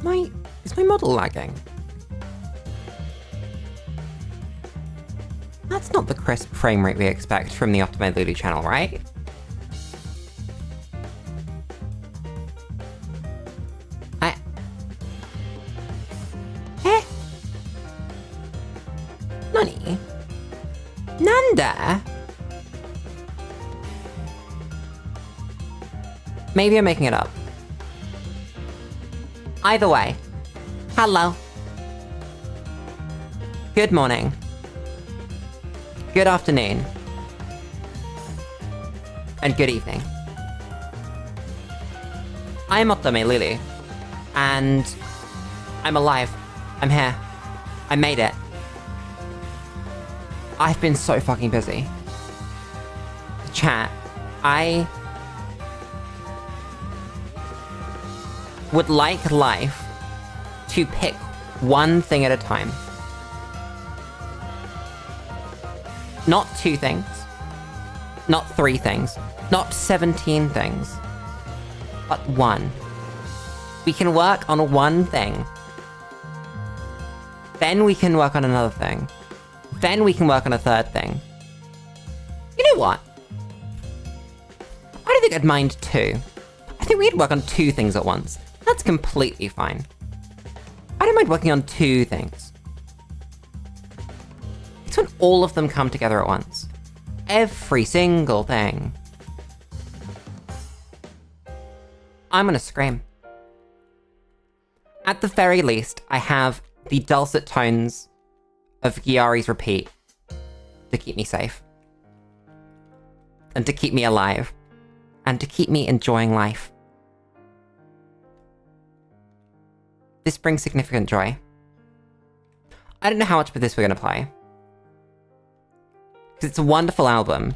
Is my model lagging? That's not the crisp frame rate we expect from the optimized Lulu channel, right? Nani? Nanda? Maybe I'm making it up. Either way. Hello. Good morning. Good afternoon. And good evening. I'm Otome Lulu. And I'm alive. I'm here. I made it. I've been so fucking busy. Chat, I would like life to pick one thing at a time. Not 2 things. Not 3 things. Not 17 things. But 1. We can work on one thing. Then we can work on another thing. Then we can work on a 3rd thing. You know what? I don't think I'd mind 2. I think we could work on 2 things at once. That's completely fine. I don't mind working on 2 things. It's when all of them come together at once. Every single thing. I'm gonna scream. At the very least, I have the dulcet tones of Gyari's repeat to keep me safe. And to keep me alive. And to keep me enjoying life. This brings significant joy. I don't know how much of this we're gonna play. Because it's a wonderful album.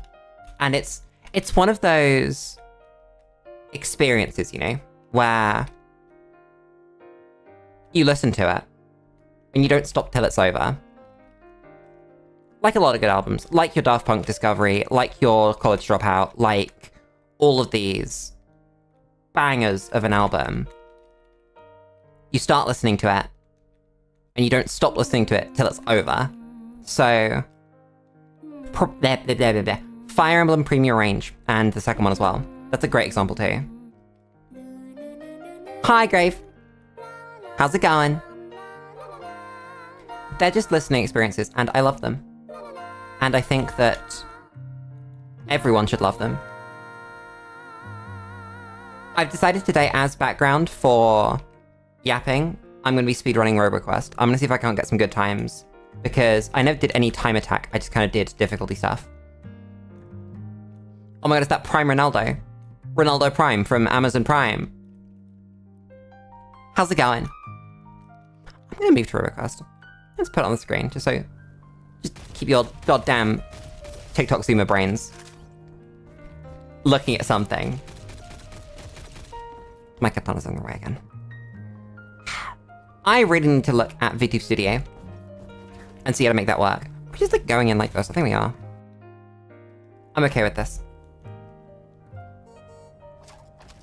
And it's one of those experiences, you know, where you listen to it and you don't stop till it's over. Like a lot of good albums, like your Daft Punk Discovery, like your College Dropout, like all of these bangers of an album. You start listening to it, and you don't stop listening to it till it's over. So, Fire Emblem Premier Range, and the second one as well. That's a great example too. Hi, Grave. How's it going? They're just listening experiences, and I love them. And I think that everyone should love them. I've decided today, as background for yapping, I'm going to be speedrunning Roboquest. I'm going to see if I can't get some good times, because I never did any time attack, I just kind of did difficulty stuff. Oh my god, is that Prime Ronaldo? Ronaldo Prime from Amazon Prime. How's it going? I'm going to move to Roboquest. Let's put it on the screen, just keep your goddamn TikTok Zoomer brains looking at something. My katana's on the way again. I really need to look at VTube Studio and see how to make that work. We're just like going in like this. I think we are. I'm okay with this.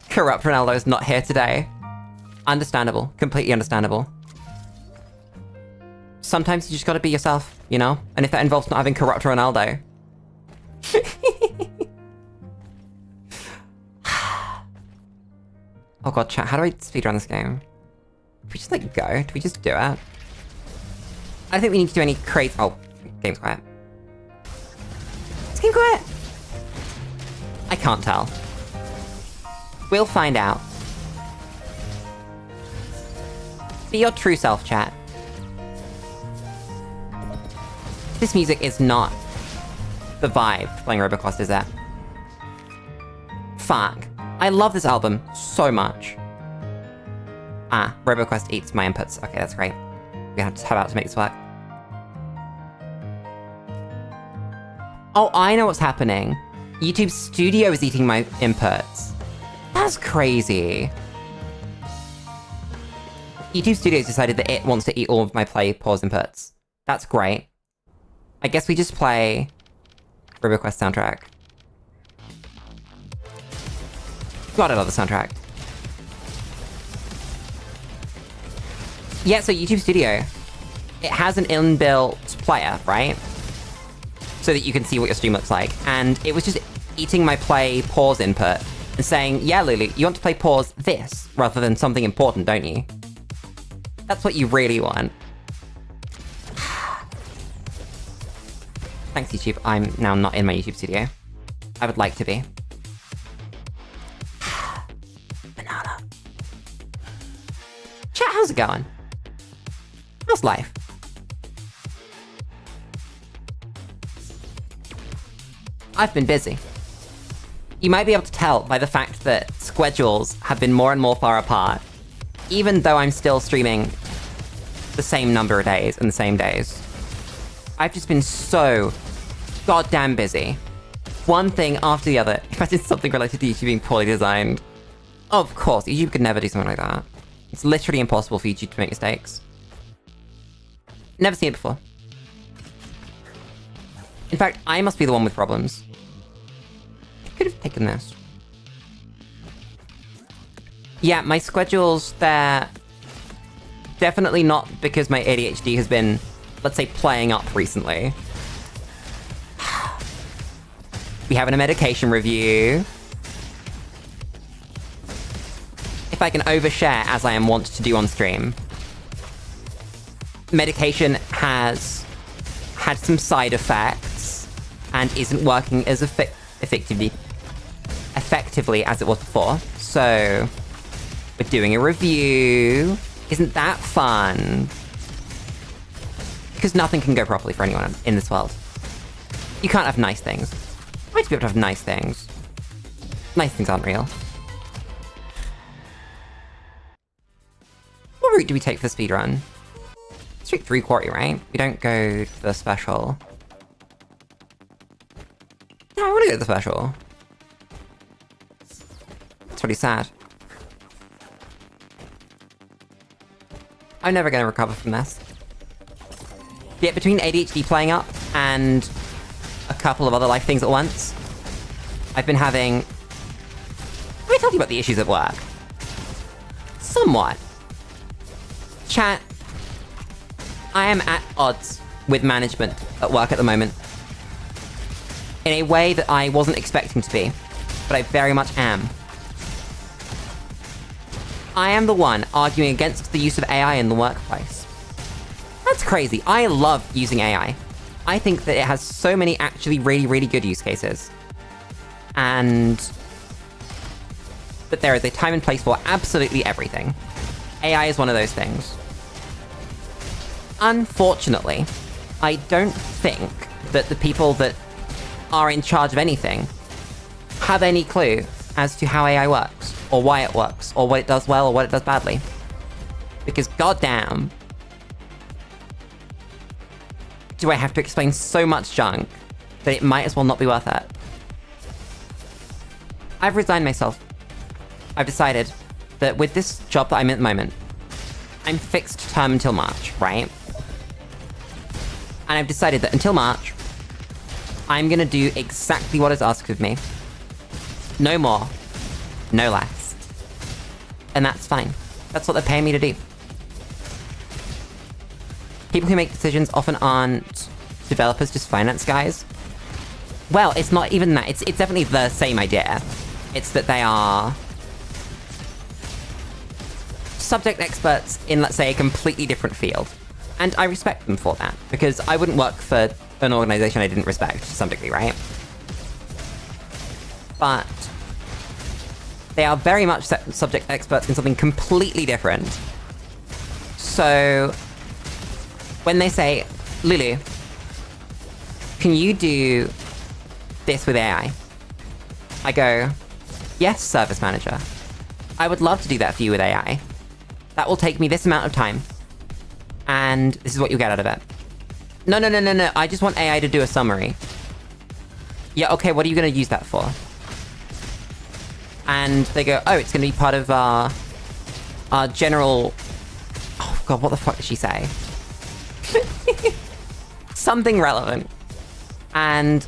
Corrupt Ronaldo's not here today. Understandable. Completely understandable. Sometimes you just gotta be yourself, you know? And if that involves not having Corrupt Ronaldo. Oh god, chat, how do I speedrun this game? Do we just like go? Do we just do it? I don't think we need to do any crazy— oh, game's quiet. Is game quiet? I can't tell. We'll find out. Be your true self, chat. This music is not the vibe playing Roboquest, is it? Fuck. I love this album so much. Ah, Roboquest eats my inputs. Okay, that's great. We have to have out to make this work. Oh, I know what's happening. YouTube Studio is eating my inputs. That's crazy. YouTube Studio has decided that it wants to eat all of my play pause inputs. That's great. I guess we just play Roboquest soundtrack. Got another soundtrack. Yeah, so YouTube Studio, it has an inbuilt player, right? So that you can see what your stream looks like. And it was just eating my play pause input and saying, yeah, Lulu, you want to play pause this rather than something important, don't you? That's what you really want. Thanks, YouTube. I'm now not in my YouTube Studio. I would like to be. Banana. Chat, how's it going? How's life? I've been busy. You might be able to tell by the fact that schedules have been more and more far apart, even though I'm still streaming the same number of days and the same days. I've just been so goddamn busy. One thing after the other. Imagine something related to YouTube being poorly designed. Of course, YouTube could never do something like that. It's literally impossible for YouTube to make mistakes. Never seen it before. In fact, I must be the one with problems. I could have taken this. Yeah, my schedules, they're definitely not because my ADHD has been, let's say, playing up recently. We having a medication review. If I can overshare, as I am wont to do on stream. Medication has had some side effects and isn't working as effectively as it was before. So, we're doing a review. Isn't that fun? Because nothing can go properly for anyone in this world. You can't have nice things. Why do people have nice things? Nice things aren't real. What route do we take for the speedrun? Straight through quarry, right? We don't go to the special. No, I want to go to the special. It's really sad. I'm never going to recover from this. Yeah, between ADHD playing up and a couple of other life things at once, I've been having... Let me tell you about the issues at work. Somewhat. Chat. I am at odds with management at work at the moment. In a way that I wasn't expecting to be, but I very much am. I am the one arguing against the use of AI in the workplace. That's crazy. I love using AI. I think that it has so many actually really, really good use cases. And... but there is a time and place for absolutely everything. AI is one of those things. Unfortunately, I don't think that the people that are in charge of anything have any clue as to how AI works, or why it works, or what it does well, or what it does badly. Because goddamn, do I have to explain so much junk that it might as well not be worth it. I've resigned myself. I've decided that with this job that I'm in at the moment, I'm fixed term until March, right? And I've decided that until March, I'm gonna do exactly what is asked of me. No more, no less. And that's fine. That's what they're paying me to do. People who make decisions often aren't developers, just finance guys. Well, it's not even that. It's definitely the same idea. It's that they are subject experts in, let's say, a completely different field. And I respect them for that, because I wouldn't work for an organization I didn't respect to some degree, right? But they are very much subject experts in something completely different. So when they say, Lulu, can you do this with AI? I go, yes, service manager. I would love to do that for you with AI. That will take me this amount of time. And this is what you'll get out of it. No, I just want AI to do a summary. Yeah, okay, what are you going to use that for? And they go, oh, it's going to be part of our general... Oh, God, what the fuck did she say? Something relevant. And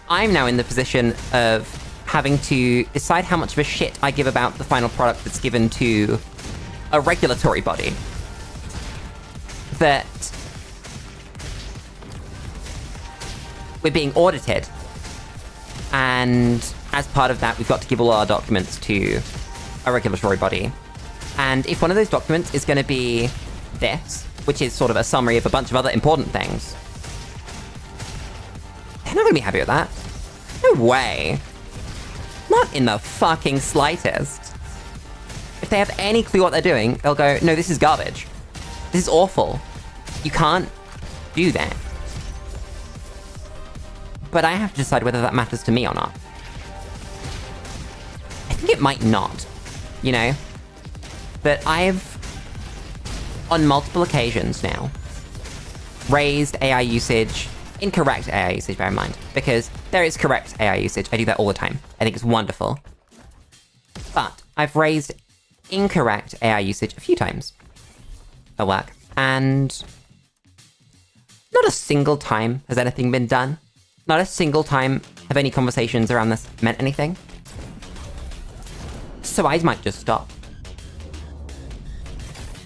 I'm now in the position of having to decide how much of a shit I give about the final product that's given to a regulatory body. that we're being audited. And as part of that, we've got to give all our documents to a regulatory body. And if one of those documents is going to be this, which is sort of a summary of a bunch of other important things, they're not going to be happy with that. No way. Not in the fucking slightest. If they have any clue what they're doing, they'll go, no, this is garbage. This is awful. You can't do that. But I have to decide whether that matters to me or not. I think it might not, you know? But I've, on multiple occasions now, raised AI usage, incorrect AI usage, bear in mind, because there is correct AI usage. I do that all the time. I think it's wonderful. But I've raised incorrect AI usage a few times at work, and not a single time has anything been done. Not a single time have any conversations around this meant anything. So I might just stop.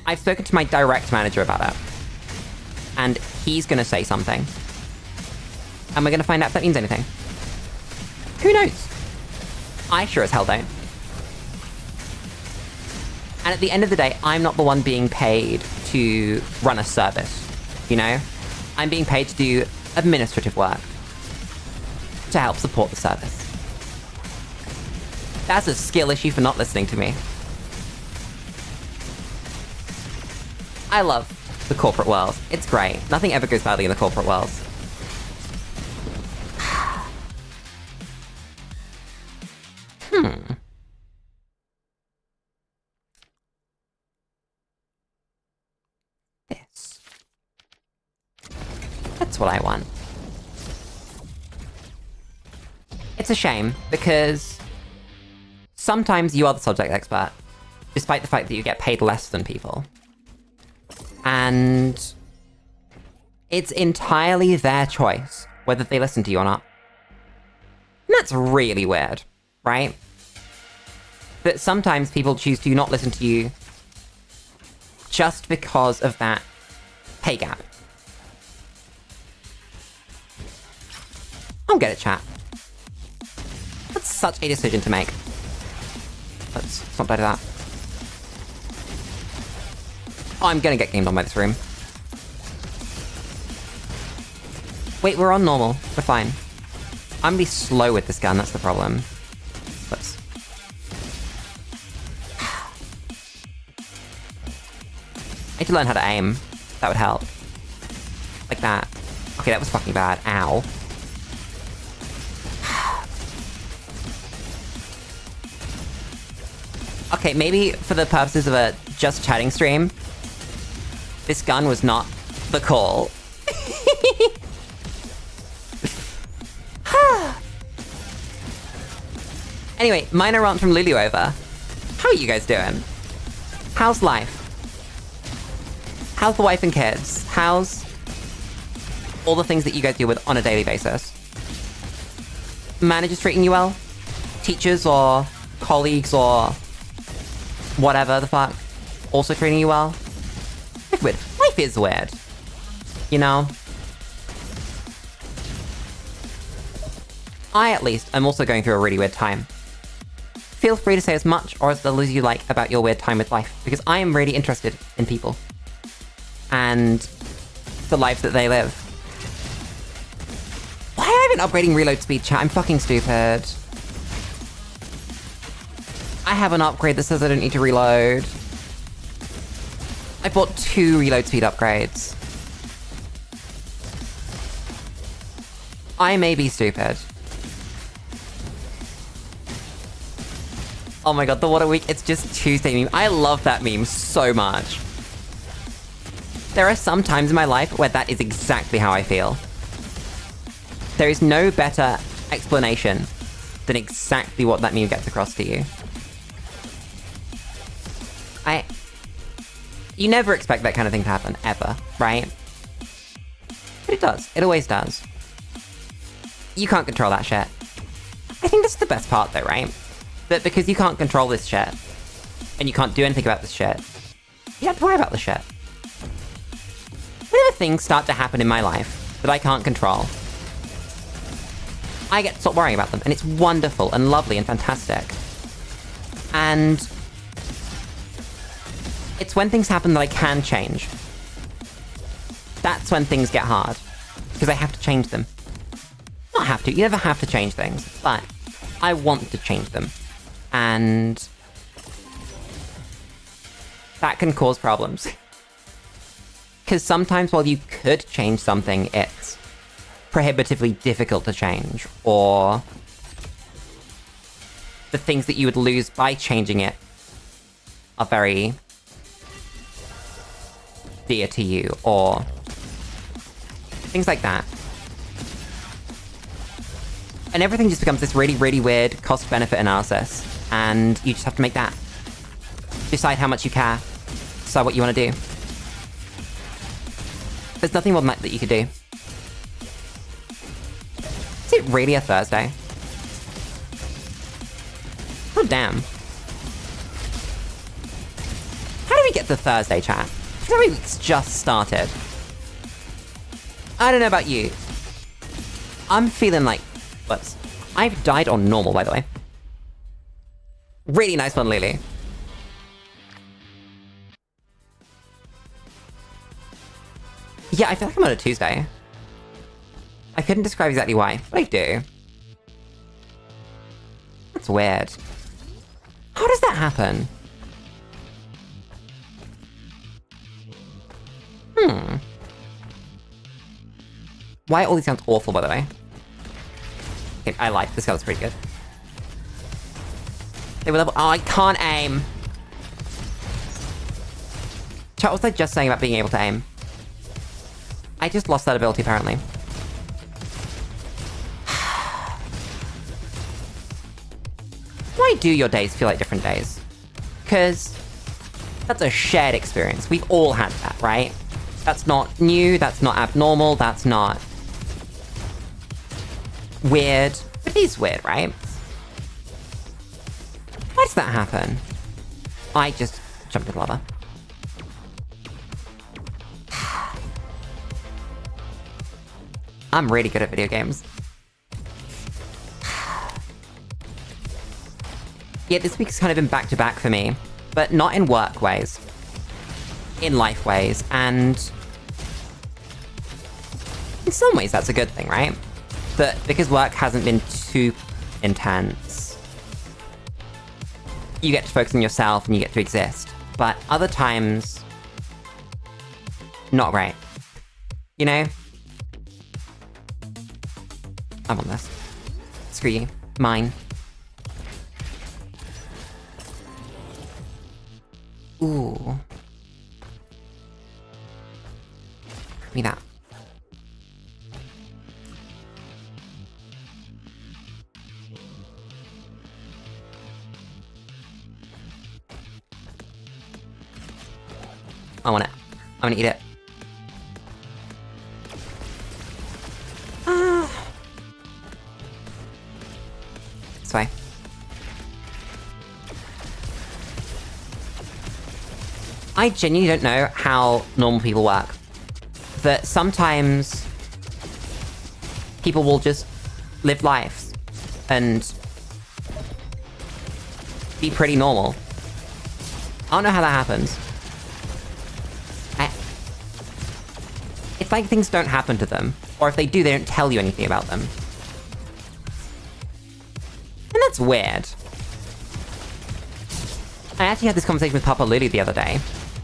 I've spoken to my direct manager about it, and he's gonna say something. And we're gonna find out if that means anything. Who knows? I sure as hell don't. And at the end of the day, I'm not the one being paid to run a service, you know? I'm being paid to do administrative work to help support the service. That's a skill issue for not listening to me. I love the corporate world. It's great. Nothing ever goes badly in the corporate world. This. That's what I want. It's a shame, because sometimes you are the subject expert, despite the fact that you get paid less than people. And it's entirely their choice whether they listen to you or not. And that's really weird, right? That sometimes people choose to not listen to you just because of that pay gap. I don't get it, chat. That's such a decision to make. Let's not do that. Oh, I'm gonna get gamed on by this room. Wait, we're on normal. We're fine. I'm gonna be slow with this gun, that's the problem. Let's... I need to learn how to aim. That would help. Like that. Okay, that was fucking bad. Ow. Okay, maybe for the purposes of a just chatting stream, this gun was not the call. Anyway, minor rant from Lulu over. How are you guys doing? How's life? How's the wife and kids? How's all the things that you guys deal with on a daily basis? Managers treating you well? Teachers or colleagues or whatever the fuck also treating you well? It's weird. Life is weird. You know? I, at least, am also going through a really weird time. Feel free to say as much or as little as you like about your weird time with life, because I am really interested in people. And the lives that they live. Why have I been upgrading reload speed, chat? I'm fucking stupid. I have an upgrade that says I don't need to reload. I bought 2 reload speed upgrades. I may be stupid. Oh my god, the Water Week, it's just Tuesday meme. I love that meme so much. There are some times in my life where that is exactly how I feel. There is no better explanation than exactly what that meme gets across to you. You never expect that kind of thing to happen, ever, right? But it does. It always does. You can't control that shit. I think that's the best part though, right? That because you can't control this shit, and you can't do anything about this shit, you don't have to worry about the shit. things start to happen in my life that I can't control, I get to stop worrying about them, and it's wonderful and lovely and fantastic. And it's when things happen that I can change. That's when things get hard, because I have to change them. Not have to, you never have to change things, but I want to change them. And that can cause problems. Because sometimes while you could change something, it's prohibitively difficult to change, or the things that you would lose by changing it are very dear to you, or things like that. And everything just becomes this really, really weird cost-benefit analysis, and you just have to make that. Decide how much you care, decide what you want to do. There's nothing more than that you could do. Is it really a Thursday? Oh, damn. How do we get to Thursday, chat? Because every week's just started. I don't know about you. I'm feeling like... Whoops. I've died on normal, by the way. Really nice one, Lulu. Yeah, I feel like I'm on a Tuesday. I couldn't describe exactly why, but I do. That's weird. How does that happen? Why all these sounds awful, by the way? Okay, I like this guy. Looks pretty good. They were level. Oh, I can't aim. Chat, what was I just saying about being able to aim? I just lost that ability, apparently. Why do your days feel like different days? Because that's a shared experience. We've all had that, right? That's not new, that's not abnormal, that's not weird. It is weird, right? Why does that happen? I just jumped into lava. I'm really good at video games. Yeah, this week's kind of been back-to-back for me, but not in work ways. In life ways, and in some ways that's a good thing, right? But because work hasn't been too intense, you get to focus on yourself and you get to exist. But other times, not great. You know? I want this. Screw you. Mine. Ooh. Give me that. I want it. I'm gonna eat it. This way. I genuinely don't know how normal people work. That sometimes people will just live lives and be pretty normal. I don't know how that happens. It's like things don't happen to them, or if they do, they don't tell you anything about them. And that's weird. I actually had this conversation with Papa Lulu the other day,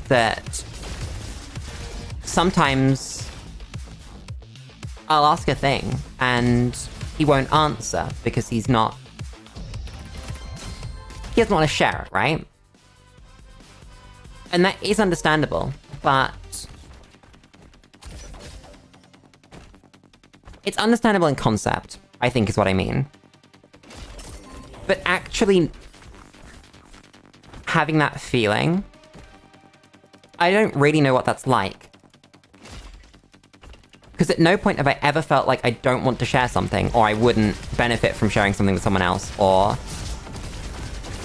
that sometimes I'll ask a thing, and he won't answer, because he doesn't want to share it, right? And that is understandable, but it's understandable in concept, I think is what I mean. But actually having that feeling, I don't really know what that's like. Because at no point have I ever felt like I don't want to share something, or I wouldn't benefit from sharing something with someone else, or...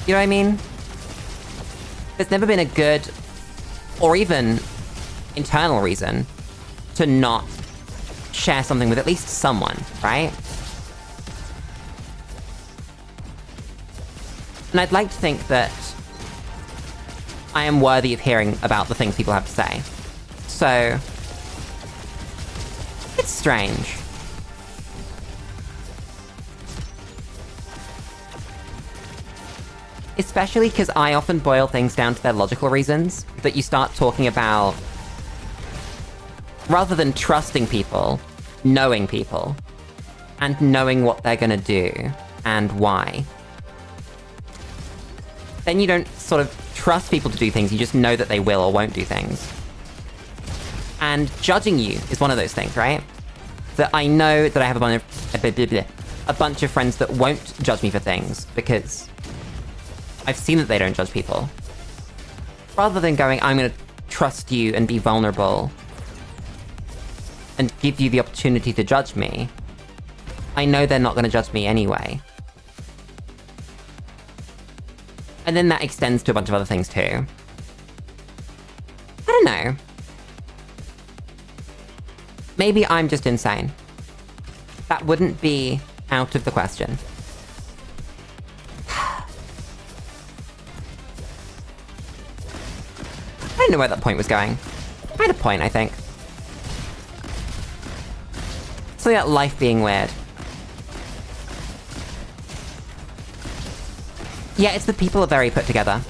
You know what I mean? There's never been a good, or even internal reason to not share something with at least someone, right? And I'd like to think that I am worthy of hearing about the things people have to say. So, it's strange. Especially because I often boil things down to their logical reasons, that you start talking about, rather than trusting people, knowing people, and knowing what they're gonna do, and why. Then you don't sort of trust people to do things, you just know that they will or won't do things. And judging you is one of those things, right? That I know that I have a bunch of friends that won't judge me for things, because I've seen that they don't judge people. Rather than going, I'm gonna trust you and be vulnerable and give you the opportunity to judge me, I know they're not gonna judge me anyway. And then that extends to a bunch of other things too. I don't know. Maybe I'm just insane. That wouldn't be out of the question. I don't know where that point was going. I had a point, I think. Something about life being weird. Yeah, it's the people are very put together.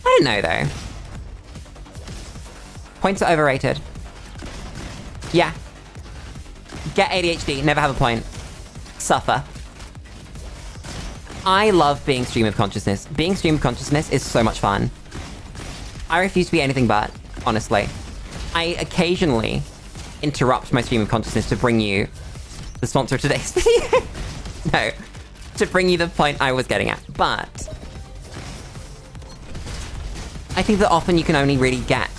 I don't know, though. Points are overrated. Yeah. Get ADHD, never have a point. Suffer. I love being stream of consciousness. Being stream of consciousness is so much fun. I refuse to be anything but, honestly. I occasionally interrupt my stream of consciousness to bring you the sponsor of today's video. No, to bring you the point I was getting at. But I think that often you can only really get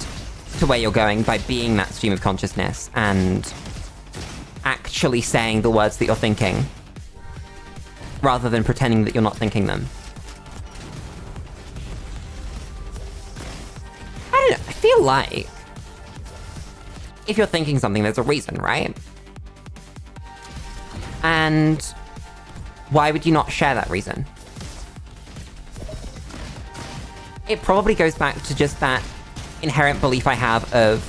to where you're going by being that stream of consciousness and actually saying the words that you're thinking, rather than pretending that you're not thinking them. I don't know, I feel like if you're thinking something, there's a reason, right? And why would you not share that reason? It probably goes back to just that inherent belief I have of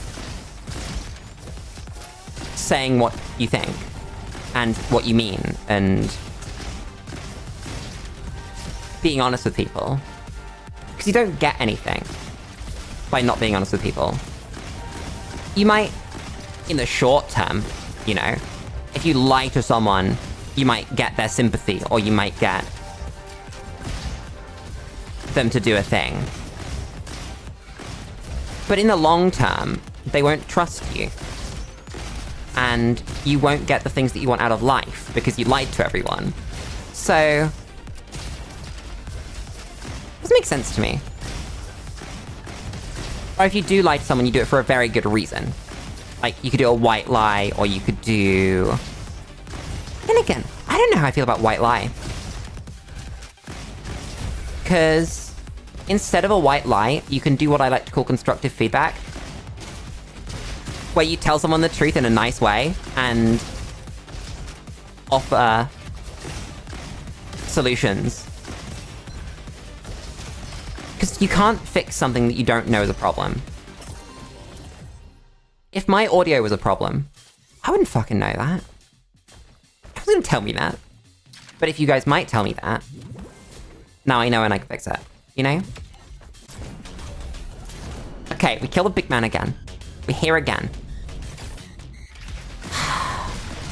saying what you think and what you mean and being honest with people. Because you don't get anything by not being honest with people. You might, in the short term, you know, if you lie to someone, you might get their sympathy, or you might get them to do a thing. But in the long term, they won't trust you. And you won't get the things that you want out of life, because you lied to everyone. So this makes sense to me. Or if you do lie to someone, you do it for a very good reason. Like, you could do a white lie, or you could do... Then again, I don't know how I feel about white lie. Because instead of a white lie, you can do what I like to call constructive feedback. Where you tell someone the truth in a nice way, and offer solutions. Because you can't fix something that you don't know is a problem. If my audio was a problem, I wouldn't fucking know that. I was gonna tell me that. But if you guys might tell me that, now I know and I can fix it. You know? Okay, we kill the big man again. We're here again.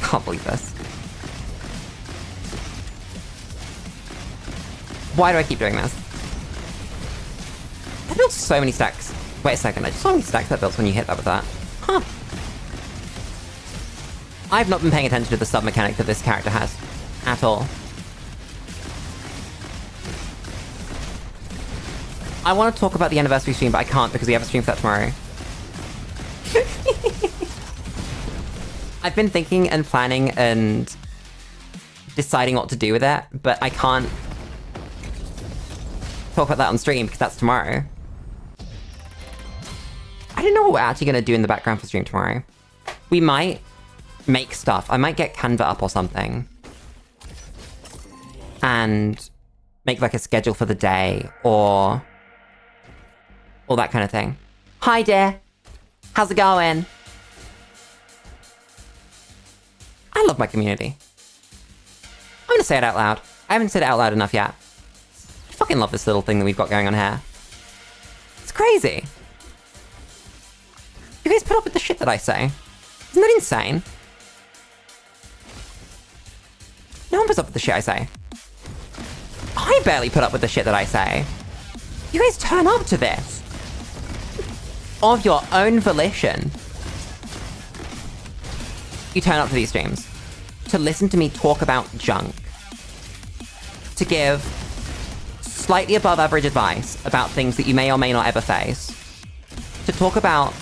Can't believe this. Why do I keep doing this? That builds so many stacks. Wait a second, I just saw how many stacks that builds when you hit that with that. Huh. I've not been paying attention to the sub-mechanic that this character has. At all. I want to talk about the anniversary stream, but I can't because we have a stream for that tomorrow. I've been thinking and planning and deciding what to do with it, but I can't talk about that on stream because that's tomorrow. don't know what we're actually going to do in the background for stream tomorrow. We might make stuff. I might get Canva up or something. And make like a schedule for the day or all that kind of thing. Hi dear. How's it going? I love my community. I'm gonna say it out loud. I haven't said it out loud enough yet. I fucking love this little thing that we've got going on here. It's crazy. You guys put up with the shit that I say. Isn't that insane? No one puts up with the shit I say. I barely put up with the shit that I say. You guys turn up to this. Of your own volition. You turn up to these streams. To listen to me talk about junk. To give slightly above average advice about things that you may or may not ever face. To talk about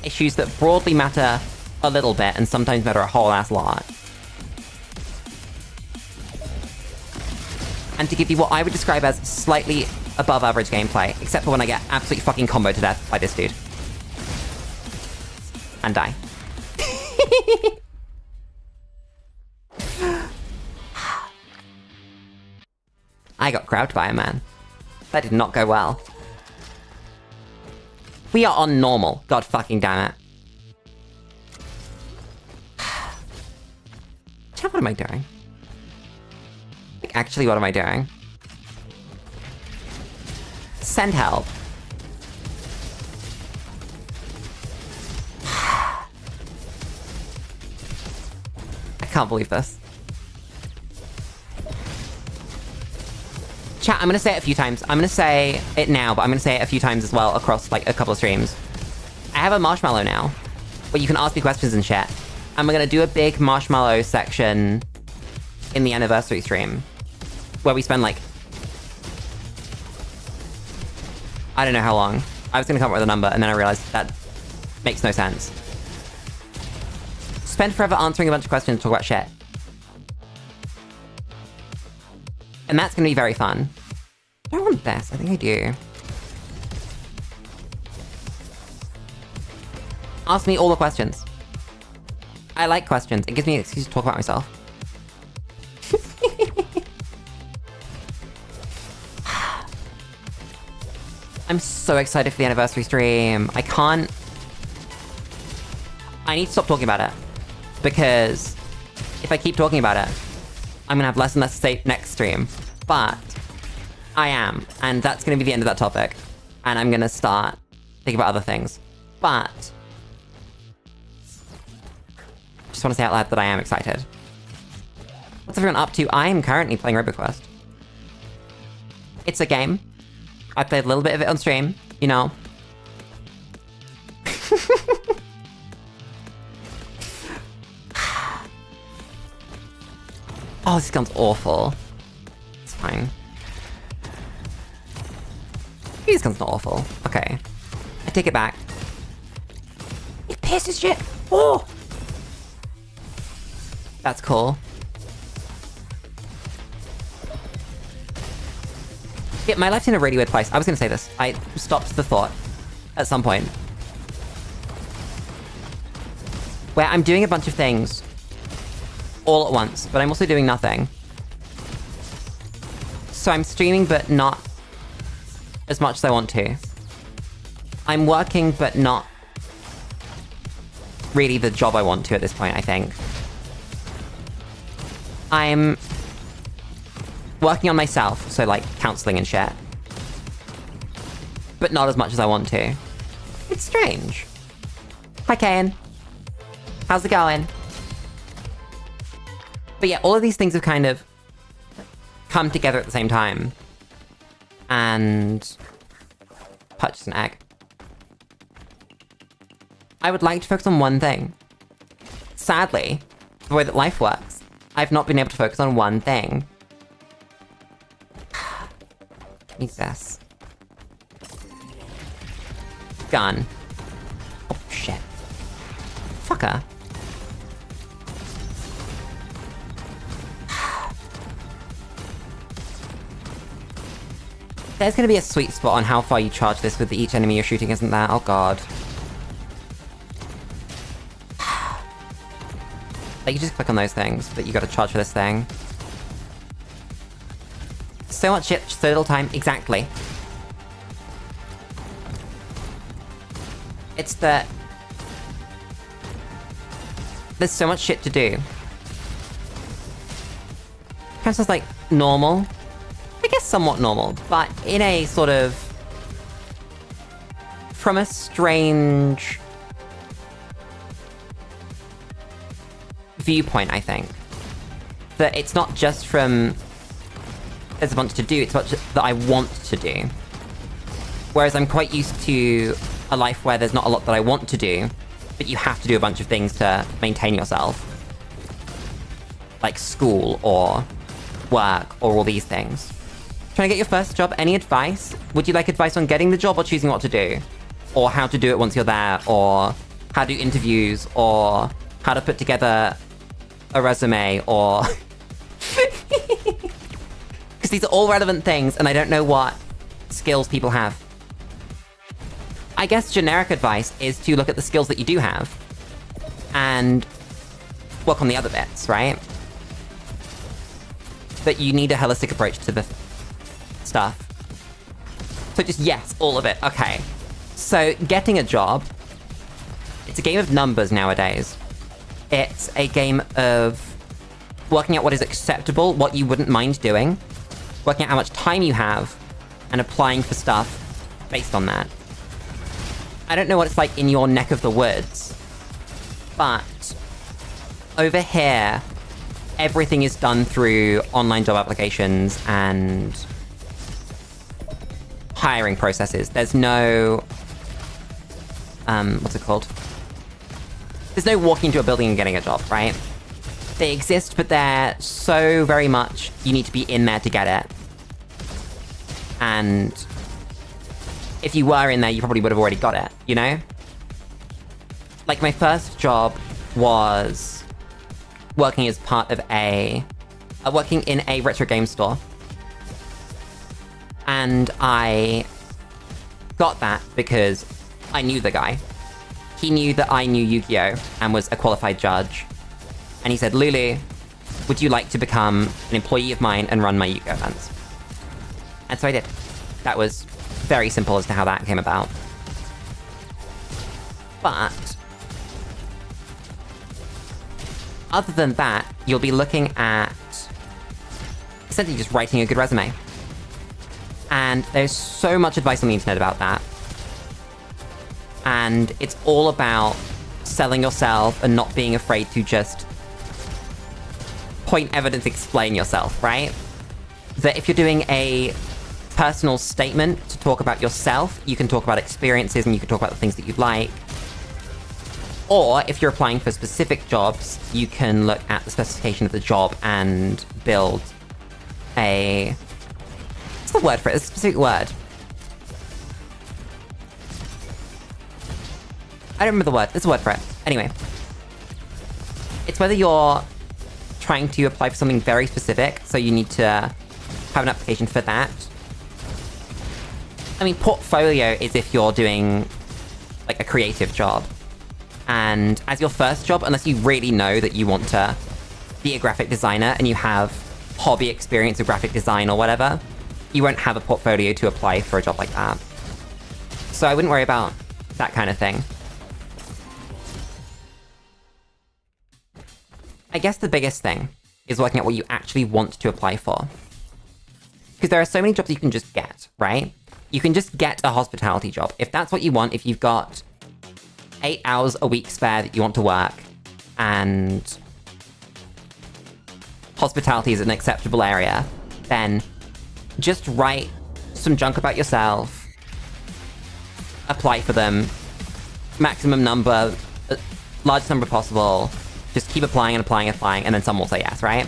issues that broadly matter a little bit and sometimes matter a whole ass lot. And to give you what I would describe as slightly above average gameplay, except for when I get absolutely fucking comboed to death by this dude. And die. I got grabbed by a man. That did not go well. We are on normal. God fucking damn it. What am I doing? Like, actually, what am I doing? Send help. I can't believe this. Chat, I'm gonna say it a few times. I'm gonna say it now, but I'm gonna say it a few times as well across, like, a couple of streams. I have a marshmallow now, where you can ask me questions and chat. And we're gonna do a big marshmallow section in the anniversary stream, where we spend, like, I don't know how long. I was gonna come up with a number, and then I realized that makes no sense. Spend forever answering a bunch of questions, talk about shit. And that's gonna be very fun. Do I want this? I think I do. Ask me all the questions. I like questions. It gives me an excuse to talk about myself. I'm so excited for the anniversary stream. I need to stop talking about it. Because if I keep talking about it, I'm gonna have less and less to say next stream. But I am. And that's gonna be the end of that topic. And I'm gonna start thinking about other things. But just want to say out loud that I am excited. What's everyone up to? I am currently playing Roboquest. It's a game. I played a little bit of it on stream, you know. Oh, this gun's awful. It's fine. This gun's not awful. Okay. I take it back. It pisses shit. Oh! That's cool. Yeah, my life's in a really weird place. I was gonna say this. I stopped the thought at some point. Where I'm doing a bunch of things all at once, but I'm also doing nothing. So I'm streaming, but not as much as I want to. I'm working, but not really the job I want to at this point, I think. I'm working on myself, so like counseling and shit. But not as much as I want to. It's strange. Hi, Kayan. How's it going? But yeah, all of these things have kind of come together at the same time. And purchased an egg. I would like to focus on one thing. Sadly, the way that life works, I've not been able to focus on one thing. Give me this. Gun. Oh, shit. Fucker. There's gonna be a sweet spot on how far you charge this with each enemy you're shooting, isn't there? Oh god. Like, you just click on those things, but you gotta charge for this thing. So much shit, so little time. Exactly. It's that... there's so much shit to do. Kind of sounds like normal. I guess somewhat normal, but in a sort of... from a strange... viewpoint, I think. That it's not just from... there's a bunch to do, it's what that I want to do. Whereas I'm quite used to a life where there's not a lot that I want to do, but you have to do a bunch of things to maintain yourself. Like school, or work, or all these things. Trying to get your first job, any advice? Would you like advice on getting the job or choosing what to do? Or how to do it once you're there, or how to do interviews, or how to put together a resume, or... Because these are all relevant things, and I don't know what skills people have. I guess generic advice is to look at the skills that you do have, and work on the other bits, right? But you need a holistic approach to the stuff. So just yes, all of it, okay. So, getting a job, it's a game of numbers nowadays. It's a game of working out what is acceptable, what you wouldn't mind doing, working out how much time you have, and applying for stuff based on that. I don't know what it's like in your neck of the woods, but over here, everything is done through online job applications and hiring processes. There's no... what's it called? There's no walking into a building and getting a job, right? They exist, but they're so very much you need to be in there to get it. And if you were in there, you probably would have already got it, you know? Like, my first job was working as part of working in a retro game store. And I got that because I knew the guy. He knew that I knew Yu-Gi-Oh! And was a qualified judge. And he said, Lulu, would you like to become an employee of mine and run my Yu-Gi-Oh! Events? And so I did. That was very simple as to how that came about. But other than that, you'll be looking at essentially just writing a good resume. And there's so much advice on the internet about that. And it's all about selling yourself and not being afraid to just point evidence, explain yourself, right? That if you're doing a personal statement to talk about yourself, you can talk about experiences and you can talk about the things that you'd like. Or if you're applying for specific jobs, you can look at the specification of the job and build a... what's the word for it? It's a specific word. I don't remember the word. There's a word for it. Anyway. It's whether you're trying to apply for something very specific, so you need to have an application for that. I mean, portfolio is if you're doing, like, a creative job. And as your first job, unless you really know that you want to be a graphic designer and you have hobby experience with graphic design or whatever, you won't have a portfolio to apply for a job like that. So I wouldn't worry about that kind of thing. I guess the biggest thing is working out what you actually want to apply for. Because there are so many jobs you can just get, right? You can just get a hospitality job. If that's what you want, if you've got 8 hours a week spare that you want to work, and hospitality is an acceptable area, then just write some junk about yourself, apply for them, maximum number, largest number possible, just keep applying and applying and applying, and then someone will say yes, right?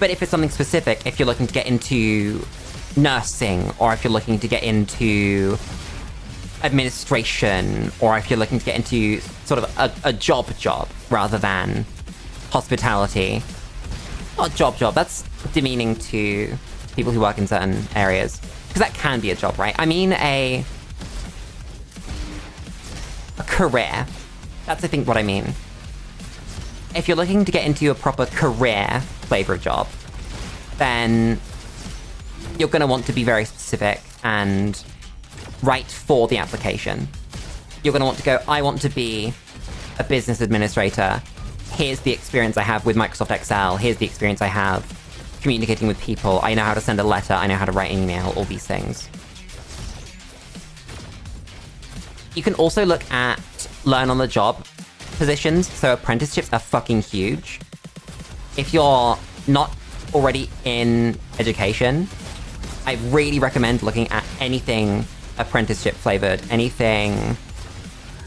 But if it's something specific, if you're looking to get into nursing, or if you're looking to get into administration, or if you're looking to get into sort of a job rather than hospitality. Not job, that's demeaning to people who work in certain areas. Because that can be a job, right? I mean a career. That's, I think, what I mean. If you're looking to get into a proper career flavor of job, then you're going to want to be very specific and write for the application. You're going to want to go, I want to be a business administrator. Here's the experience I have with Microsoft Excel. Here's the experience I have communicating with people. I know how to send a letter. I know how to write an email, all these things. You can also look at learn on the job positions. So apprenticeships are fucking huge. If you're not already in education, I really recommend looking at anything apprenticeship flavored, anything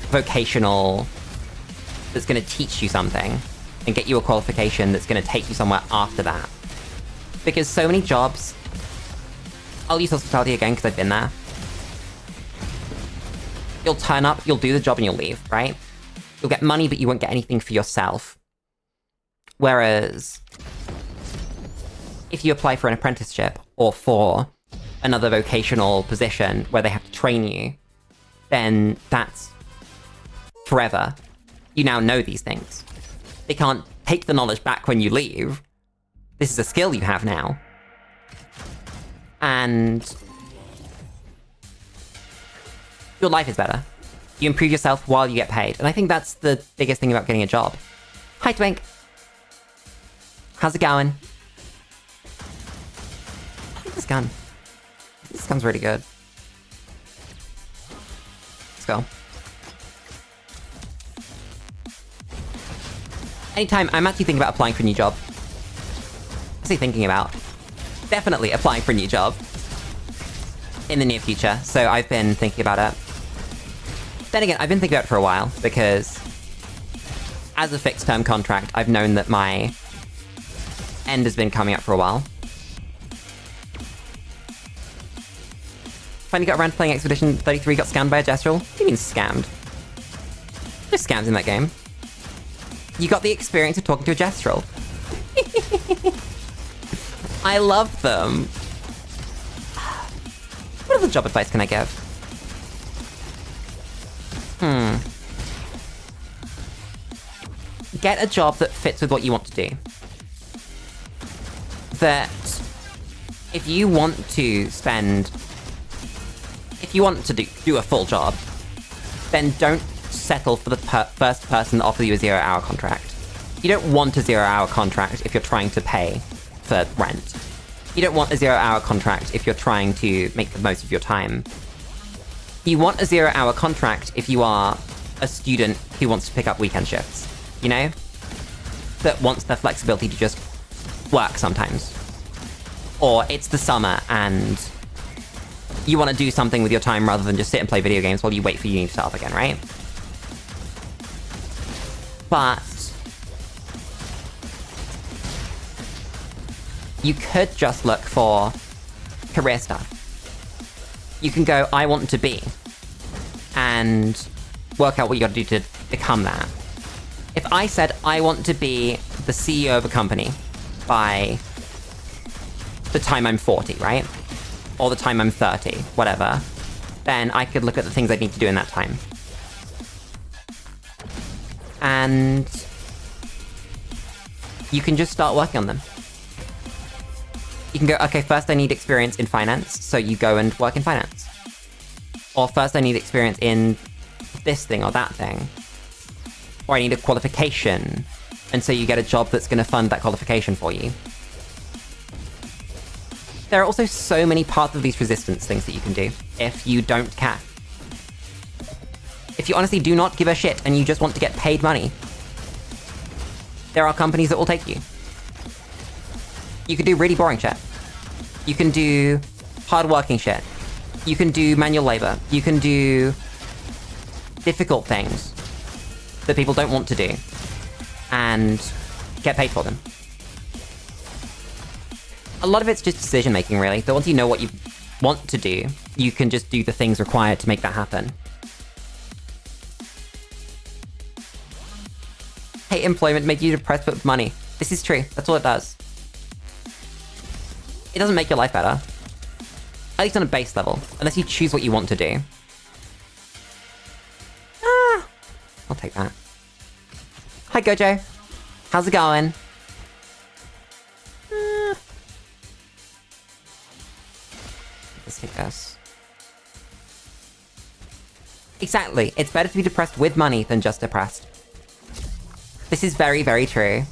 vocational that's going to teach you something and get you a qualification that's going to take you somewhere after that. Because so many jobs, I'll use hospitality again because I've been there. You'll turn up, you'll do the job and you'll leave, right? You'll get money, but you won't get anything for yourself. Whereas if you apply for an apprenticeship or for another vocational position where they have to train you, then that's forever. You now know these things. They can't take the knowledge back when you leave. This is a skill you have now. And your life is better. You improve yourself while you get paid. And I think that's the biggest thing about getting a job. Hi, Twink. How's it going? I like this gun. This gun's really good. Let's go. Anytime I'm actually thinking about applying for a new job. I say thinking about. Definitely applying for a new job. In the near future. So I've been thinking about it. Then again, I've been thinking about it for a while, because as a fixed-term contract, I've known that my end has been coming up for a while. Finally got around to playing Expedition 33, got scammed by a Gestural. What do you mean scammed? There's scams in that game. You got the experience of talking to a Gestural. I love them. What other job advice can I give? Get a job that fits with what you want to do. That if you want to spend... If you want to do a full job, then don't settle for the first person that offers you a 0-hour contract. You don't want a 0-hour contract if you're trying to pay for rent. You don't want a 0-hour contract if you're trying to make the most of your time. You want a 0-hour contract if you are a student who wants to pick up weekend shifts, you know? That wants the flexibility to just work sometimes. Or it's the summer and you want to do something with your time rather than just sit and play video games while you wait for uni to start up again, right? But you could just look for career stuff. You can go, I want to be, and work out what you gotta do to become that. If I said I want to be the CEO of a company by the time I'm 40, right? Or the time I'm 30, whatever, then I could look at the things I need to do in that time. And you can just start working on them. You can go, okay, first I need experience in finance, so you go and work in finance. Or first I need experience in this thing or that thing. Or I need a qualification, and so you get a job that's going to fund that qualification for you. There are also so many paths of least resistance things that you can do if you don't care. If you honestly do not give a shit and you just want to get paid money, there are companies that will take you. You can do really boring shit. You can do hard-working shit. You can do manual labor. You can do difficult things that people don't want to do and get paid for them. A lot of it's just decision-making, really. That once you know what you want to do, you can just do the things required to make that happen. Hate employment make you depressed with money. This is true. That's all it does. It doesn't make your life better. At least on a base level. Unless you choose what you want to do. I'll take that. Hi, Gojo. How's it going? Let's take this. Exactly. It's better to be depressed with money than just depressed. This is very, very true.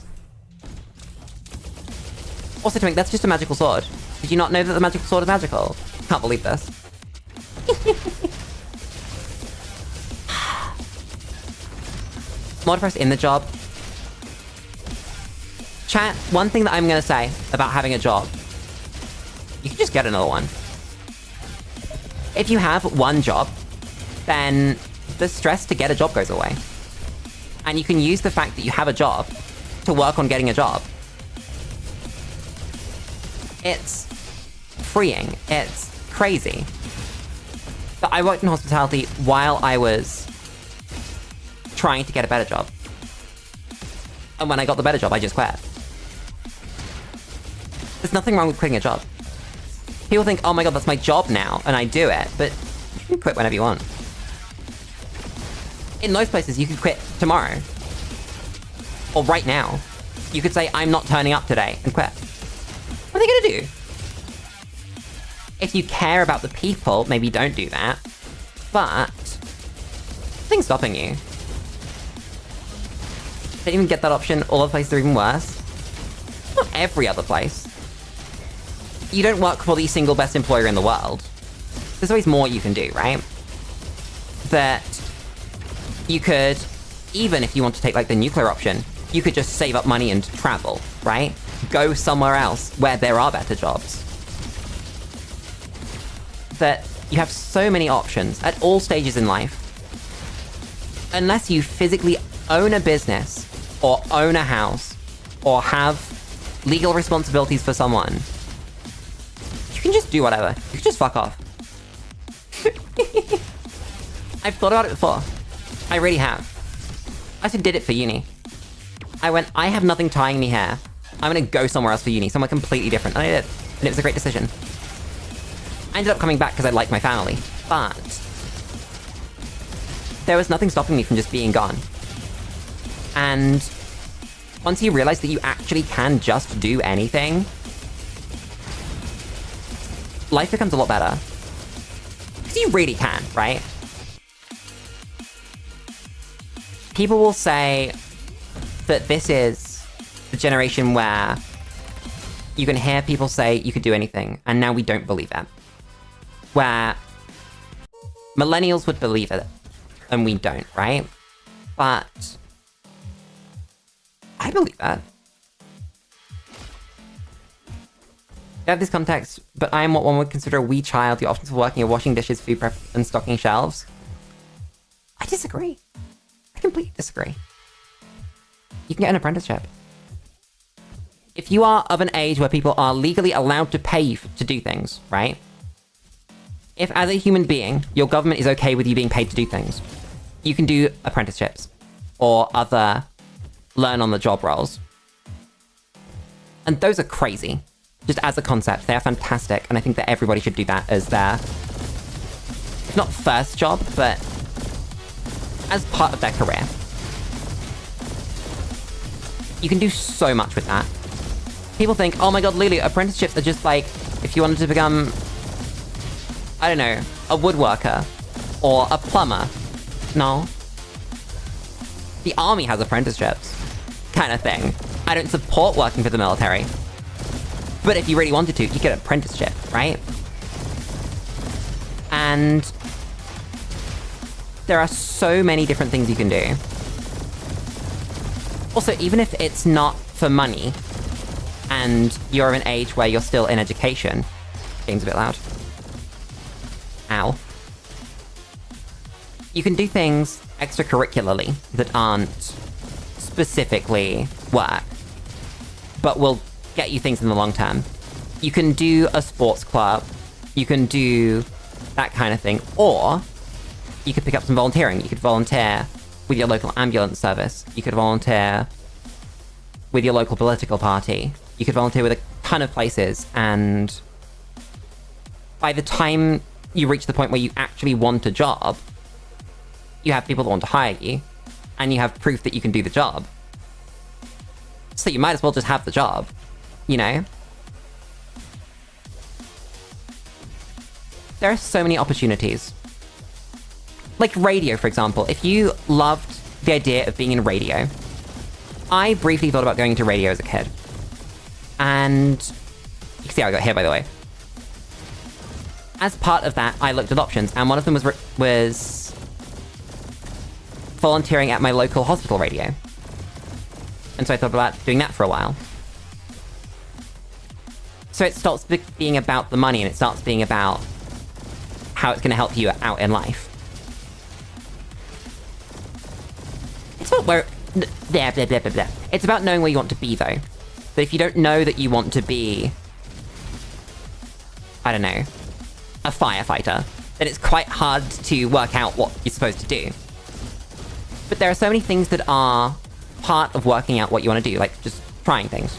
Also, Twink, that's just a magical sword. Did you not know that the magical sword is magical? Can't believe this. More depressed in the job. Chat, one thing that I'm gonna say about having a job. You can just get another one. If you have one job, then the stress to get a job goes away. And you can use the fact that you have a job to work on getting a job. It's freeing. It's crazy. But I worked in hospitality while I was trying to get a better job. And when I got the better job, I just quit. There's nothing wrong with quitting a job. People think, oh my god, that's my job now, and I do it, but you can quit whenever you want. In most places, you could quit tomorrow. Or right now. You could say, I'm not turning up today, and quit. What are they gonna do? If you care about the people, maybe don't do that. But nothing's stopping you. Don't even get that option. All other places are even worse. Not every other place. You don't work for the single best employer in the world. There's always more you can do, right? That you could, even if you want to take like the nuclear option, you could just save up money and travel, right? Go somewhere else where there are better jobs. That you have so many options at all stages in life. Unless you physically own a business, or own a house, or have legal responsibilities for someone, you can just do whatever. You can just fuck off. I've thought about it before. I really have. I also did it for uni. I went, I have nothing tying me here. I'm gonna go somewhere else for uni, somewhere completely different. And I did. And it was a great decision. I ended up coming back because I liked my family. But there was nothing stopping me from just being gone. And once you realize that you actually can just do anything, life becomes a lot better. Because you really can, right? People will say that this is the generation where you can hear people say you could do anything, and now we don't believe it. Where millennials would believe it, and we don't, right? But I believe that. I have this context, but I am what one would consider a wee child. The options for working are washing dishes, food prep, and stocking shelves. I disagree. I completely disagree. You can get an apprenticeship. If you are of an age where people are legally allowed to pay you to do things, right? If as a human being, your government is okay with you being paid to do things, you can do apprenticeships or other learn-on-the-job roles. And those are crazy. Just as a concept, they are fantastic, and I think that everybody should do that as their, if not first job, but as part of their career. You can do so much with that. People think, oh my god, Lulu, apprenticeships are just like, if you wanted to become, I don't know, a woodworker, or a plumber. No. The army has apprenticeships, kind of thing. I don't support working for the military. But if you really wanted to, you get an apprenticeship, right? And there are so many different things you can do. Also, even if it's not for money, and you're of an age where you're still in education, game's a bit loud. Ow. You can do things extracurricularly that aren't specifically work, but will get you things in the long term. You can do a sports club, you can do that kind of thing, or you could pick up some volunteering. You could volunteer with your local ambulance service, you could volunteer with your local political party, you could volunteer with a ton of places, and by the time you reach the point where you actually want a job, you have people that want to hire you, and you have proof that you can do the job. So you might as well just have the job, you know? There are so many opportunities. Like radio, for example. If you loved the idea of being in radio, I briefly thought about going into radio as a kid. And you can see how I got here, by the way. As part of that, I looked at options, and one of them was volunteering at my local hospital radio. And so I thought about doing that for a while. So it stops being about the money, and it starts being about how it's going to help you out in life. It's not where... Blah, blah, blah, blah, blah. It's about knowing where you want to be, though. But if you don't know that you want to be... I don't know... a firefighter, then it's quite hard to work out what you're supposed to do. But there are so many things that are part of working out what you want to do, like just trying things.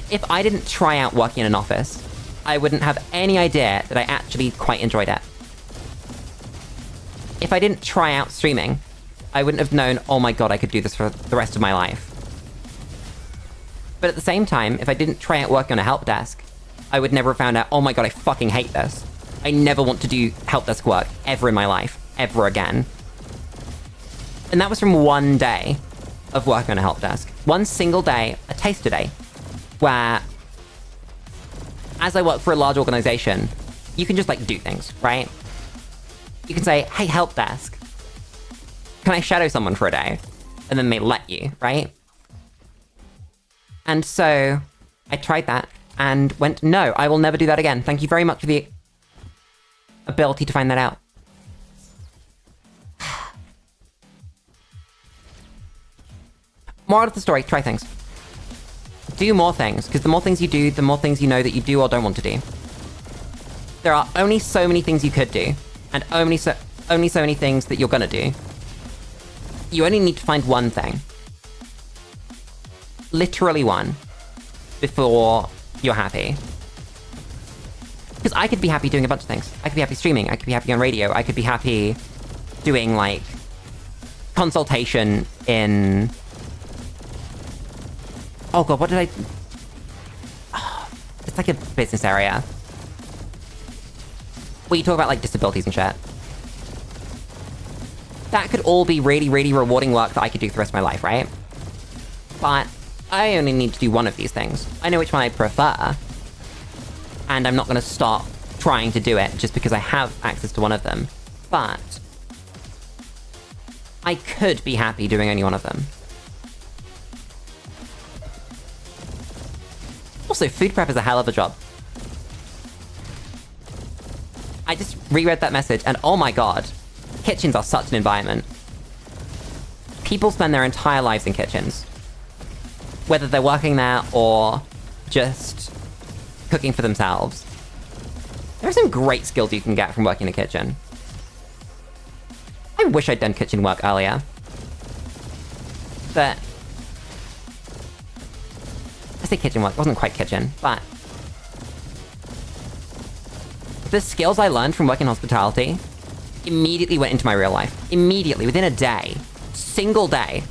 If I didn't try out working in an office, I wouldn't have any idea that I actually quite enjoyed it. If I didn't try out streaming, I wouldn't have known, oh my god, I could do this for the rest of my life. But at the same time, if I didn't try out working on a help desk, I would never have found out, oh my god, I fucking hate this. I never want to do help desk work ever in my life, ever again. And that was from one day of work on a help desk. One single day, a taster day, where, as I work for a large organization, you can just, like, do things, right? You can say, hey, help desk, can I shadow someone for a day? And then they let you, right? And so, I tried that, and went, no, I will never do that again. Thank you very much for the ability to find that out. Moral of the story, try things. Do more things, because the more things you do, the more things you know that you do or don't want to do. There are only so many things you could do, and only so many things that you're gonna do. You only need to find one thing. Literally one. Before you're happy. Because I could be happy doing a bunch of things. I could be happy streaming, I could be happy on radio, I could be happy doing, like, consultation in... Oh god, what did I... Oh, it's like a business area. Where you talk about, like, disabilities and shit. That could all be really, really rewarding work that I could do for the rest of my life, right? But I only need to do one of these things. I know which one I prefer. And I'm not going to stop trying to do it just because I have access to one of them. But I could be happy doing only one of them. Also, food prep is a hell of a job. I just reread that message and oh my god, kitchens are such an environment. People spend their entire lives in kitchens. Whether they're working there or just cooking for themselves. There are some great skills you can get from working in a kitchen. I wish I'd done kitchen work earlier. But... I say kitchen work, it wasn't quite kitchen, but... the skills I learned from working in hospitality immediately went into my real life. Immediately, within a day. Single day.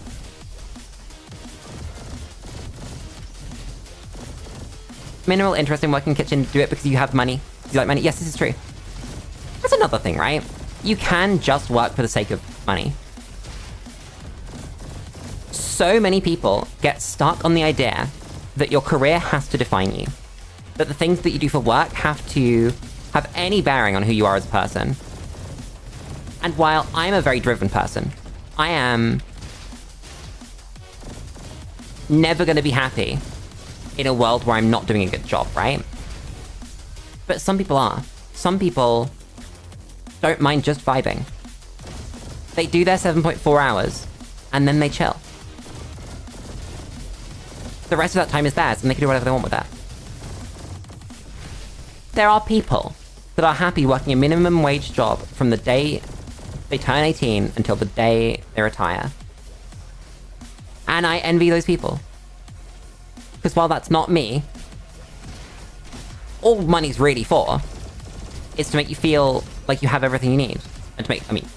Minimal interest in working in kitchen, do it because you have money. Do you like money? Yes, this is true. That's another thing, right? You can just work for the sake of money. So many people get stuck on the idea that your career has to define you. That the things that you do for work have to have any bearing on who you are as a person. And while I'm a very driven person, I am never going to be happy in a world where I'm not doing a good job, right? But some people are. Some people don't mind just vibing. They do their 7.4 hours, and then they chill. The rest of that time is theirs, and they can do whatever they want with that. There are people that are happy working a minimum wage job from the day they turn 18 until the day they retire. And I envy those people. Because while that's not me, all money's really for is to make you feel like you have everything you need. And to make, I mean,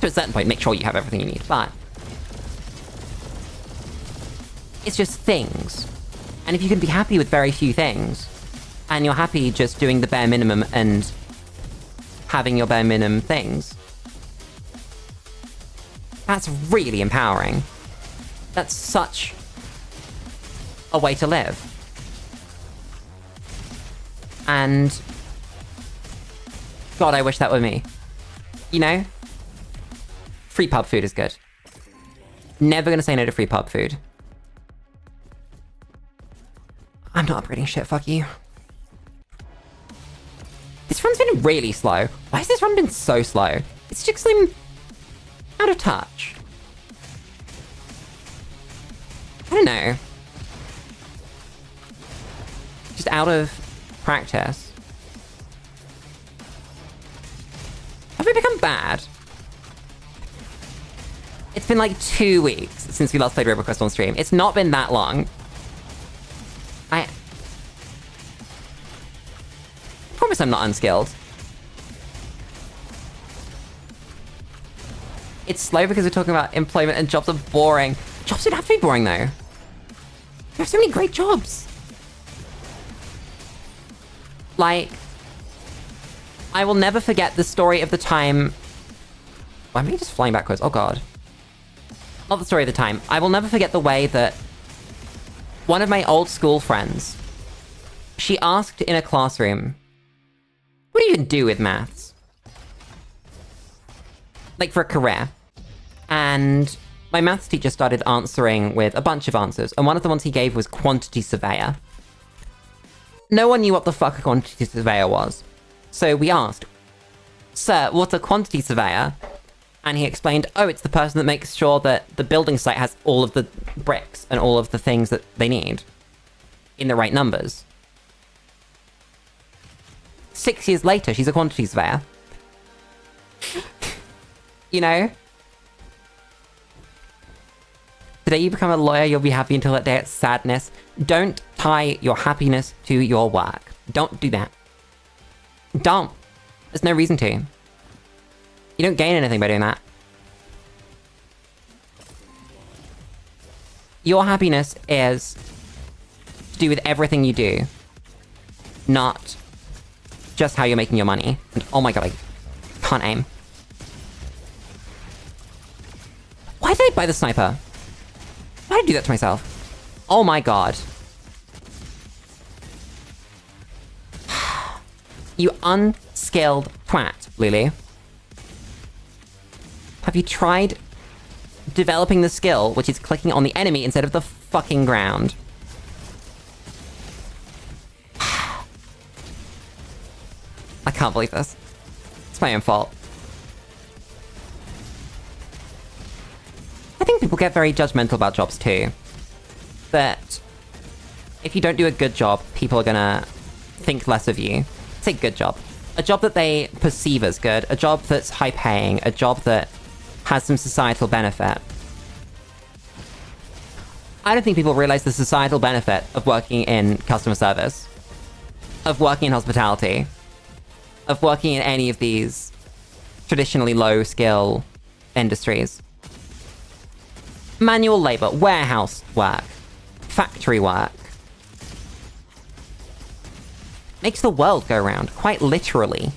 to a certain point, make sure you have everything you need, but It's just things. And if you can be happy with very few things, and you're happy just doing the bare minimum and having your bare minimum things, that's really empowering. That's such a way to live. And God, I wish that were me. You know? Free pub food is good. Never gonna say no to free pub food. I'm not upgrading shit, fuck you. This run's been really slow. Why has this run been so slow? It's just seemed out of touch. I don't know. Just out of practice. Have we become bad? It's been like 2 weeks since we last played Roboquest on stream. It's not been that long. I promise I'm not unskilled. It's slow because we're talking about employment and jobs are boring. Jobs don't have to be boring though. There are so many great jobs. Like, I will never forget the story of the time... Why am I just flying backwards? Oh god. Not the story of the time. I will never forget the way that one of my old school friends, she asked in a classroom, what do you even do with maths? Like, for a career. And my maths teacher started answering with a bunch of answers, and one of the ones he gave was quantity surveyor. No one knew what the fuck a quantity surveyor was. So we asked, sir, what's a quantity surveyor? And he explained, oh, it's the person that makes sure that the building site has all of the bricks and all of the things that they need in the right numbers. 6 years later, she's a quantity surveyor. You know? The day you become a lawyer, you'll be happy until that day it's sadness. Don't tie your happiness to your work. Don't do that. Don't. There's no reason to. You don't gain anything by doing that. Your happiness is to do with everything you do, not just how you're making your money. And oh my god, I can't aim. Why did I buy the sniper? Why did I do that to myself? Oh my god. You unskilled twat, Lulu. Have you tried developing the skill, which is clicking on the enemy instead of the fucking ground? I can't believe this. It's my own fault. I think people get very judgmental about jobs too. That if you don't do a good job, people are gonna think less of you. Say good job. A job that they perceive as good, a job that's high paying, a job that has some societal benefit. I don't think people realize the societal benefit of working in customer service, of working in hospitality, of working in any of these traditionally low skill industries. Manual labor, warehouse work, factory work. Makes the world go round, quite literally.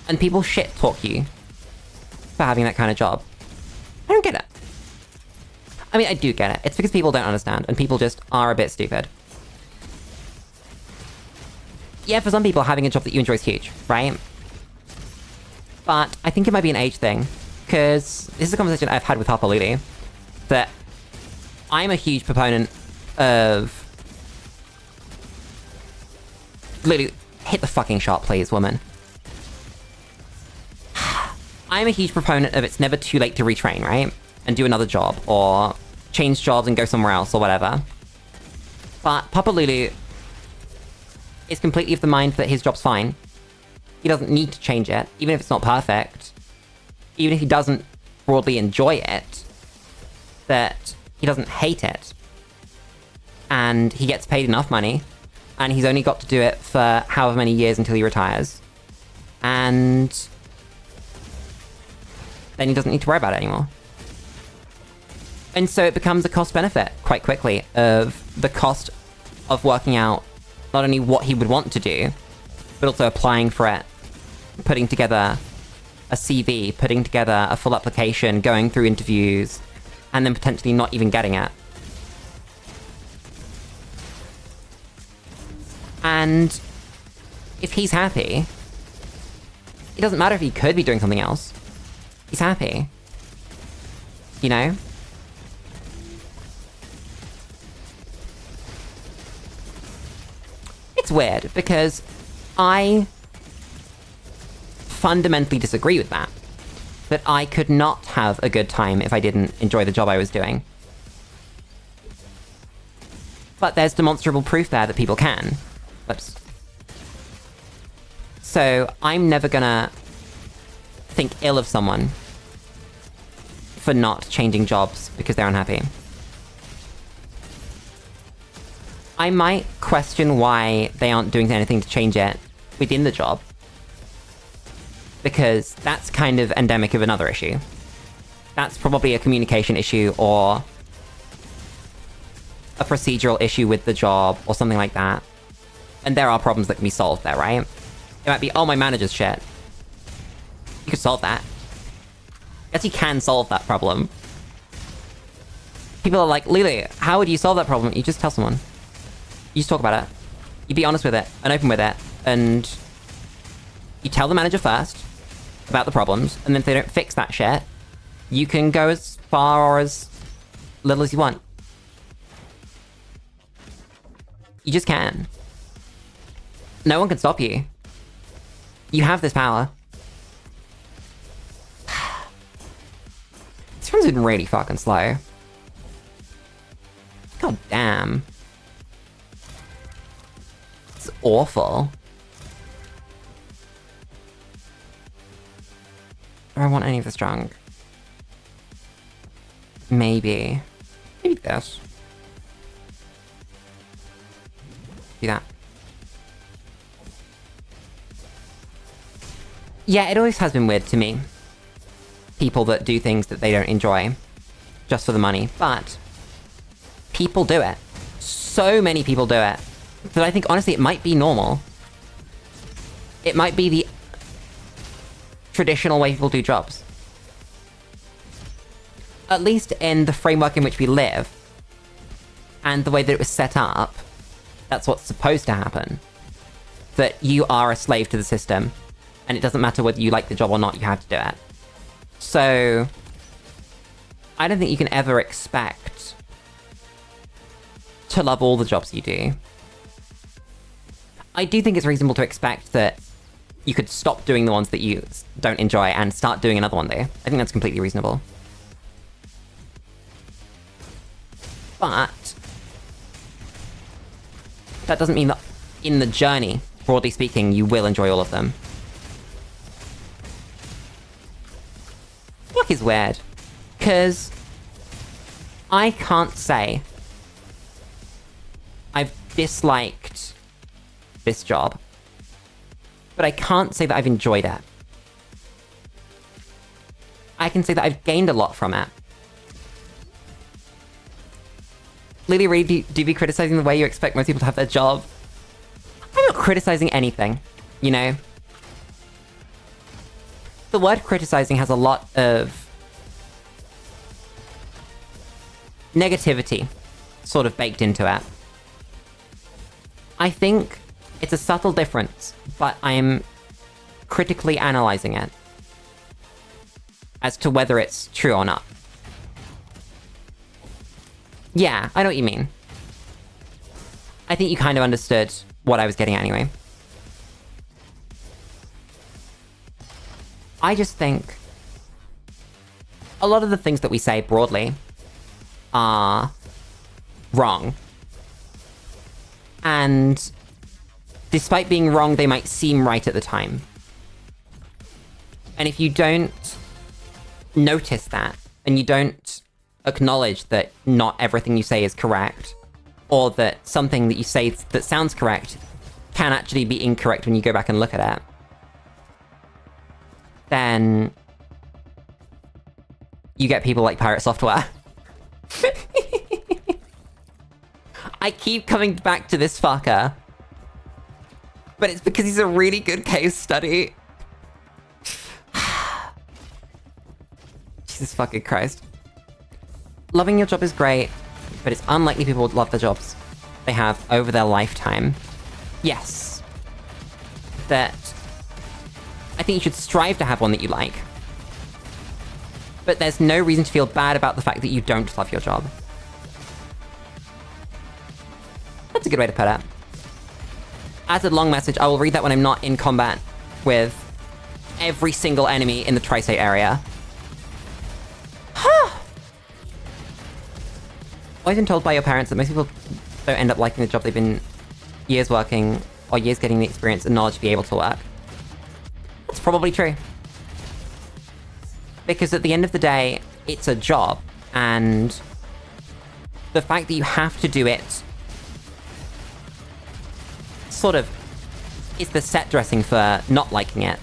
And people shit talk you for having that kind of job. I don't get it. I mean, I do get it. It's because people don't understand, and people just are a bit stupid. Yeah, for some people, having a job that you enjoy is huge, right? But I think it might be an age thing, because this is a conversation I've had with Lulu, that I'm a huge proponent of... Lulu, hit the fucking shot, please, woman. I'm a huge proponent of it's never too late to retrain, right? And do another job, or change jobs and go somewhere else, or whatever. But Papa Lulu is completely of the mind that his job's fine. He doesn't need to change it, even if it's not perfect. Even if he doesn't broadly enjoy it, that he doesn't hate it. And he gets paid enough money, and he's only got to do it for however many years until he retires. And then he doesn't need to worry about it anymore. And so it becomes a cost benefit quite quickly of the cost of working out not only what he would want to do, but also applying for it, putting together a CV, putting together a full application, going through interviews, and then potentially not even getting it. And if he's happy, it doesn't matter if he could be doing something else. He's happy. You know? It's weird, because I fundamentally disagree with that. That I could not have a good time if I didn't enjoy the job I was doing. But there's demonstrable proof there that people can. Oops. So, I'm never gonna think ill of someone for not changing jobs because they're unhappy. I might question why they aren't doing anything to change it within the job, because that's kind of endemic of another issue. That's probably a communication issue or a procedural issue with the job or something like that. And there are problems that can be solved there, right? It might be, oh, my manager's shit. You could solve that. Yes, you can solve that problem. People are like, Lulu, how would you solve that problem? You just tell someone. You just talk about it. You be honest with it and open with it. And you tell the manager first about the problems. And then if they don't fix that shit, you can go as far or as little as you want. You just can. No one can stop you. You have this power. This one's been really fucking slow. God damn. It's awful. Do I want any of this junk? Maybe. Maybe this. Do that. Yeah, it always has been weird to me. People that do things that they don't enjoy just for the money, but people do it. So many people do it that I think, honestly, it might be normal. It might be the traditional way people do jobs. At least in the framework in which we live, and the way that it was set up, that's what's supposed to happen. That you are a slave to the system, and it doesn't matter whether you like the job or not, you have to do it. So, I don't think you can ever expect to love all the jobs you do. I do think it's reasonable to expect that you could stop doing the ones that you don't enjoy and start doing another one there. I think that's completely reasonable. But that doesn't mean that in the journey, broadly speaking, you will enjoy all of them. Work is weird, because I can't say I've disliked this job, but I can't say that I've enjoyed it. I can say that I've gained a lot from it. Lily Reed, do you be criticizing the way you expect most people to have their job? I'm not criticizing anything, you know? The word criticizing has a lot of negativity sort of baked into it. I think it's a subtle difference, but I'm critically analyzing it as to whether it's true or not. Yeah, I know what you mean. I think you kind of understood what I was getting at anyway. I just think a lot of the things that we say broadly are wrong. And despite being wrong, they might seem right at the time. And if you don't notice that, and you don't acknowledge that not everything you say is correct, or that something that you say that sounds correct can actually be incorrect when you go back and look at it, then you get people like Pirate Software I keep coming back to this fucker. But it's because he's a really good case study. Jesus fucking Christ. Loving your job is great, but it's unlikely people would love the jobs they have over their lifetime. Yes. That I think you should strive to have one that you like. But there's no reason to feel bad about the fact that you don't love your job. That's a good way to put it. As a long message, I will read that when I'm not in combat with every single enemy in the tri-state area. Always been told by your parents that most people don't end up liking the job they've been years working or years getting the experience and knowledge to be able to work. That's probably true. Because at the end of the day, it's a job, and the fact that you have to do it sort of is the set dressing for not liking it.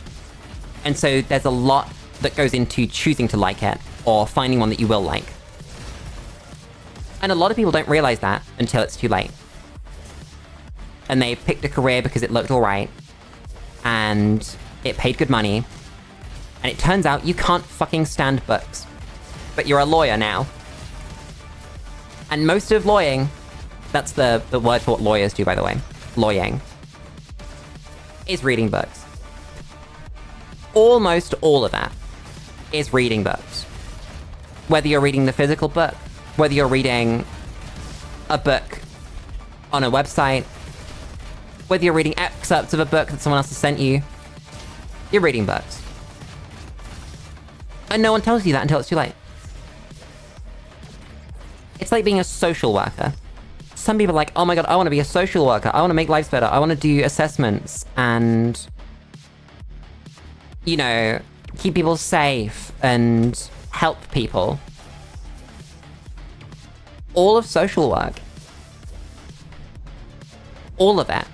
And so there's a lot that goes into choosing to like it, or finding one that you will like. And a lot of people don't realize that until it's too late. And they've picked a career because it looked alright, and it paid good money, and it turns out you can't fucking stand books. But you're a lawyer now. And most of lawyering, that's the word for what lawyers do, by the way, lawyering, is reading books. Almost all of that is reading books. Whether you're reading the physical book, whether you're reading a book on a website, whether you're reading excerpts of a book that someone else has sent you, you're reading books. And no one tells you that until it's too late. It's like being a social worker. Some people are like, oh my god, I want to be a social worker. I want to make lives better. I want to do assessments and, you know, keep people safe and help people. All of social work, all of it,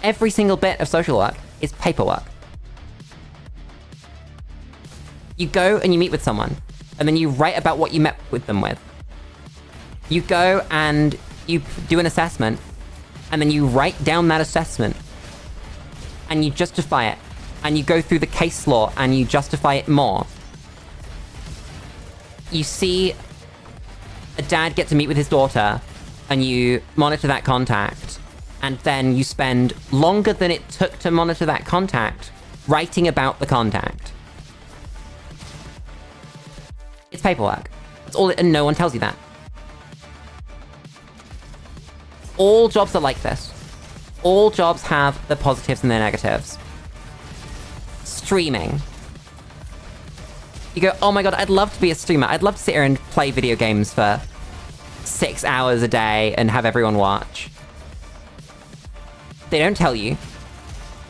every single bit of social work is paperwork. You go and you meet with someone, and then you write about what you met with them with. You go and you do an assessment, and then you write down that assessment, and you justify it, and you go through the case law, and you justify it more. You see a dad get to meet with his daughter, and you monitor that contact, and then you spend longer than it took to monitor that contact writing about the contact. It's paperwork. That's all, and no one tells you that. All jobs are like this. All jobs have the positives and the negatives. Streaming. You go, oh my god, I'd love to be a streamer. I'd love to sit here and play video games for 6 hours a day and have everyone watch. They don't tell you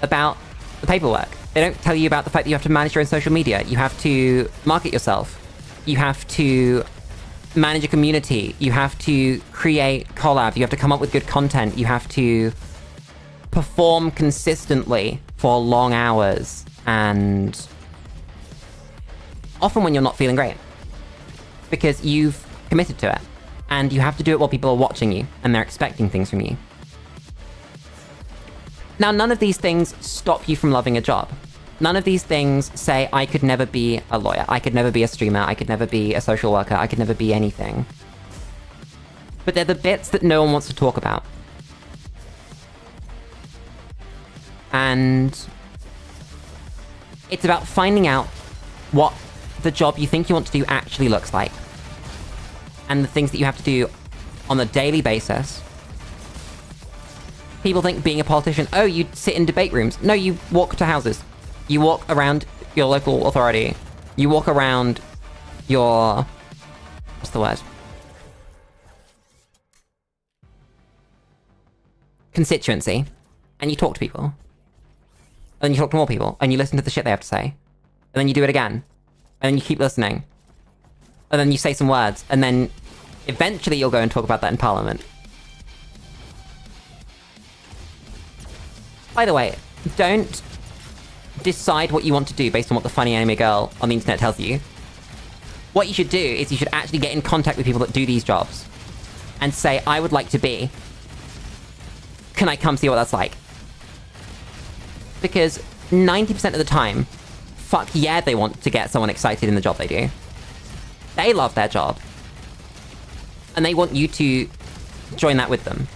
about the paperwork. They don't tell you about the fact that you have to manage your own social media. You have to market yourself. You have to manage a community. You have to create collabs. You have to come up with good content. You have to perform consistently for long hours, and often when you're not feeling great, because you've committed to it, and you have to do it while people are watching you and they're expecting things from you. Now, none of these things stop you from loving a job. None of these things say, I could never be a lawyer, I could never be a streamer, I could never be a social worker, I could never be anything. But they're the bits that no one wants to talk about. And it's about finding out what the job you think you want to do actually looks like. And the things that you have to do on a daily basis. People think being a politician, oh, you sit in debate rooms. No, you walk to houses. You walk around your local authority. You walk around your... what's the word? Constituency. And you talk to people. And then you talk to more people. And you listen to the shit they have to say. And then you do it again. And then you keep listening. And then you say some words. And then eventually you'll go and talk about that in Parliament. By the way, don't decide what you want to do based on what the funny anime girl on the internet tells you. What you should do is you should actually get in contact with people that do these jobs. And say, I would like to be. Can I come see what that's like? Because 90% of the time, fuck yeah, they want to get someone excited in the job they do. They love their job. And they want you to join that with them.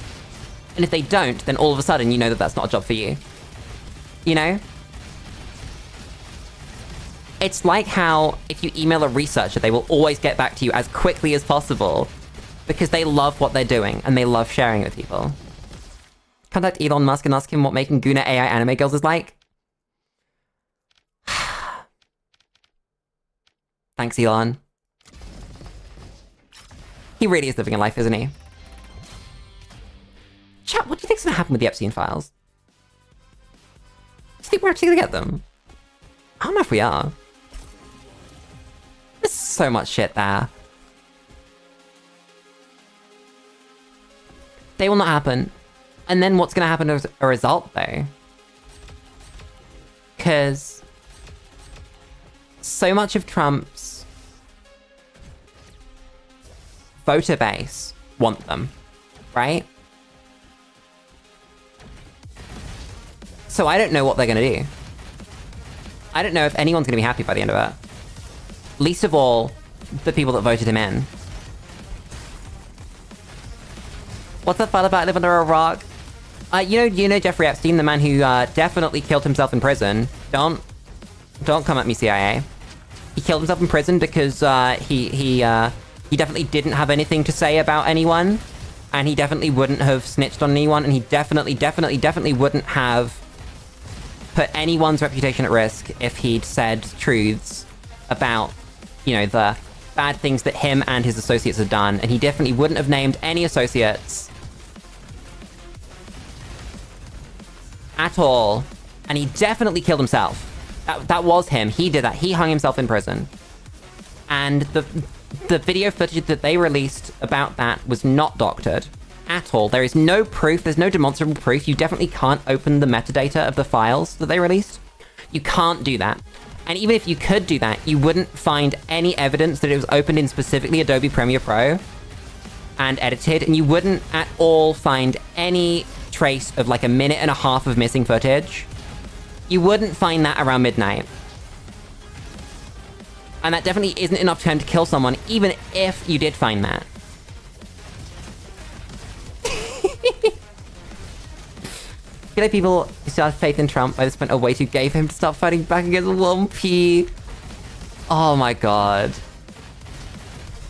And if they don't, then all of a sudden you know that that's not a job for you. You know? It's like how if you email a researcher, they will always get back to you as quickly as possible because they love what they're doing and they love sharing it with people. Contact Elon Musk and ask him what making Guna AI anime girls is like. Thanks, Elon. He really is living a life, isn't he? Chat, what do you think's gonna happen with the Epstein files? Do you think we're actually gonna get them? I don't know if we are. There's so much shit there. They will not happen. And then what's gonna happen as a result, though? Because so much of Trump's voter base want them, right? So I don't know what they're gonna do. I don't know if anyone's gonna be happy by the end of it. Least of all, the people that voted him in. What's that file about? Live under a rock? You know Jeffrey Epstein, the man who definitely killed himself in prison. Don't come at me, CIA. He killed himself in prison because he definitely didn't have anything to say about anyone, and he definitely wouldn't have snitched on anyone, and he definitely wouldn't have put anyone's reputation at risk if he'd said truths about, you know, the bad things that him and his associates had done, and he definitely wouldn't have named any associates at all, and he definitely killed himself. That was him. He did that. He hung himself in prison. And the video footage that they released about that was not doctored at all. There is no proof. There's no demonstrable proof. You definitely can't open the metadata of the files that they released. You can't do that. And even if you could do that, you wouldn't find any evidence that it was opened in specifically Adobe Premiere Pro and edited, and you wouldn't at all find any trace of like a minute and a half of missing footage. You wouldn't find that around midnight. And that definitely isn't enough time to kill someone, even if you did find that. G'day people who still have faith in Trump by this point are way too gay for him to stop fighting back against Lumpy. Oh my god.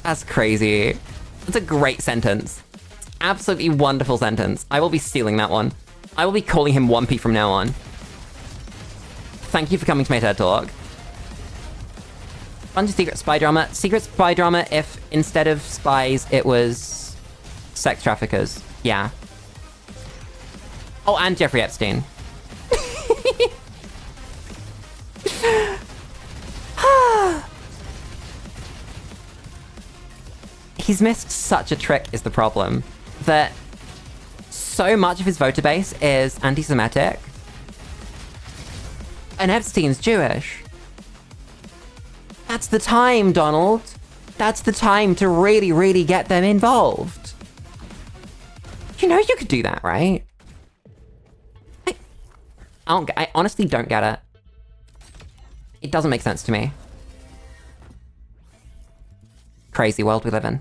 That's crazy. That's a great sentence. Absolutely wonderful sentence. I will be stealing that one. I will be calling him Wumpy from now on. Thank you for coming to my TED Talk. Bunch of secret spy drama. Secret spy drama if instead of spies it was sex traffickers. Yeah. Oh, and Jeffrey Epstein. He's missed such a trick is the problem. That so much of his voter base is anti-Semitic. And Epstein's Jewish. That's the time, Donald. That's the time to really, really get them involved. You know you could do that, right? I honestly don't get it. It doesn't make sense to me. Crazy world we live in.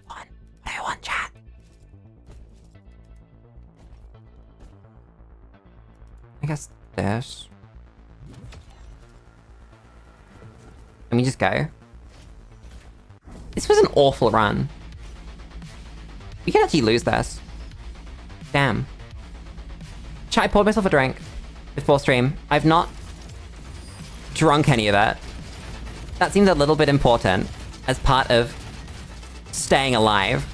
What do I want, chat? I guess this. Let me just go. This was an awful run. We could actually lose this. Damn. Chat, I poured myself a drink before stream. I've not drunk any of it. That seems a little bit important as part of staying alive.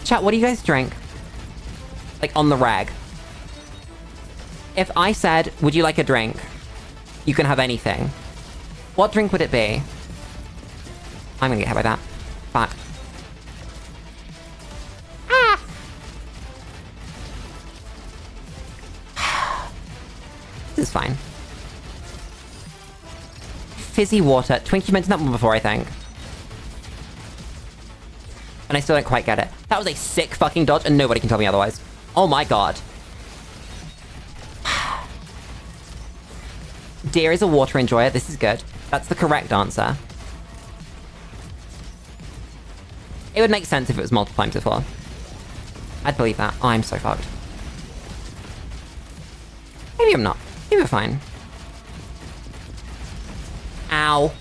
Chat, what do you guys drink? Like, on the rag. If I said, would you like a drink? You can have anything. What drink would it be? I'm gonna get hit by that. Fuck. This is fine. fizzy water. Twink, you mentioned that one before, I think. And I still don't quite get it. That was a sick fucking dodge, and nobody can tell me otherwise. Oh my god. Deer is a water enjoyer. This is good. That's the correct answer. It would make sense if it was multiple times before. I'd believe that. Oh, I'm so fucked. Maybe I'm not. Maybe we're fine. Ow.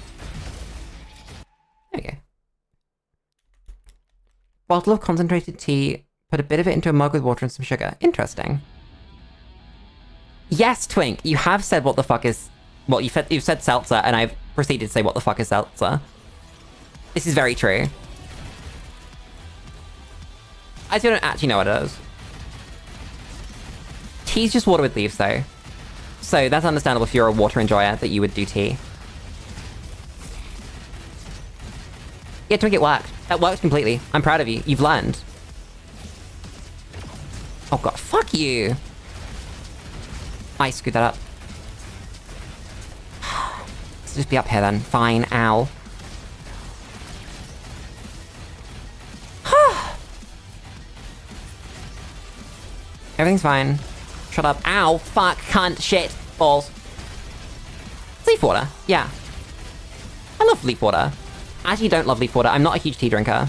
There we go. Bottle of concentrated tea. Put a bit of it into a mug with water and some sugar. Interesting. Yes, Twink, you have said what the fuck is... Well, you've said seltzer, and I've proceeded to say what the fuck is seltzer. This is very true. I still don't actually know what it is. Tea's just water with leaves, though. So that's understandable if you're a water enjoyer that you would do tea. Yeah, Twink, it worked. That worked completely. I'm proud of you. You've learned. Oh god, fuck you! I screwed that up. Let's just be up here then. Fine, ow. Everything's fine. Shut up. Ow, fuck, cunt, shit, balls. Leaf water, yeah. I love leaf water. I actually don't love leaf water. I'm not a huge tea drinker.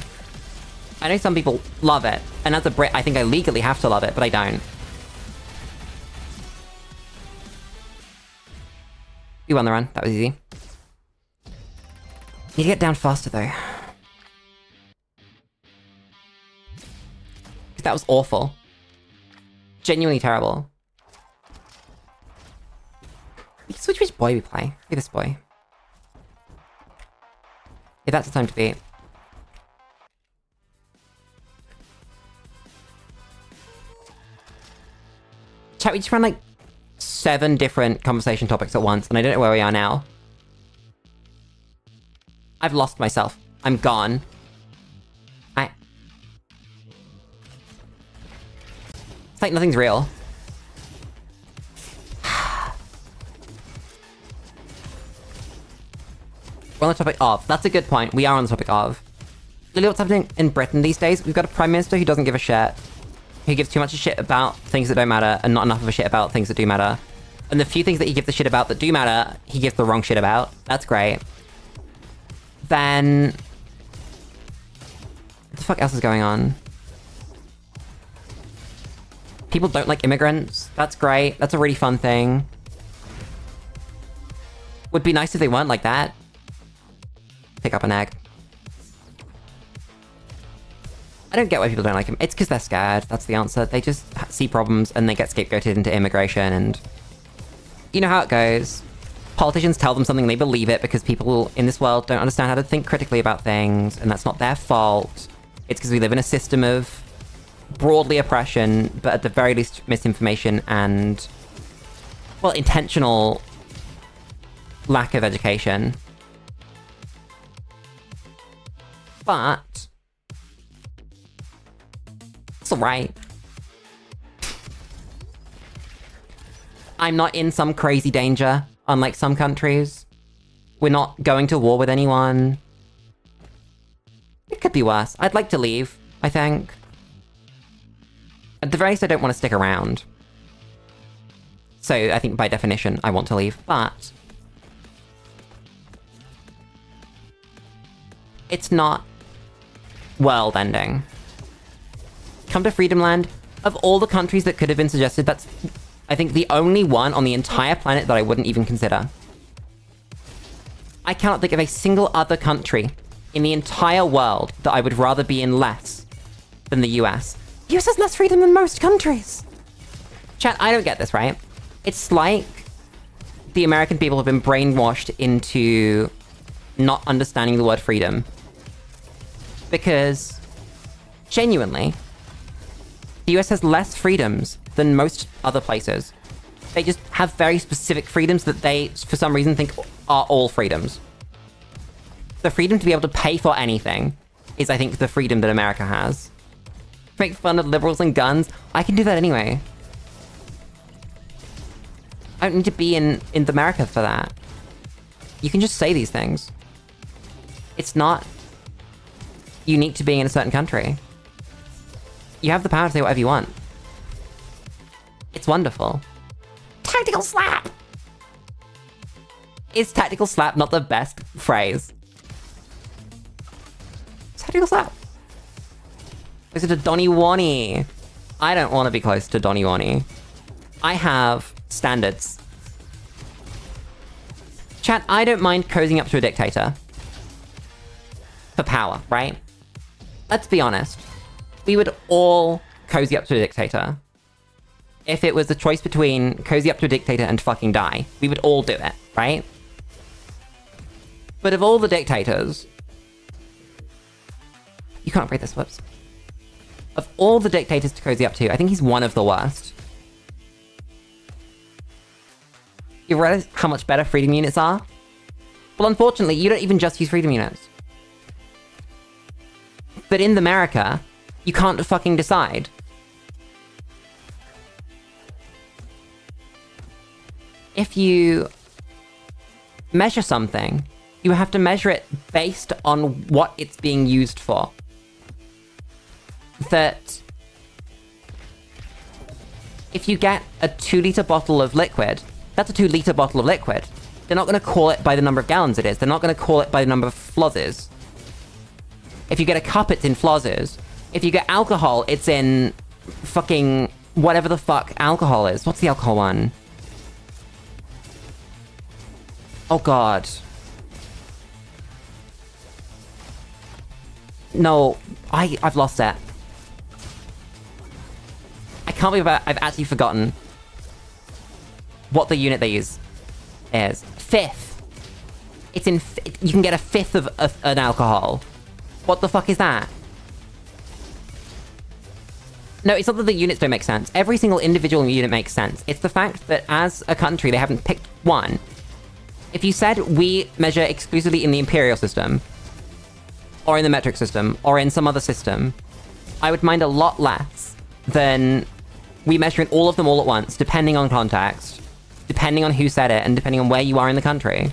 I know some people love it, and as a Brit, I think I legally have to love it, but I don't. We won the run. That was easy. Need to get down faster, though. That was awful. Genuinely terrible. We can switch which boy we play. Look at this boy. If that's the time to beat. Chat, we just ran like 7 different conversation topics at once, and I don't know where we are now. I've lost myself. I'm gone. It's like nothing's real. We're on the topic of. That's a good point. We are on the topic of. Lulu, what's happening in Britain these days? We've got a Prime Minister who doesn't give a shit. Who gives too much a shit about things that don't matter, and not enough of a shit about things that do matter. And the few things that he gives the shit about that do matter, he gives the wrong shit about. That's great. Then... what the fuck else is going on? People don't like immigrants. That's great. That's a really fun thing. Would be nice if they weren't like that. Pick up an egg. I don't get why people don't like him. It's because they're scared. That's the answer. They just see problems and they get scapegoated into immigration, and... you know how it goes. Politicians tell them something and they believe it because people in this world don't understand how to think critically about things, and that's not their fault. It's because we live in a system of broadly oppression, but at the very least misinformation and, well, intentional lack of education. But it's alright. I'm not in some crazy danger, unlike some countries. We're not going to war with anyone. It could be worse. I'd like to leave, I think. At the very least, I don't want to stick around. So I think by definition, I want to leave, but... it's not world-ending. Come to Freedom Land. Of all the countries that could have been suggested, that's, I think, the only one on the entire planet that I wouldn't even consider. I cannot think of a single other country in the entire world that I would rather be in less than the US. The US has less freedom than most countries! Chat, I don't get this, right? It's like the American people have been brainwashed into not understanding the word freedom. Because, genuinely, the US has less freedoms than most other places. They just have very specific freedoms that they, for some reason, think are all freedoms. The freedom to be able to pay for anything is, I think, the freedom that America has. Make fun of liberals and guns. I can do that anyway. I don't need to be in America for that. You can just say these things. It's not unique to being in a certain country. You have the power to say whatever you want. It's wonderful. Tactical slap! Is tactical slap not the best phrase? Tactical slap. Closer to Donny Wani. I don't want to be close to Donny Wani. I have standards. Chat, I don't mind cozying up to a dictator. For power, right? Let's be honest. We would all cozy up to a dictator. If it was a choice between cozy up to a dictator and fucking die, we would all do it, right? But of all the dictators... You can't breathe this, whoops. Of all the dictators to cozy up to, I think he's one of the worst. You realize how much better freedom units are? Well, unfortunately, you don't even just use freedom units. But in America, you can't fucking decide. If you measure something, you have to measure it based on what it's being used for. That if you get a 2-liter bottle of liquid, that's a 2-liter bottle of liquid. They're not going to call it by the number of gallons it is. They're not going to call it by the number of flozzes. If you get a cup, it's in flozzes. If you get alcohol, it's in fucking whatever the fuck alcohol is. What's the alcohol one? Oh god. No, I've lost it. I can't believe I've actually forgotten what the unit they use is. Fifth. It's in... You can get a fifth of an alcohol. What the fuck is that? No, it's not that the units don't make sense. Every single individual unit makes sense. It's the fact that as a country, they haven't picked one. If you said we measure exclusively in the imperial system, or in the metric system, or in some other system, I would mind a lot less than we measure in all of them all at once, depending on context, depending on who said it, and depending on where you are in the country.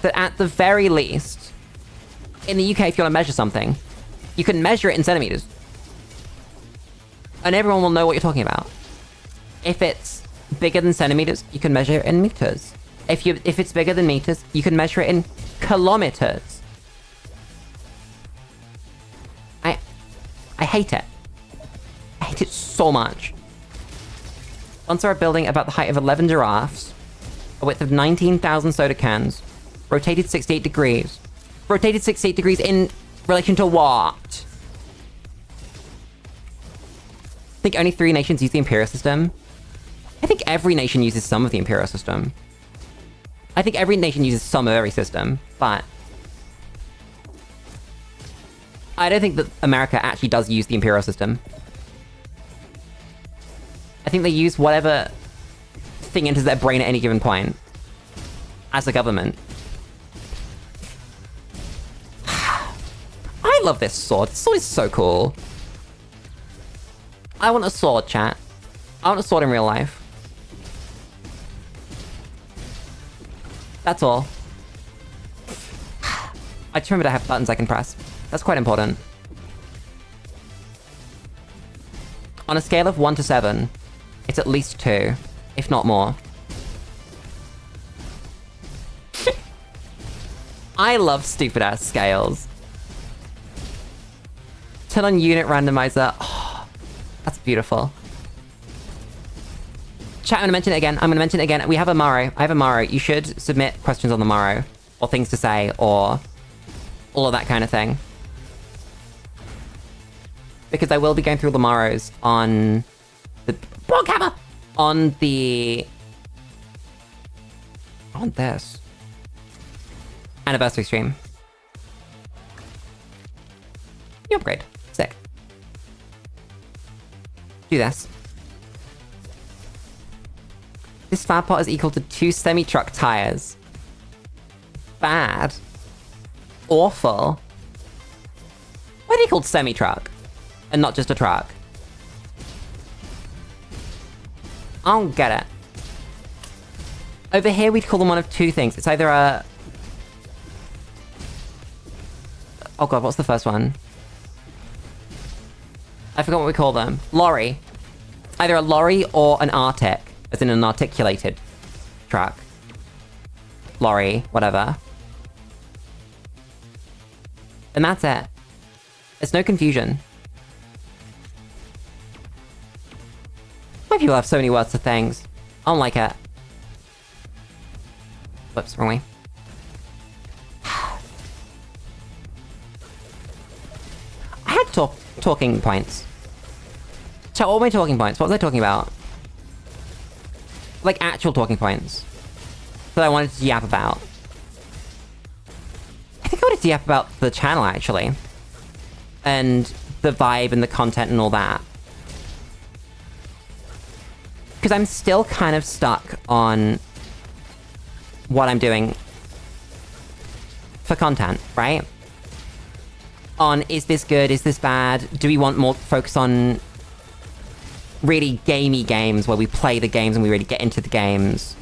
That at the very least, in the UK, if you want to measure something, you can measure it in centimeters. And everyone will know what you're talking about. If it's bigger than centimeters, you can measure it in meters. If it's bigger than meters, you can measure it in kilometers. I hate it. I hate it so much. Sponsor a building about the height of 11 giraffes, a width of 19,000 soda cans, rotated 68 degrees. Rotated 68 degrees in relation to what? I think only 3 nations use the imperial system. I think every nation uses some of the imperial system. I think every nation uses some of every system, but I don't think that America actually does use the imperial system. I think they use whatever thing enters their brain at any given point as a government. I love this sword. This sword is so cool. I want a sword, chat. I want a sword in real life. That's all. I just remembered I have buttons I can press. That's quite important. On a scale of 1 to 7, it's at least 2, if not more. I love stupid-ass scales. Turn on unit randomizer. Oh, that's beautiful. Chat, I'm gonna mention it again. We have a Morrow. I have a Morrow. You should submit questions on the Morrow. Or things to say, or all of that kind of thing. Because I will be going through the Morrows on the... Warhammer! On the... On this. Anniversary stream. You upgrade. Sick. Do this. This fab pot is equal to 2 semi-truck tires. Bad. Awful. Why are they called semi-truck? And not just a truck? I don't get it. Over here, we'd call them one of two things. It's either a... Oh god, what's the first one? I forgot what we call them. Lorry. Either a lorry or an Arctic, as in an articulated truck. Lorry, whatever. And that's it. There's no confusion. Why people have so many words for things? I don't like it. Whoops, wrong way. I had talking points. Chat, what were my talking points? What was I talking about? Like, actual talking points. That I wanted to yap about. I think I wanted to yap about the channel, actually. And the vibe and the content and all that. Because I'm still kind of stuck on what I'm doing for content, right? On, is this good? Is this bad? Do we want more focus on really gamey games where we play the games and we really get into the games?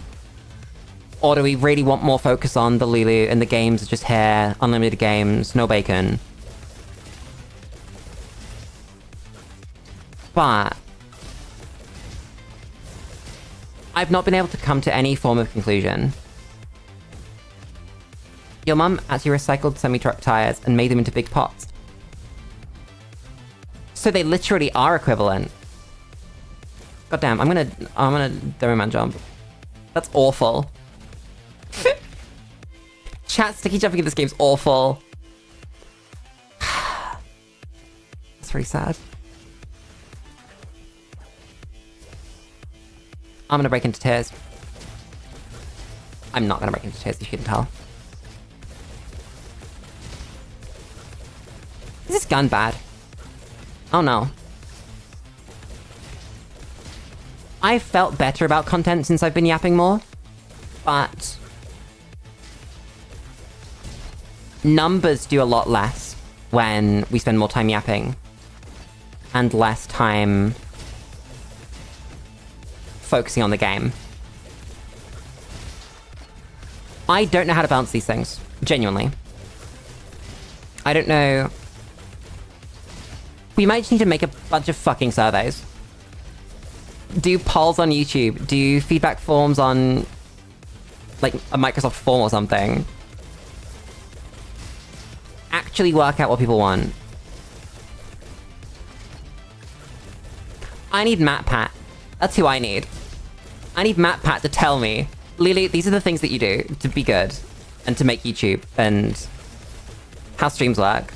Or do we really want more focus on the Lulu and the games are just here, unlimited games, no bacon? But I've not been able to come to any form of conclusion. Your mum actually recycled semi-truck tires and made them into big pots. So they literally are equivalent. God damn, I'm gonna Doberman jump. That's awful. Chat, sticky jumping in this game's awful. That's very sad. I'm gonna break into tears. I'm not gonna break into tears, if you can tell. Is this gun bad? Oh no. I've felt better about content since I've been yapping more, but numbers do a lot less when we spend more time yapping and less time focusing on the game. I don't know how to balance these things, genuinely. I don't know. We might just need to make a bunch of fucking surveys. Do polls on YouTube. Do feedback forms on, like, a Microsoft form or something. Actually work out what people want. I need MatPat. That's who I need. I need MatPat to tell me, Lily, these are the things that you do to be good, and to make YouTube, and how streams work.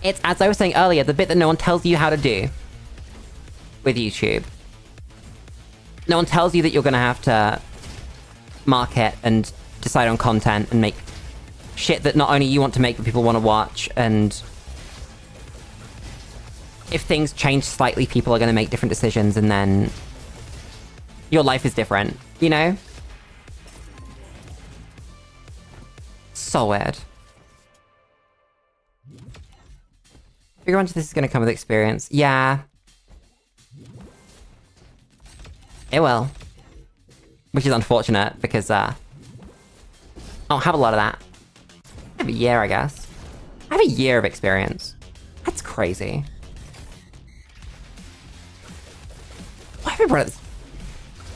It's, as I was saying earlier, the bit that no one tells you how to do with YouTube. No one tells you that you're gonna have to market and decide on content and make shit that not only you want to make but people want to watch, and if things change slightly, people are gonna make different decisions, and then your life is different, you know? So weird. Figure out if this is gonna come with experience. Yeah. It will. Which is unfortunate, because, I don't have a lot of that. I have a year, I guess. I have a year of experience. That's crazy. Why have I brought this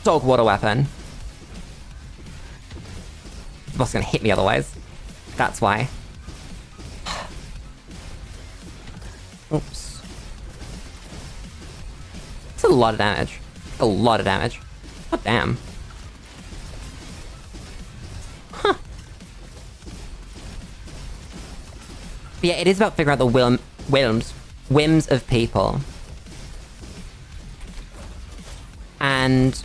dog water weapon? The boss is gonna hit me otherwise. That's why. Oops. That's a lot of damage. A lot of damage. God damn. Huh. But yeah, it is about figuring out the whims of people. And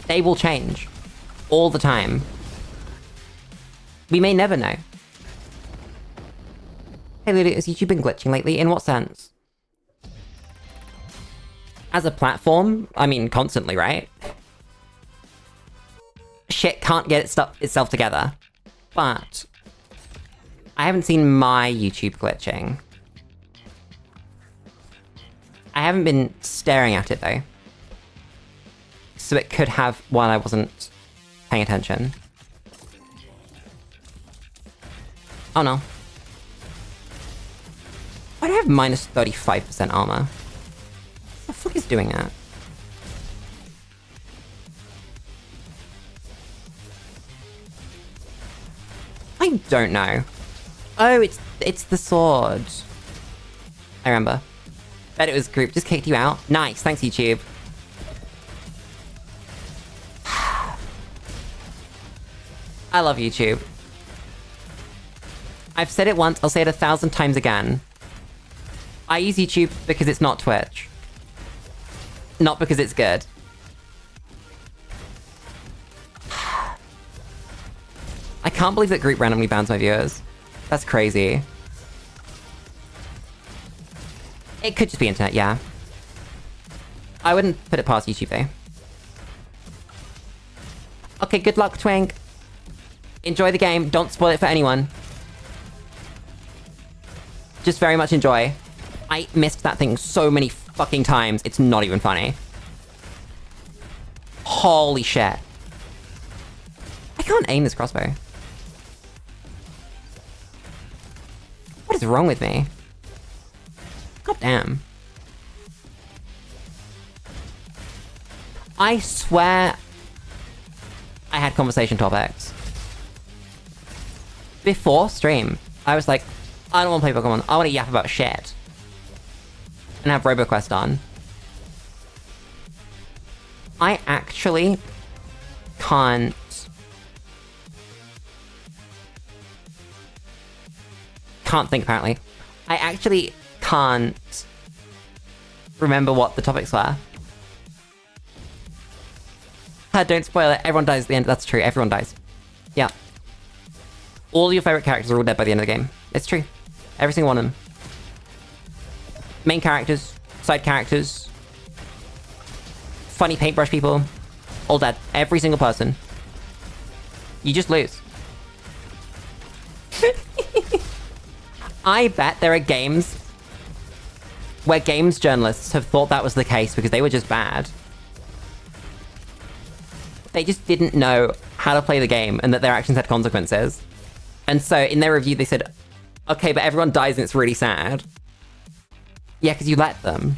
they will change. All the time. We may never know. Hey Lulu, has YouTube been glitching lately? In what sense? As a platform? I mean, constantly, right? Shit can't get itself together. But I haven't seen my YouTube glitching. haven't been staring at it, though. So it could have while I wasn't paying attention. Oh no. Why do I have minus 35% armor? What the fuck is doing that? I don't know. Oh, it's the sword. I remember. Bet it was group. Just kicked you out. Nice. Thanks, YouTube. I love YouTube. I've said it once, I'll say it 1,000 times again. I use YouTube because it's not Twitch. Not because it's good. I can't believe that group randomly bans my viewers. That's crazy. It could just be internet, yeah. I wouldn't put it past YouTube, though. Okay, good luck, Twink. Enjoy the game. Don't spoil it for anyone. Just very much enjoy. I missed that thing so many fucking times. It's not even funny. Holy shit. I can't aim this crossbow. What is wrong with me? God damn. I swear I had conversation topics. Before stream, I was like, I don't want to play Pokemon, I want to yap about shit. And have Roboquest on. I actually can't... Can't think, apparently. I actually can't remember what the topics were. Don't spoil it, everyone dies at the end. That's true, everyone dies. Yeah. All your favorite characters are all dead by the end of the game. It's true. Every single one of them. Main characters, side characters, funny paintbrush people, all dead. Every single person. You just lose. I bet there are games where games journalists have thought that was the case because they were just bad. They just didn't know how to play the game and that their actions had consequences. And so in their review they said, okay, but everyone dies and it's really sad. Yeah, because you let them.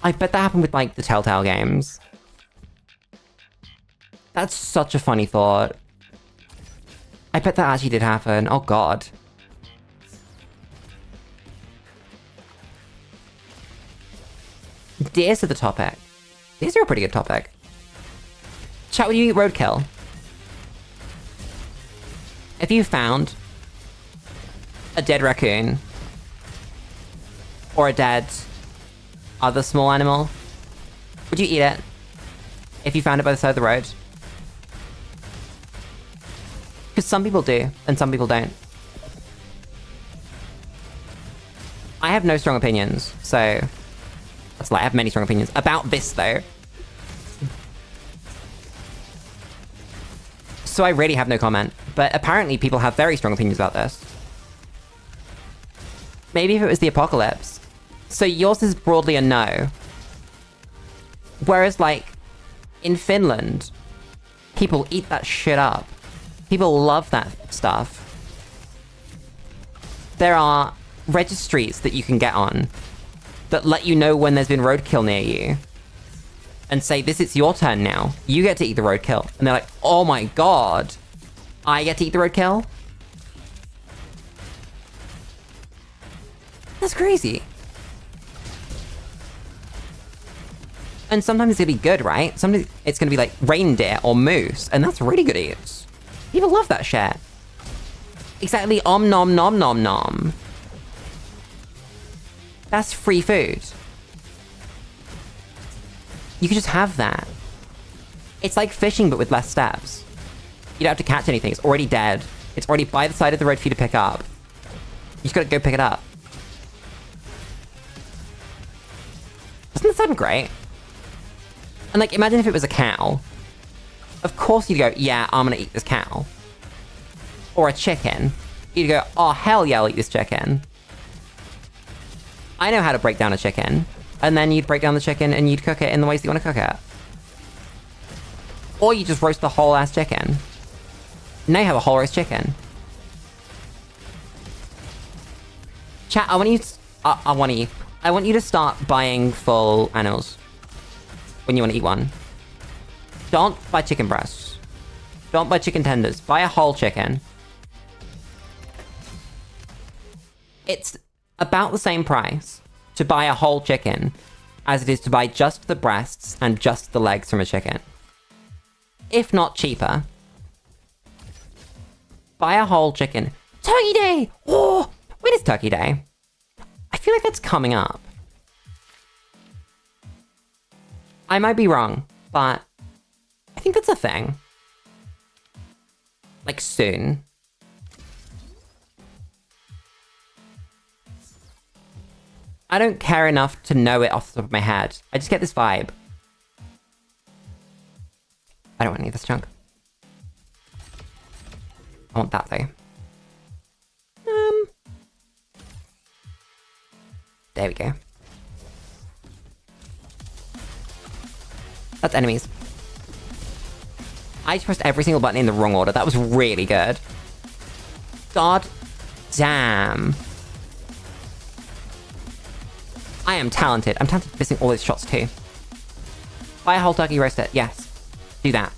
I bet that happened with, like, the Telltale games. That's such a funny thought. I bet that actually did happen. Oh god. Deers are the topic. Deers are a pretty good topic. Chat, would you eat roadkill? If you found a dead raccoon or a dead other small animal, would you eat it? If you found it by the side of the road? Because some people do, and some people don't. I have no strong opinions, so... That's like, I have many strong opinions. About this, though. So I really have no comment. But apparently people have very strong opinions about this. Maybe if it was the apocalypse. So yours is broadly a no. Whereas, like, in Finland, people eat that shit up. People love that stuff. There are registries that you can get on that let you know when there's been roadkill near you. And say, this is your turn now. You get to eat the roadkill. And they're like, oh my god. I get to eat the roadkill? That's crazy. And sometimes it's gonna be good, right? Sometimes it's gonna be like reindeer or moose. And that's really good eats. People love that shit. Exactly, om nom nom nom nom. That's free food. You could just have that. It's like fishing, but with less steps. You don't have to catch anything. It's already dead. It's already by the side of the road for you to pick up. You just gotta go pick it up. Doesn't that sound great? And like, imagine if it was a cow. Of course you'd go, yeah, I'm gonna eat this cow. Or a chicken. You'd go, oh hell yeah, I'll eat this chicken. I know how to break down a chicken. And then you'd break down the chicken and you'd cook it in the ways that you want to cook it. Or you just roast the whole ass chicken. Now you have a whole roast chicken. Chat, I want you to start buying full animals when you want to eat one. Don't buy chicken breasts. Don't buy chicken tenders. Buy a whole chicken. It's about the same price to buy a whole chicken as it is to buy just the breasts and just the legs from a chicken. If not cheaper. Buy a whole chicken. Turkey Day! Oh! When is Turkey Day? I feel like that's coming up. I might be wrong, but I think that's a thing. Like, soon. I don't care enough to know it off the top of my head. I just get this vibe. I don't want any of this junk. I want that, though. There we go. That's enemies. I just pressed every single button in the wrong order. That was really good. God damn. I am talented. I'm talented at missing all those shots too. Buy a whole turkey, roast it. Yes. Do that.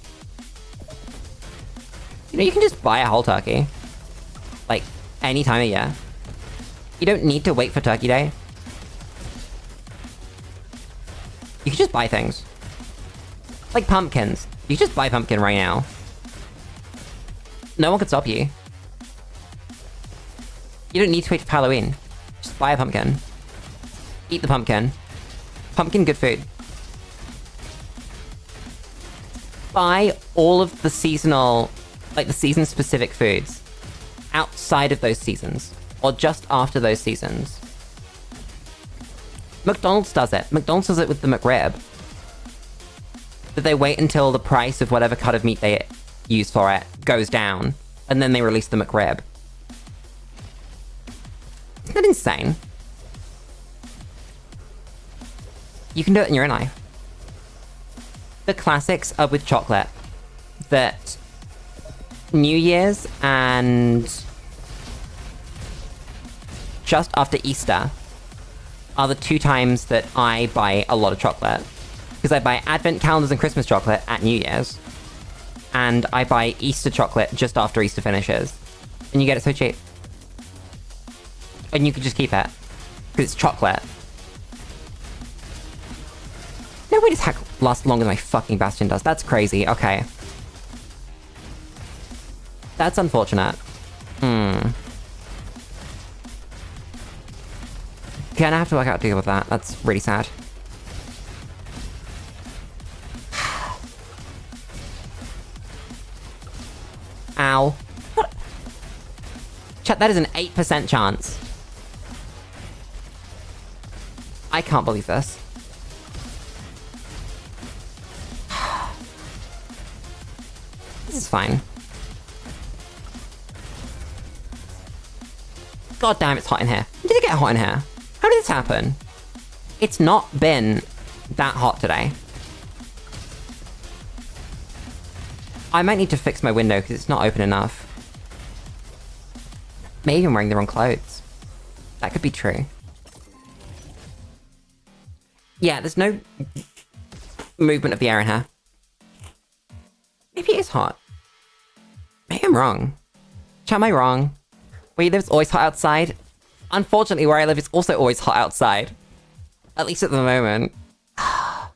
You know, you can just buy a whole turkey. Like, any time of year. You don't need to wait for Turkey Day. You can just buy things. Like pumpkins. You can just buy pumpkin right now. No one can stop you. You don't need to wait for Halloween. Just buy a pumpkin. Eat the pumpkin. Pumpkin, good food. Buy all of the seasonal, like the season-specific foods outside of those seasons, or just after those seasons. McDonald's does it. McDonald's does it with the McRib. That they wait until the price of whatever cut of meat they use for it goes down, and then they release the McRib. Isn't that insane? You can do it in your own life. The classics are with chocolate. That New Year's and just after Easter are the two times that I buy a lot of chocolate. Because I buy Advent calendars and Christmas chocolate at New Year's. And I buy Easter chocolate just after Easter finishes. And you get it so cheap. And you can just keep it. Because it's chocolate. No way this hack lasts longer than my fucking Bastion does. That's crazy. Okay. That's unfortunate. Gonna have to work out a deal with that. That's really sad. Ow. What? Chat, that is an 8% chance. I can't believe this. This is fine. God damn, it's hot in here. When did it get hot in here? How did this happen? It's not been that hot today. I might need to fix my window because it's not open enough. Maybe I'm wearing the wrong clothes. That could be true. Yeah, there's no movement of the air in here. Maybe it is hot. Maybe I'm wrong. Chat, am I wrong? Where you live, it's always hot outside? Unfortunately, where I live, it's also always hot outside. At least at the moment. I'm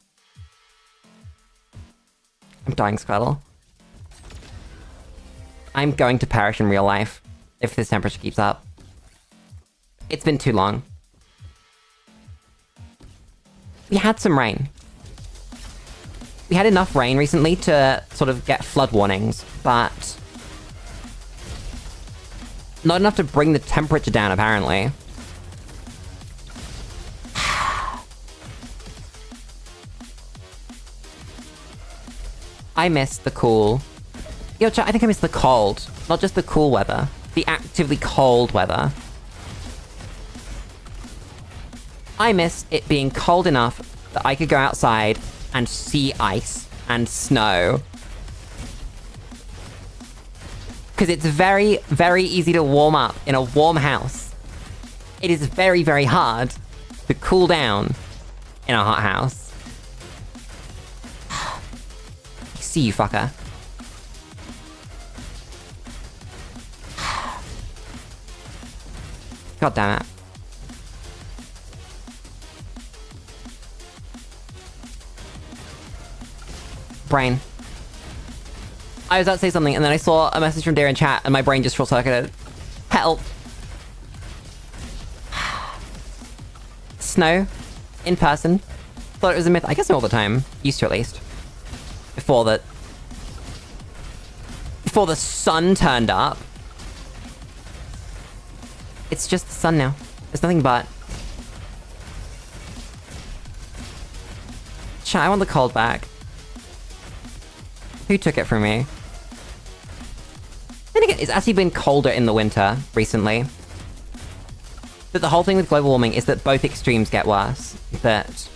dying, Squirtle. I'm going to perish in real life if this temperature keeps up. It's been too long. We had some rain. We had enough rain recently to sort of get flood warnings, but not enough to bring the temperature down, apparently. I miss the cool. Yo, chat, I think I miss the cold. Not just the cool weather. The actively cold weather. I miss it being cold enough that I could go outside and see ice and snow. Because it's very, very easy to warm up in a warm house. It is very, very hard to cool down in a hot house. See you, fucker. God damn it. Brain. I was about to say something, and then I saw a message from Dear in chat, and my brain just short-circuited. Help! Snow. In person. Thought it was a myth. I guess all the time. Used to, at least. Before the sun turned up. It's just the sun now. There's nothing but. Chat, I want the cold back. Who took it from me? Then again, it's actually been colder in the winter recently. But the whole thing with global warming is that both extremes get worse. That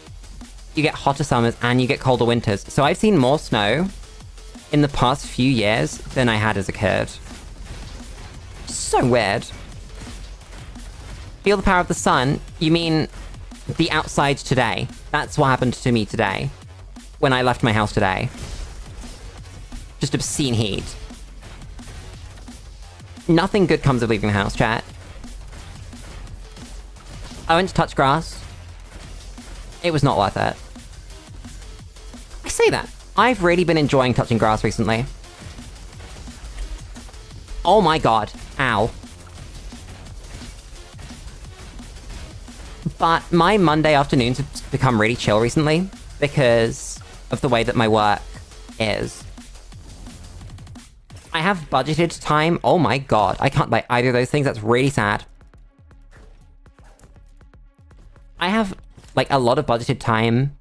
you get hotter summers and you get colder winters. So I've seen more snow in the past few years than I had as a kid. So weird. Feel the power of the sun? You mean the outside today? That's what happened to me today. When I left my house today. Just obscene heat. Nothing good comes of leaving the house, chat. I went to touch grass. It was not worth it. I say that. I've really been enjoying touching grass recently. Oh my god. Ow. But my Monday afternoons have become really chill recently because of the way that my work is. I have budgeted time. Oh my god. I can't buy either of those things. That's really sad. I have, like, a lot of budgeted time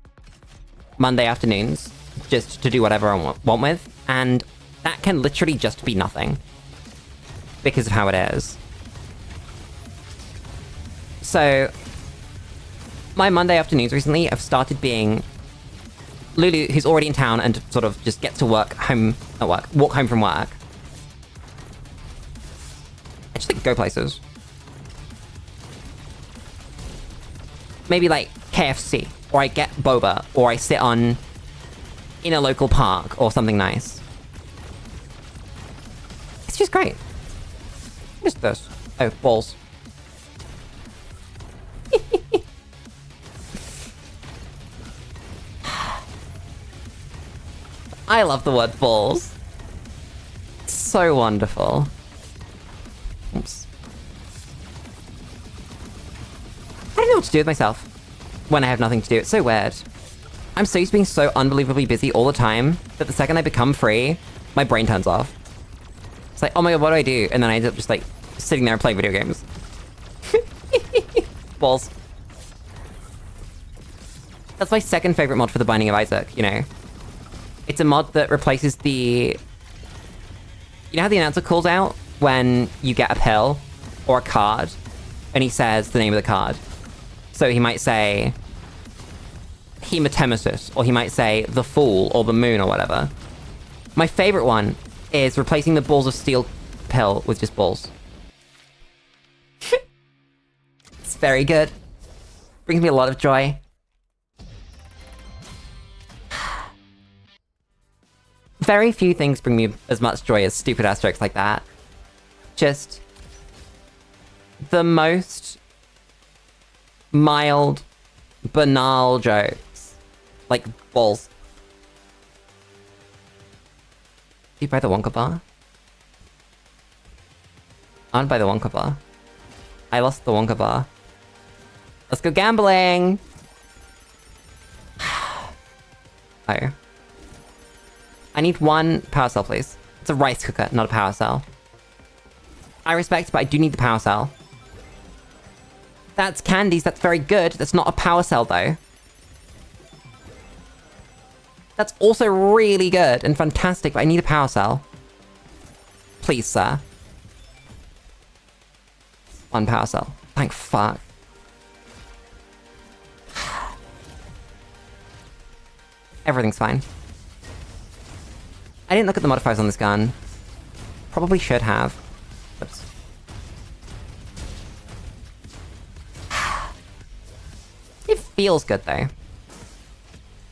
Monday afternoons just to do whatever I want with, and that can literally just be nothing because of how it is. So, my Monday afternoons recently have started being Lulu, who's already in town and sort of just gets to walk home from work. I just, like, go places. Maybe, like, KFC, or I get boba, or I sit in a local park, or something nice. It's just great. What is this? Oh, balls. I love the word balls. It's so wonderful. Oops. I don't know what to do with myself when I have nothing to do. It's so weird. I'm so used to being so unbelievably busy all the time that the second I become free, my brain turns off. It's like, oh my god, what do I do? And then I end up just, like, sitting there and playing video games. Balls. That's my second favorite mod for the Binding of Isaac, you know? It's a mod that replaces the... You know how the announcer calls out when you get a pill or a card and he says the name of the card? So he might say Hematemesis, or he might say the Fool, or the Moon, or whatever. My favorite one is replacing the Balls of Steel pill with just balls. It's very good. Brings me a lot of joy. Very few things bring me as much joy as stupid ass jokes like that. Just the most mild, banal jokes. Like balls. Did you buy the Wonka bar? I want to buy the Wonka bar. I lost the Wonka bar. Let's go gambling! Oh. I need one power cell, please. It's a rice cooker, not a power cell. I respect, but I do need the power cell. That's candies, that's very good. That's not a power cell, though. That's also really good and fantastic, but I need a power cell. Please, sir. One power cell. Thank fuck. Everything's fine. I didn't look at the modifiers on this gun. Probably should have. Oops. It feels good, though.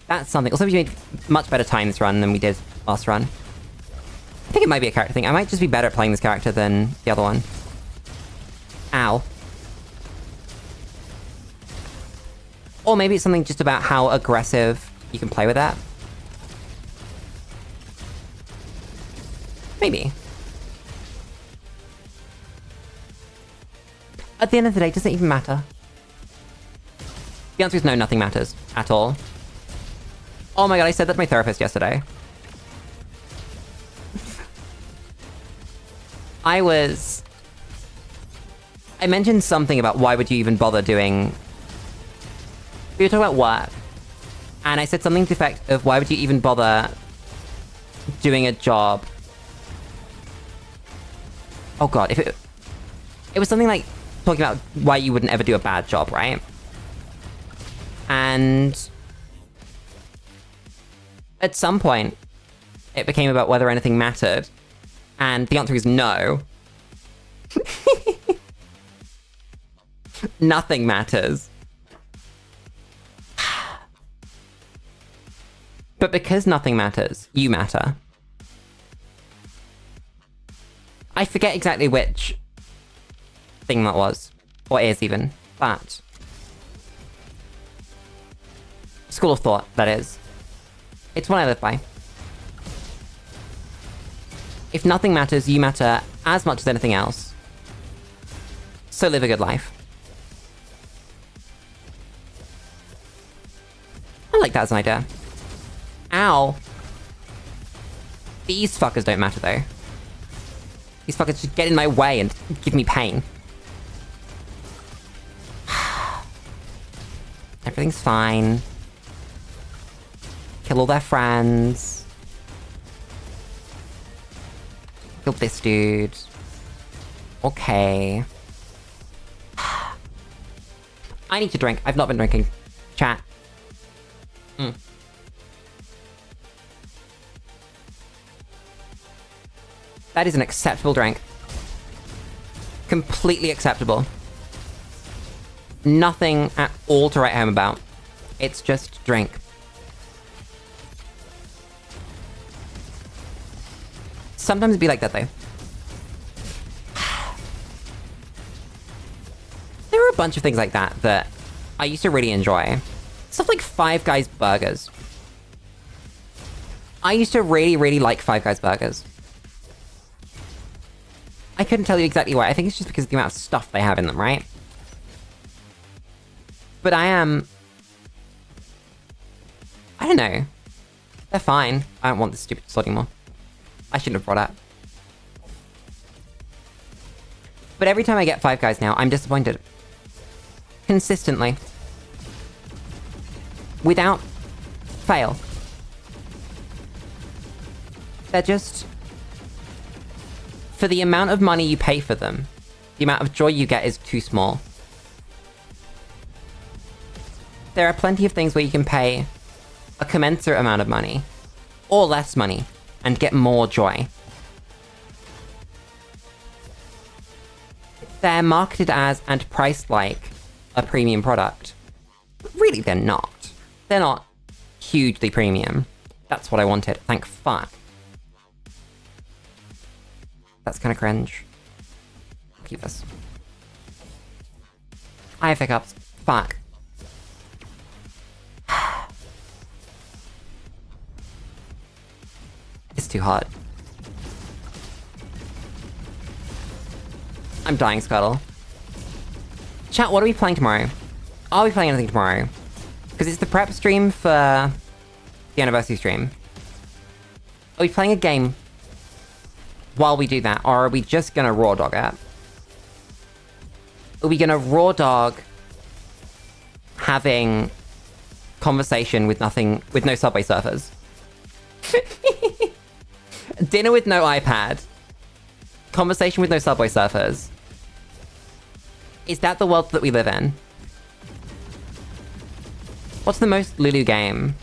That's something. Also, we made much better time this run than we did last run. I think it might be a character thing. I might just be better at playing this character than the other one. Ow. Or maybe it's something just about how aggressive you can play with that. Maybe. At the end of the day, does it even matter? The answer is no, nothing matters. At all. Oh my god, I said that to my therapist yesterday. I mentioned something about why would you even bother doing... We were talking about work. And I said something to the effect of why would you even bother doing a job? Oh god, if it was something like talking about why you wouldn't ever do a bad job, right? And at some point, it became about whether anything mattered. And the answer is no. Nothing matters. But because nothing matters, you matter. I forget exactly which thing that was. Or is even. But... School of thought, that is. It's one I live by. If nothing matters, you matter as much as anything else. So live a good life. I like that as an idea. Ow. These fuckers don't matter, though. These fuckers just get in my way and give me pain. Everything's fine. Kill all their friends. Kill this dude. Okay. I need to drink. I've not been drinking. Chat. That is an acceptable drink. Completely acceptable. Nothing at all to write home about. It's just drink. Sometimes it'd be like that, though. There were a bunch of things like that that I used to really enjoy. Stuff like Five Guys burgers. I used to really, really like Five Guys burgers. I couldn't tell you exactly why. I think it's just because of the amount of stuff they have in them, right? But I don't know. They're fine. I don't want this stupid sauce anymore. I shouldn't have brought up. But every time I get Five Guys now, I'm disappointed. Consistently. Without fail. They're just... For the amount of money you pay for them, the amount of joy you get is too small. There are plenty of things where you can pay a commensurate amount of money, or less money, and get more joy. They're marketed as and priced like a premium product. But really, they're not. They're not hugely premium. That's what I wanted, thank fuck. That's kind of cringe. I'll keep this. I have hiccups. Fuck. It's too hot. I'm dying, Scuttle. Chat, what are we playing tomorrow? Are we playing anything tomorrow? Because it's the prep stream for the anniversary stream. Are we playing a game while we do that, or are we just gonna raw dog it? Are we gonna raw dog having conversation with nothing, with no Subway Surfers? Dinner with no iPad. Conversation with no Subway Surfers. Is that the world that we live in? What's the most Lulu game?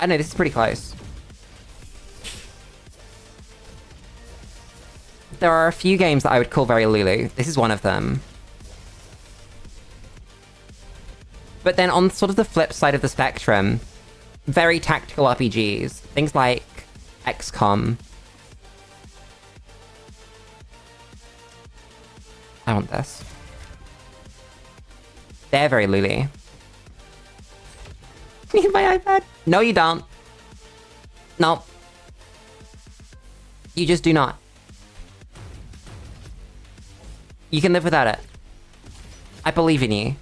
I know, this is pretty close. There are a few games that I would call very Lulu. This is one of them. But then on sort of the flip side of the spectrum, very tactical RPGs. Things like XCOM. I want this. They're very Lulu. Need my iPad? No, you don't. Nope. You just do not. You can live without it. I believe in you.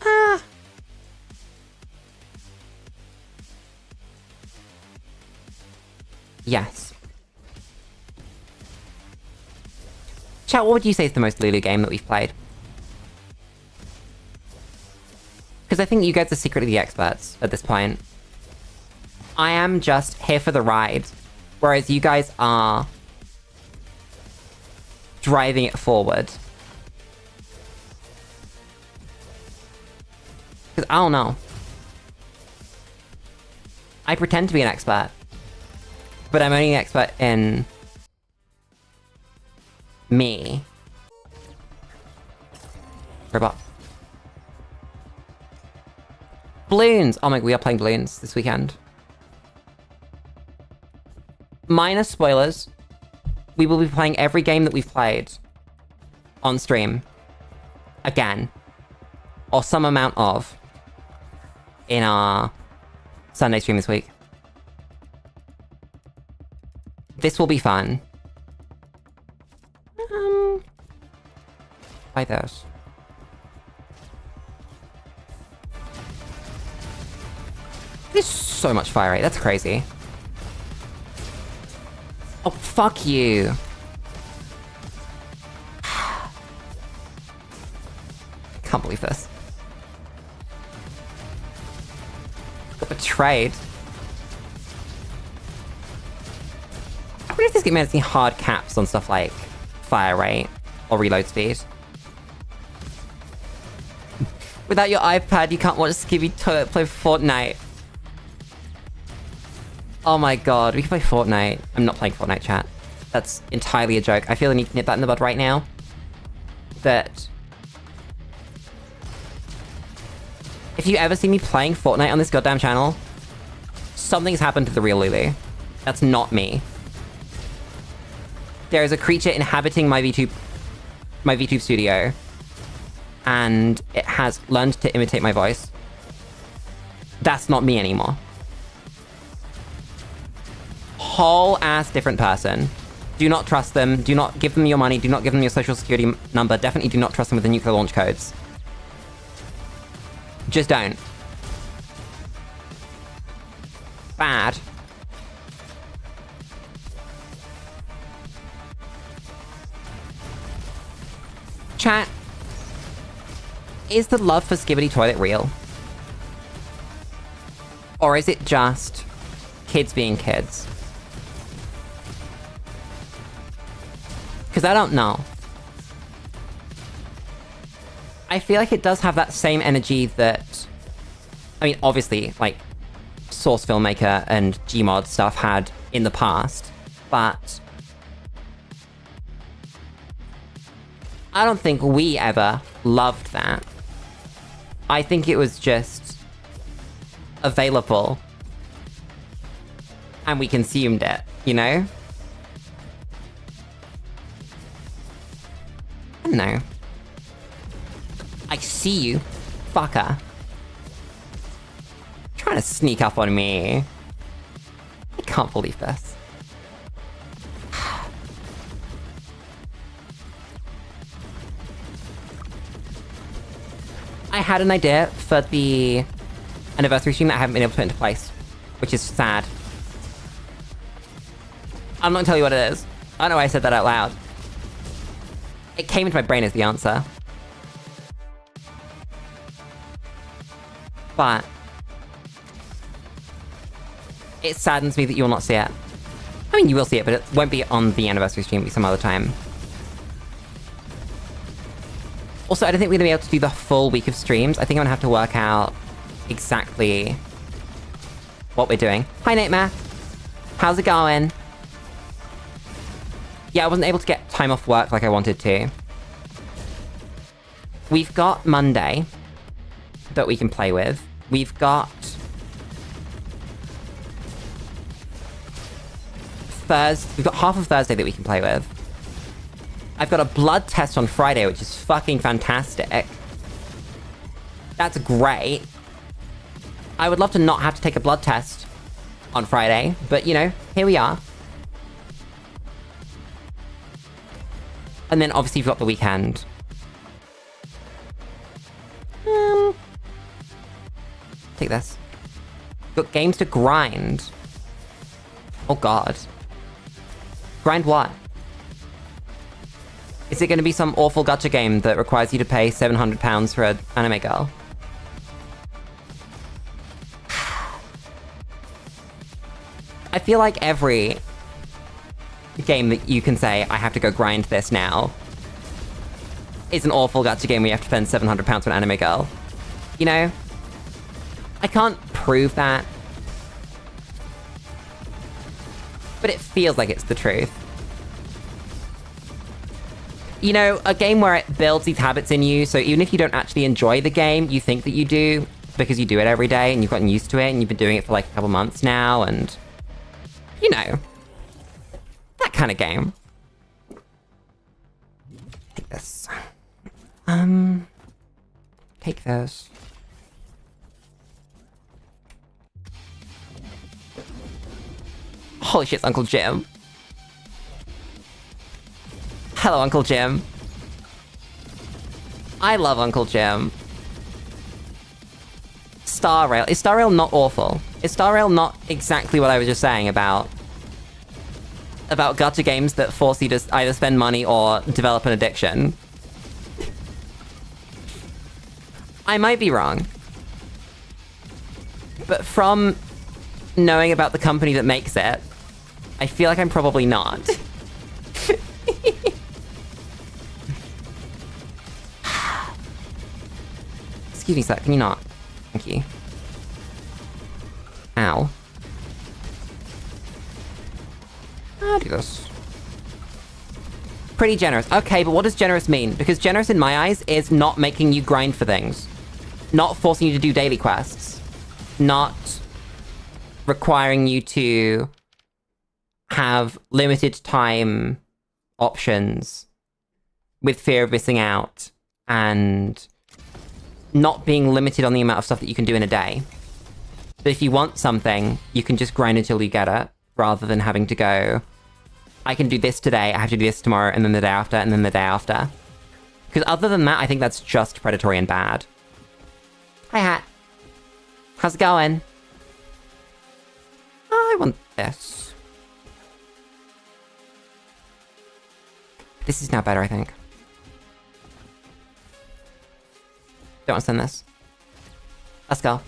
Ah. Yes. Chat, what would you say is the most Lulu game that we've played? Because I think you guys are secretly the experts at this point. I am just here for the ride, whereas you guys are driving it forward. Because I don't know. I pretend to be an expert, but I'm only an expert in me. Robot. Balloons! Oh my god, we are playing Balloons this weekend. Minor spoilers. We will be playing every game that we've played on stream. Again. Or some amount of. In our Sunday stream this week. This will be fun. Buy those. There's so much fire rate, that's crazy. Oh, fuck you. Can't believe this. Got betrayed. I wonder if this game has any hard caps on stuff like fire rate or reload speed. Without your iPad, you can't watch Skibby Toilet play Fortnite. Oh my god, we can play Fortnite. I'm not playing Fortnite, chat. That's entirely a joke. I feel I need to nip that in the bud right now. That if you ever see me playing Fortnite on this goddamn channel, something's happened to the real Lulu. That's not me. There is a creature inhabiting my VTube studio, and it has learned to imitate my voice. That's not me anymore. Whole ass different person. Do not trust them. Do not give them your money. Do not give them your social security number. Definitely do not trust them with the nuclear launch codes. Just don't. Bad. Chat. Is the love for Skibbity Toilet real? Or is it just kids being kids? Because I don't know. I feel like it does have that same energy that... I mean, obviously, like, Source Filmmaker and Gmod stuff had in the past, but... I don't think we ever loved that. I think it was just... available. And we consumed it, you know? I don't know. I see you, fucker. Trying to sneak up on me. I can't believe this. I had an idea for the anniversary stream that I haven't been able to put into place, which is sad. I'm not gonna tell you what it is. I don't know why I said that out loud. It came into my brain as the answer. But it saddens me that you will not see it. I mean, you will see it, but it won't be on the anniversary stream, it'll be some other time. Also, I don't think we're gonna be able to do the full week of streams. I think I'm gonna have to work out exactly what we're doing. Hi, Nightmare. How's it going? Yeah, I wasn't able to get time off work like I wanted to. We've got Monday that we can play with. We've got we've got half of Thursday that we can play with. I've got a blood test on Friday, which is fucking fantastic. That's great. I would love to not have to take a blood test on Friday, but you know, here we are. And then obviously you've got the weekend. Take this. Got games to grind. Oh god. Grind what? Is it going to be some awful gacha game that requires you to pay £700 for an anime girl? I feel like every game that you can say, I have to go grind this now, is an awful gacha game where you have to spend £700 for an anime girl. You know? I can't prove that. But it feels like it's the truth. You know, a game where it builds these habits in you, so even if you don't actually enjoy the game, you think that you do, because you do it every day, and you've gotten used to it, and you've been doing it for like a couple months now, and... you know. That kind of game. Take this. Take those. Holy shit, it's Uncle Jim. Hello, Uncle Jim. I love Uncle Jim. Star Rail. Is Star Rail not awful? Is Star Rail not exactly what I was just saying about gacha games that force you to either spend money or develop an addiction? I might be wrong. But from knowing about the company that makes it, I feel like I'm probably not. Excuse me, sir, can you not? Thank you. Ow. I'll do this. Pretty generous. Okay, but what does generous mean? Because generous in my eyes is not making you grind for things. Not forcing you to do daily quests. Not requiring you to have limited time options with fear of missing out, and not being limited on the amount of stuff that you can do in a day. But if you want something, you can just grind until you get it, rather than having to go, I can do this today, I have to do this tomorrow, and then the day after, and then the day after. Because other than that, I think that's just predatory and bad. Hi, Hat. How's it going? I want this. This is now better, I think. Don't want to send this. Let's go.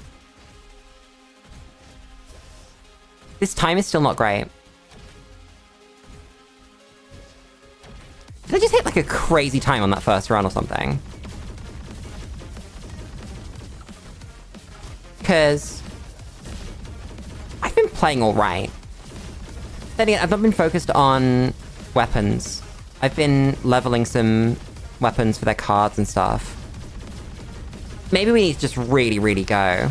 This time is still not great. Did I just hit like a crazy time on that first run or something? Because I've been playing alright. Then again, I've not been focused on weapons. I've been leveling some weapons for their cards and stuff. Maybe we need to just really, really go.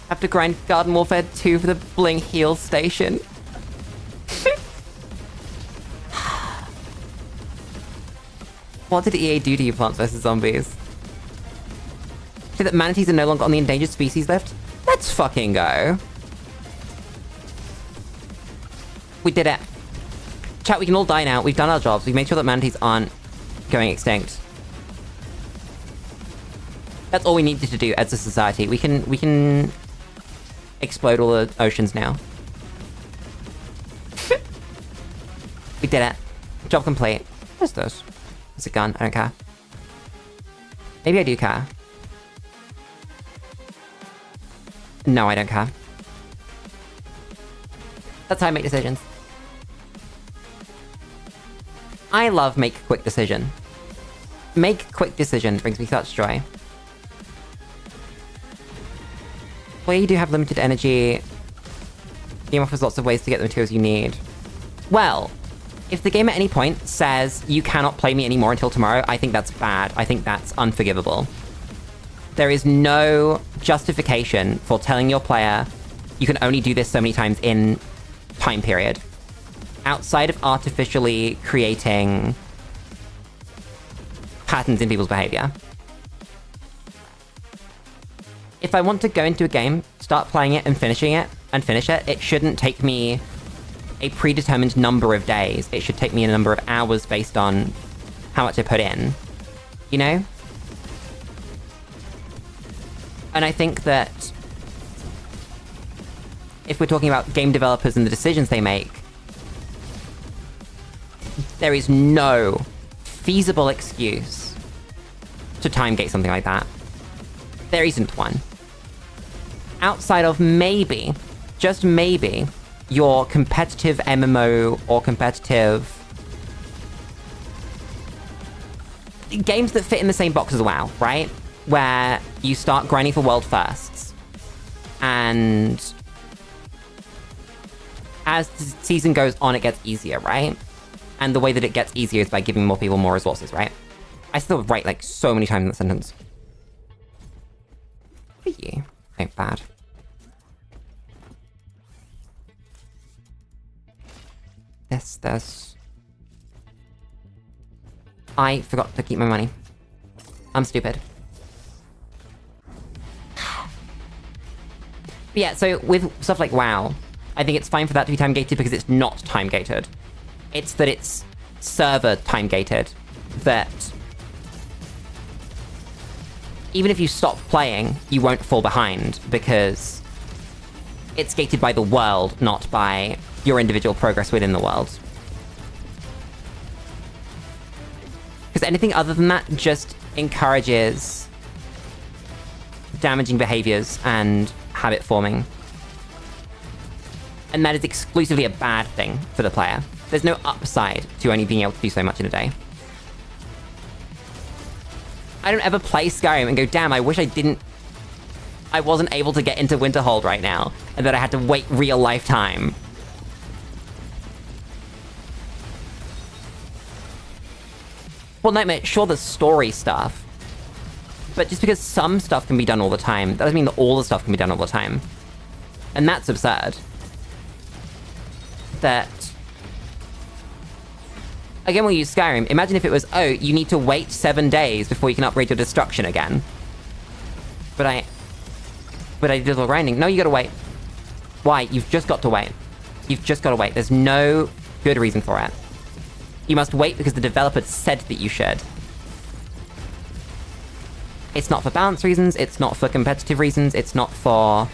Have to grind Garden Warfare 2 for the Bling Heal Station. What did EA do to you, Plants vs. Zombies? Say that manatees are no longer on the endangered species list? Let's fucking go. We did it. Chat, we can all die now. We've done our jobs. We've made sure that manatees aren't going extinct. That's all we needed to do as a society. We can explode all the oceans now. We did it. Job complete. What's this? It's a gun. I don't care. Maybe I do care. No, I don't care. That's how I make decisions. I love make quick decision. Make quick decision brings me such joy. Well, you do have limited energy. The game offers lots of ways to get the materials you need. Well, if the game at any point says, you cannot play me anymore until tomorrow, I think that's bad. I think that's unforgivable. There is no justification for telling your player, you can only do this so many times in time period. Outside of artificially creating patterns in people's behavior. If I want to go into a game, start playing it and finish it, it shouldn't take me a predetermined number of days. It should take me a number of hours based on how much I put in. You know? And I think that if we're talking about game developers and the decisions they make, there is no feasible excuse to time gate something like that. There isn't one. Outside of maybe, just maybe, your competitive MMO or competitive games that fit in the same box as WoW, right? Where you start grinding for world firsts, and as the season goes on, it gets easier, right? And the way that it gets easier is by giving more people more resources, right? I still write like so many times in that sentence. What are you? Ain't bad. There's... I forgot to keep my money. I'm stupid. But yeah, so with stuff like WoW, I think it's fine for that to be time-gated because it's not time-gated. It's that it's server time-gated. That even if you stop playing, you won't fall behind because it's gated by the world, not by your individual progress within the world. Because anything other than that just encourages damaging behaviors and habit forming. And that is exclusively a bad thing for the player. There's no upside to only being able to do so much in a day. I don't ever play Skyrim and go, damn, I wish I wasn't able to get into Winterhold right now, and that I had to wait real life time. Well, Nightmare, sure, there's story stuff. But just because some stuff can be done all the time, that doesn't mean that all the stuff can be done all the time. And that's absurd. That... Again, we'll use Skyrim. Imagine if it was, oh, you need to wait 7 days before you can upgrade your destruction again. But I did all grinding. No, you gotta wait. Why? You've just got to wait. You've just gotta wait. There's no good reason for it. You must wait because the developer said that you should. It's not for balance reasons, it's not for competitive reasons, it's not for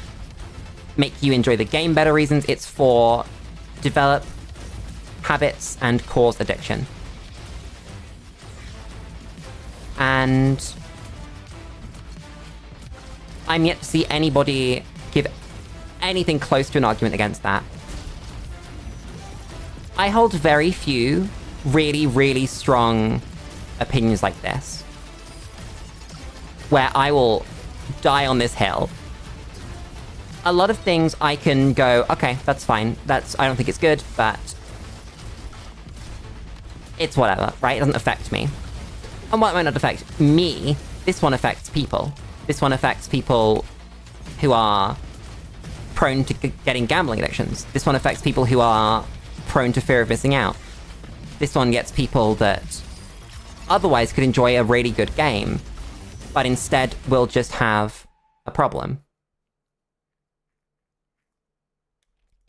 make you enjoy the game better reasons, it's for develop habits and cause addiction. And I'm yet to see anybody give anything close to an argument against that. I hold very few really, really strong opinions like this, where I will die on this hill. A lot of things I can go, okay, that's fine. I don't think it's good, but it's whatever, right? It doesn't affect me. And what might not affect me, this one affects people. This one affects people who are prone to getting gambling addictions. This one affects people who are prone to fear of missing out. This one gets people that otherwise could enjoy a really good game, but instead will just have a problem.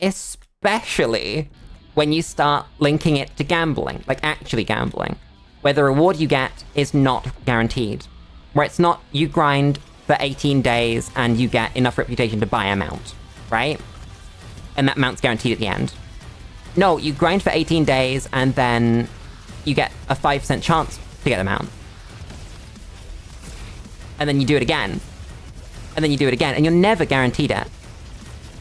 Especially when you start linking it to gambling, like actually gambling, where the reward you get is not guaranteed. Where it's not, you grind for 18 days and you get enough reputation to buy a mount, right? And that mount's guaranteed at the end. No, you grind for 18 days and then you get a 5% chance to get a mount. And then you do it again. And then you do it again, and you're never guaranteed it.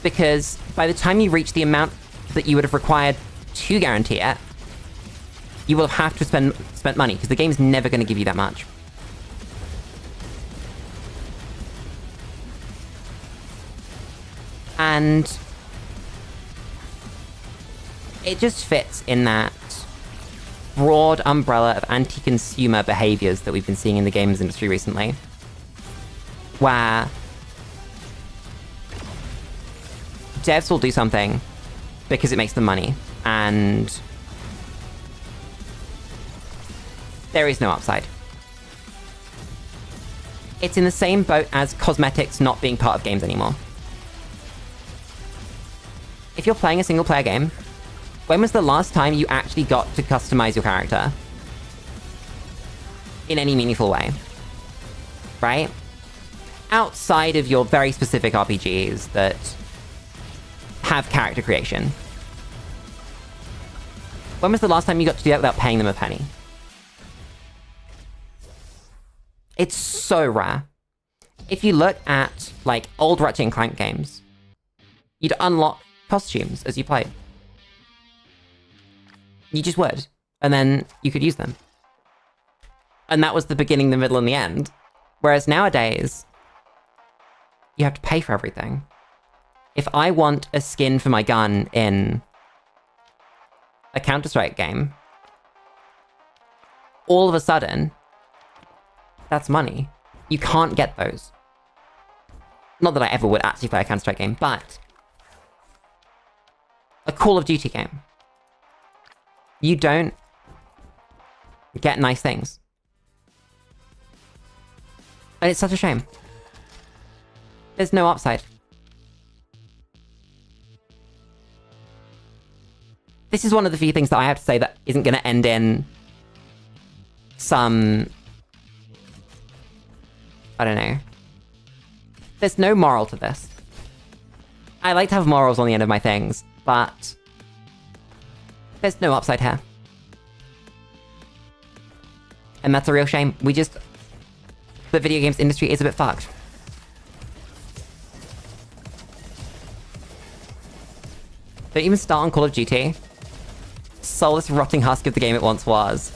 Because by the time you reach the amount that you would have required to guarantee it, you will have to spend money, because the game's never going to give you that much. And it just fits in that broad umbrella of anti-consumer behaviors that we've been seeing in the games industry recently, where devs will do something because it makes them money, and there is no upside. It's in the same boat as cosmetics not being part of games anymore. If you're playing a single-player game, when was the last time you actually got to customize your character? In any meaningful way. Right? Outside of your very specific RPGs that have character creation. When was the last time you got to do that without paying them a penny? It's so rare. If you look at, like, old Ratchet & Clank games, you'd unlock costumes as you played. You just would. And then you could use them. And that was the beginning, the middle, and the end. Whereas nowadays, you have to pay for everything. If I want a skin for my gun in a Counter-Strike game, all of a sudden, that's money. You can't get those. Not that I ever would actually play a Counter-Strike game, but a Call of Duty game. You don't get nice things. And it's such a shame. There's no upside. This is one of the few things that I have to say that isn't going to end in some... I don't know. There's no moral to this. I like to have morals on the end of my things, but there's no upside here. And that's a real shame. The video games industry is a bit fucked. Don't even start on Call of Duty. Soulless rotting husk of the game it once was.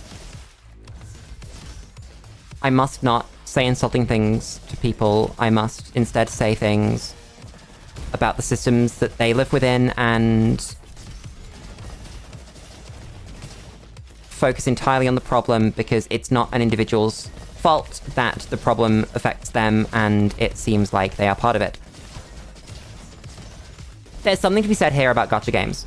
I must not say insulting things to people. I must instead say things about the systems that they live within and focus entirely on the problem, because it's not an individual's fault that the problem affects them, and it seems like they are part of it. There's something to be said here about gacha games.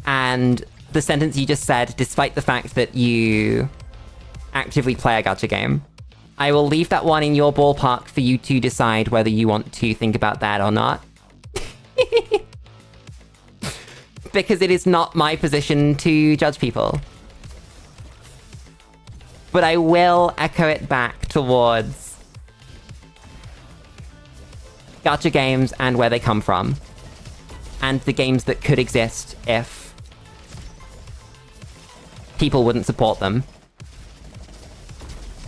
And the sentence you just said, despite the fact that you actively play a gacha game, I will leave that one in your ballpark for you to decide whether you want to think about that or not. Because it is not my position to judge people. But I will echo it back towards gacha games and where they come from. And the games that could exist if people wouldn't support them.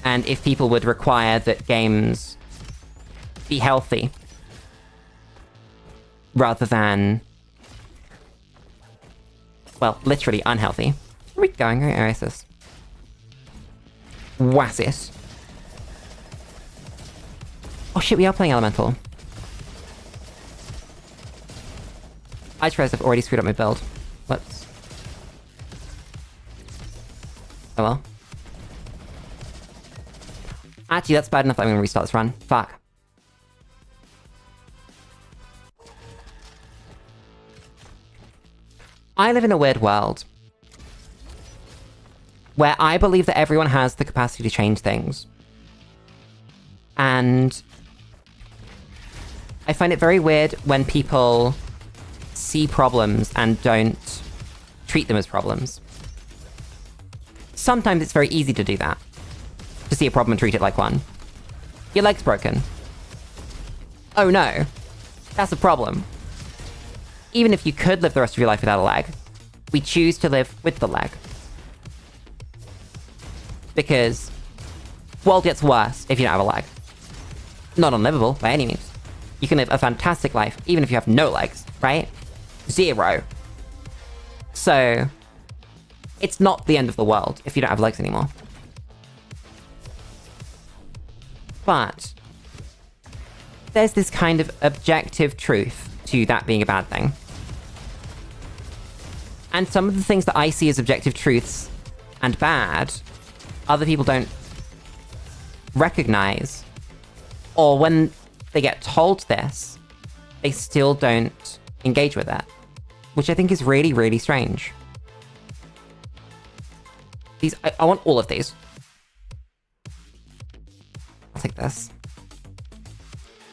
And if people would require that games be healthy rather than, well, literally unhealthy. Where are we going? Where is this? Wassit. Oh shit, we are playing Elemental. I just realized I've already screwed up my build. Whoops. Oh well. Actually, that's bad enough that I'm gonna restart this run. Fuck. I live in a weird world where I believe that everyone has the capacity to change things. And I find it very weird when people see problems and don't treat them as problems. Sometimes it's very easy to do that. To see a problem and treat it like one. Your leg's broken. Oh no. That's a problem. Even if you could live the rest of your life without a leg, we choose to live with the leg. Because world gets worse if you don't have a leg. Not unlivable by any means. You can live a fantastic life even if you have no legs, right? 0. So it's not the end of the world if you don't have legs anymore. But there's this kind of objective truth to that being a bad thing. And some of the things that I see as objective truths and bad, other people don't recognize. Or when they get told this, they still don't engage with it. Which I think is really, really strange. These, I want all of these. I'll take this.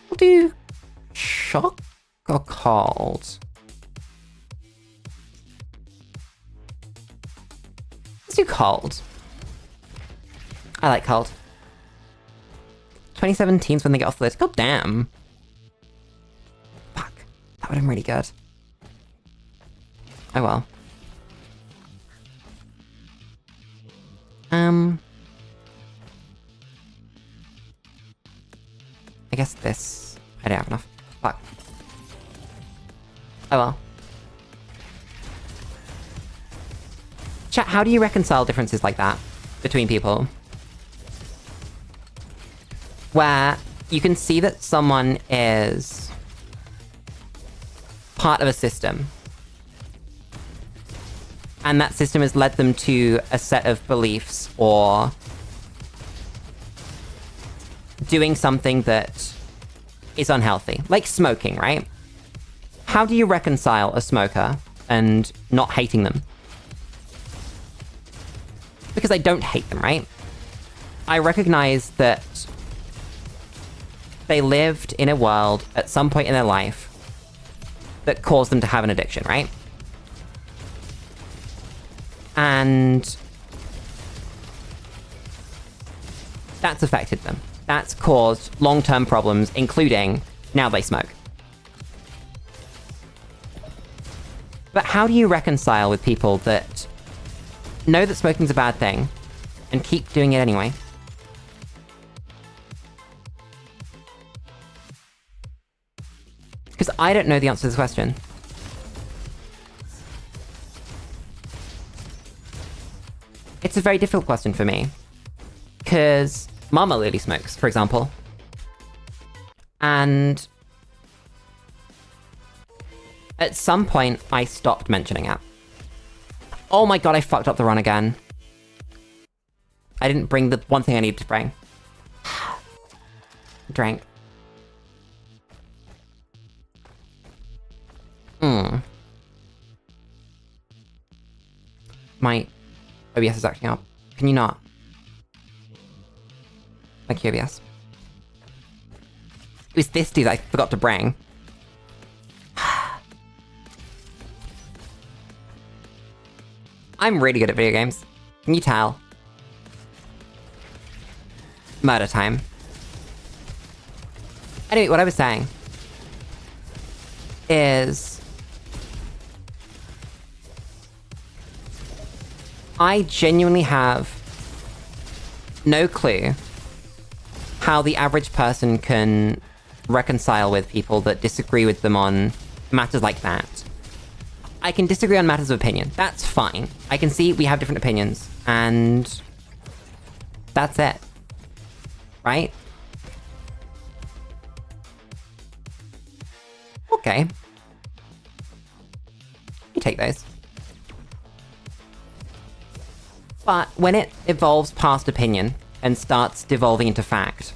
We'll do shock or cold. Let's do cold. I like cold. 2017's when they get off the list. God damn. Fuck. That would have been really good. Oh well. I guess this... I don't have enough. Fuck. Oh well. Chat, how do you reconcile differences like that between people? Where you can see that someone is part of a system. And that system has led them to a set of beliefs or doing something that is unhealthy. Like smoking, right? How do you reconcile a smoker and not hating them? Because I don't hate them, right? I recognize that they lived in a world at some point in their life that caused them to have an addiction, right? And that's affected them. That's caused long-term problems, including now they smoke. But how do you reconcile with people that know that smoking's a bad thing and keep doing it anyway? Because I don't know the answer to this question. It's a very difficult question for me. Because Mama Lily smokes, for example. And at some point, I stopped mentioning it. Oh my god, I fucked up the run again. I didn't bring the one thing I needed to bring. Drank. My OBS is acting up. Can you not? Thank you, OBS. It was this dude I forgot to bring. I'm really good at video games. Can you tell? Murder time. Anyway, what I was saying is I genuinely have no clue how the average person can reconcile with people that disagree with them on matters like that. I can disagree on matters of opinion. That's fine. I can see we have different opinions, and that's it. Right? Okay. You take those. But when it evolves past opinion and starts devolving into fact,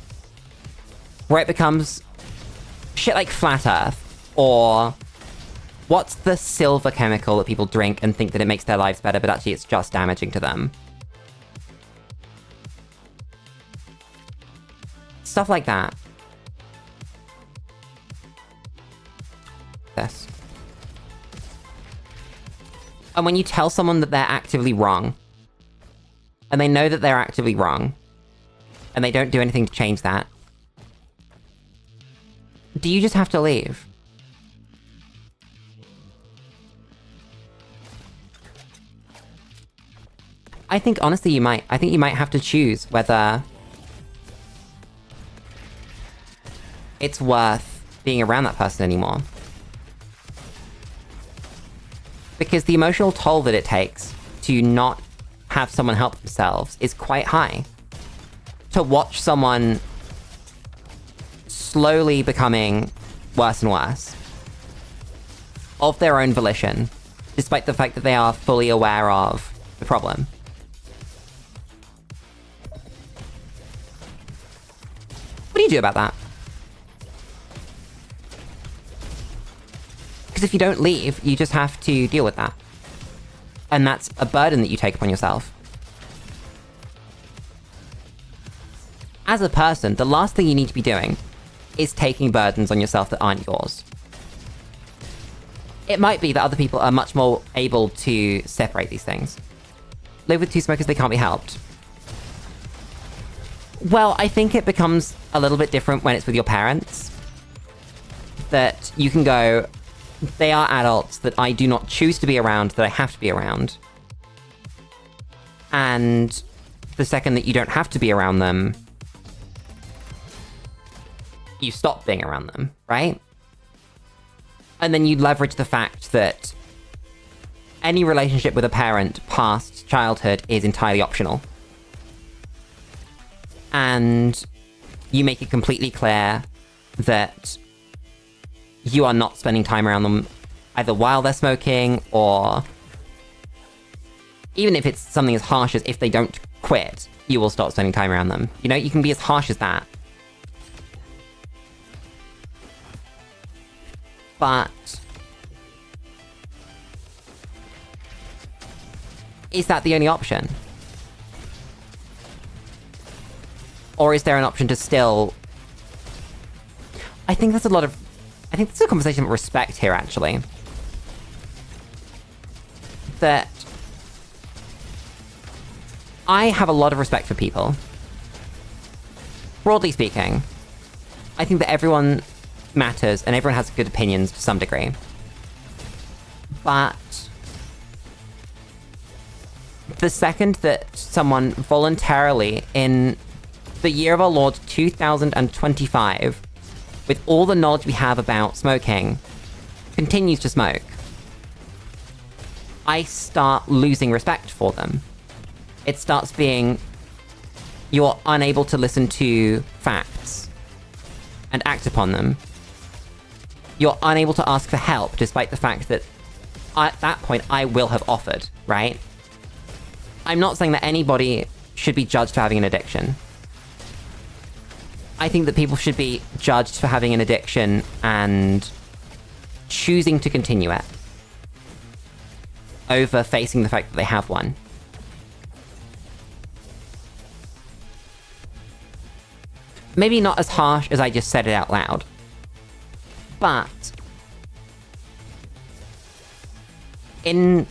where it becomes shit like flat earth, or what's the silver chemical that people drink and think that it makes their lives better, but actually it's just damaging to them? Stuff like that. This. And when you tell someone that they're actively wrong, and they know that they're actively wrong, and they don't do anything to change that, do you just have to leave? I think, honestly, you might. I think you might have to choose whether it's worth being around that person anymore. Because the emotional toll that it takes to not have someone help themselves is quite high. To watch someone slowly becoming worse and worse, of their own volition, despite the fact that they are fully aware of the problem. What do you do about that? Because if you don't leave, you just have to deal with that. And that's a burden that you take upon yourself. As a person, the last thing you need to be doing is taking burdens on yourself that aren't yours. It might be that other people are much more able to separate these things. Live with two smokers, they can't be helped. Well, I think it becomes a little bit different when it's with your parents. That you can go, they are adults that I do not choose to be around, that I have to be around. And the second that you don't have to be around them, you stop being around them, right? And then you leverage the fact that any relationship with a parent past childhood is entirely optional. And you make it completely clear that you are not spending time around them either while they're smoking, or even if it's something as harsh as if they don't quit, you will stop spending time around them. You know, you can be as harsh as that. But is that the only option? Or is there an option to still... I think there's a conversation about respect here, actually. That I have a lot of respect for people. Broadly speaking, I think that everyone matters and everyone has good opinions to some degree. But the second that someone voluntarily, in the year of our Lord 2025, with all the knowledge we have about smoking, continues to smoke, I start losing respect for them. It starts being, you're unable to listen to facts and act upon them. You're unable to ask for help, despite the fact that at that point I will have offered, right? I'm not saying that anybody should be judged for having an addiction. I think that people should be judged for having an addiction and choosing to continue it over facing the fact that they have one. Maybe not as harsh as I just said it out loud, but in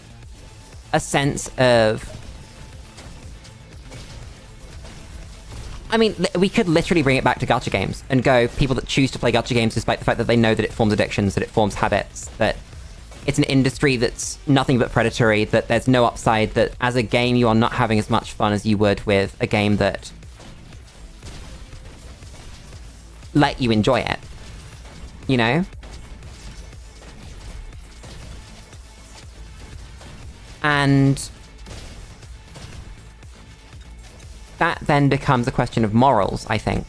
a sense of... I mean, we could literally bring it back to gacha games and go, people that choose to play gacha games despite the fact that they know that it forms addictions, that it forms habits, that it's an industry that's nothing but predatory, that there's no upside, that as a game you are not having as much fun as you would with a game that let you enjoy it. You know? And that then becomes a question of morals, I think.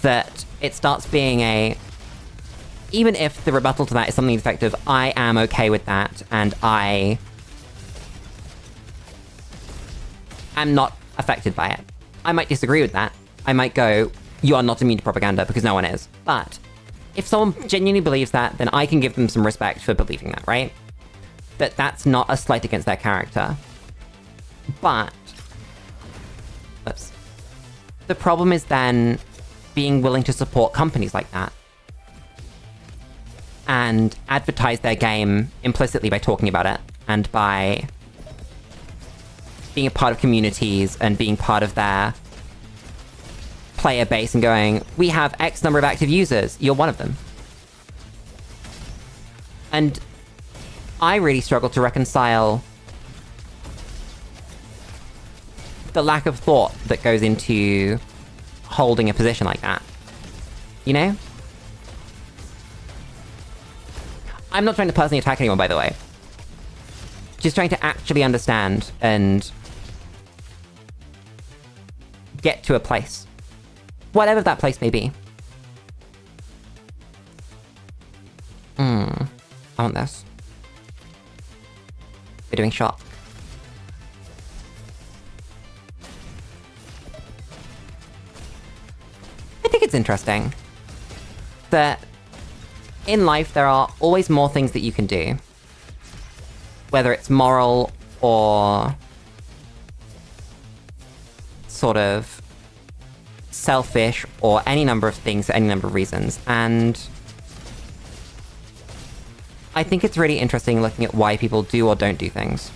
That it starts being a... Even if the rebuttal to that is something effective, I am okay with that, and I am not affected by it. I might disagree with that. I might go, you are not immune to propaganda, because no one is. But if someone genuinely believes that, then I can give them some respect for believing that, right? That's not a slight against their character. But... Oops. The problem is then being willing to support companies like that. And advertise their game implicitly by talking about it, and by being a part of communities and being part of their player base and going, we have X number of active users, you're one of them. And I really struggle to reconcile the lack of thought that goes into holding a position like that. You know? I'm not trying to personally attack anyone, by the way. Just trying to actually understand and get to a place. Whatever that place may be. want this. We're doing shock. I think it's interesting that in life there are always more things that you can do. Whether it's moral or sort of selfish or any number of things for any number of reasons. And I think it's really interesting looking at why people do or don't do things.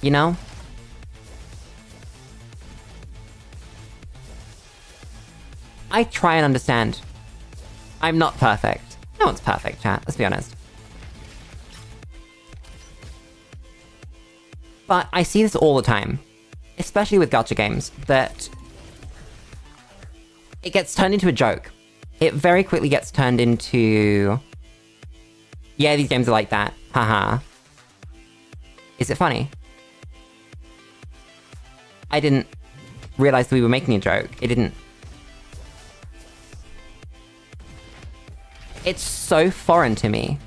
You know? I try and understand. I'm not perfect. No one's perfect, chat, let's be honest. But I see this all the time, especially with gacha games, that it gets turned into a joke. It very quickly gets turned into, yeah, these games are like that, haha. Is it funny? I didn't realize that we were making a joke. It didn't. It's so foreign to me.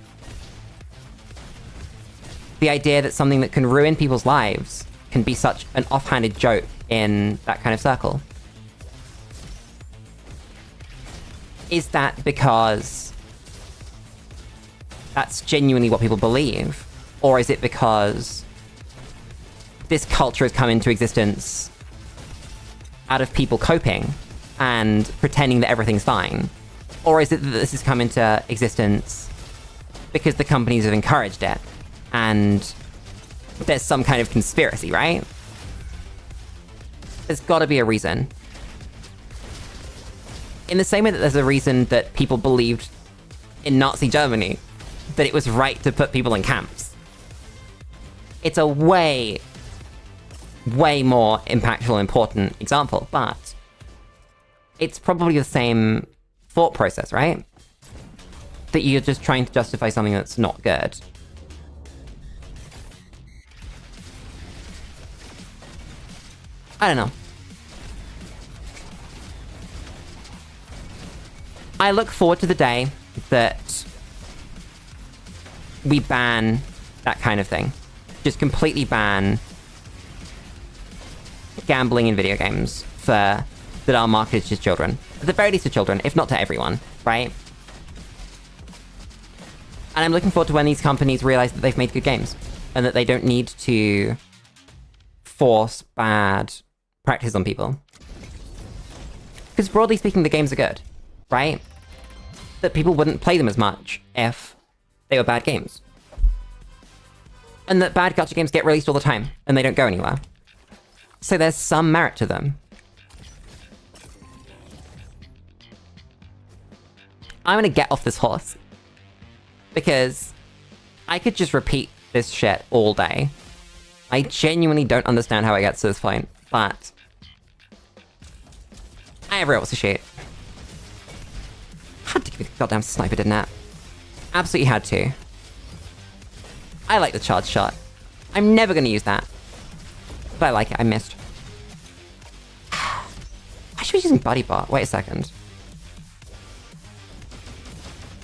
The idea that something that can ruin people's lives can be such an offhanded joke in that kind of circle. Is that because that's genuinely what people believe? Or is it because this culture has come into existence out of people coping and pretending that everything's fine? Or is it that this has come into existence because the companies have encouraged it? And there's some kind of conspiracy, right? There's gotta be a reason. In the same way that there's a reason that people believed in Nazi Germany that it was right to put people in camps. It's a way, way more impactful and important example, but it's probably the same thought process, right? That you're just trying to justify something that's not good. I don't know. I look forward to the day that we ban that kind of thing. Just completely ban gambling in video games that are marketed to children. At the very least to children, if not to everyone, right? And I'm looking forward to when these companies realize that they've made good games and that they don't need to force bad practice on people. Because broadly speaking, the games are good, right? That people wouldn't play them as much if they were bad games. And that bad gacha games get released all the time, and they don't go anywhere. So there's some merit to them. I'm gonna get off this horse. Because I could just repeat this shit all day. I genuinely don't understand how it gets to this point, but I have else to shoot. Had to give me the goddamn sniper, didn't it? Absolutely had to. I like the charge shot. I'm never gonna use that. But I like it, I missed. I should be using Buddy Bot. Wait a second.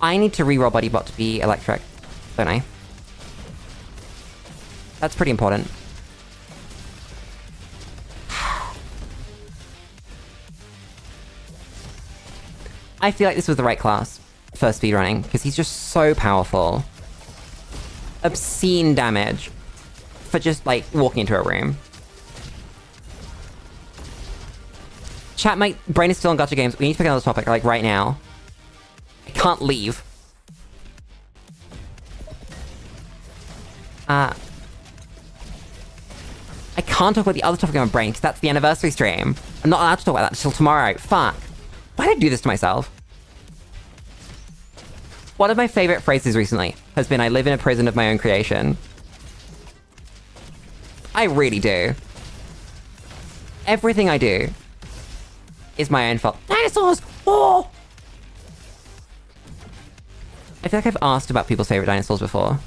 I need to reroll Buddy Bot to be electric, don't I? That's pretty important. I feel like this was the right class for speedrunning, because he's just so powerful. Obscene damage for just, like, walking into a room. Chat, my brain is still on gacha games. We need to pick another topic, like, right now. I can't leave. I can't talk about the other topic on my brain, because that's the anniversary stream. I'm not allowed to talk about that until tomorrow. Fuck. Why did I do this to myself? One of my favorite phrases recently has been, I live in a prison of my own creation. I really do. Everything I do is my own fault. Dinosaurs! Oh! I feel like I've asked about people's favorite dinosaurs before.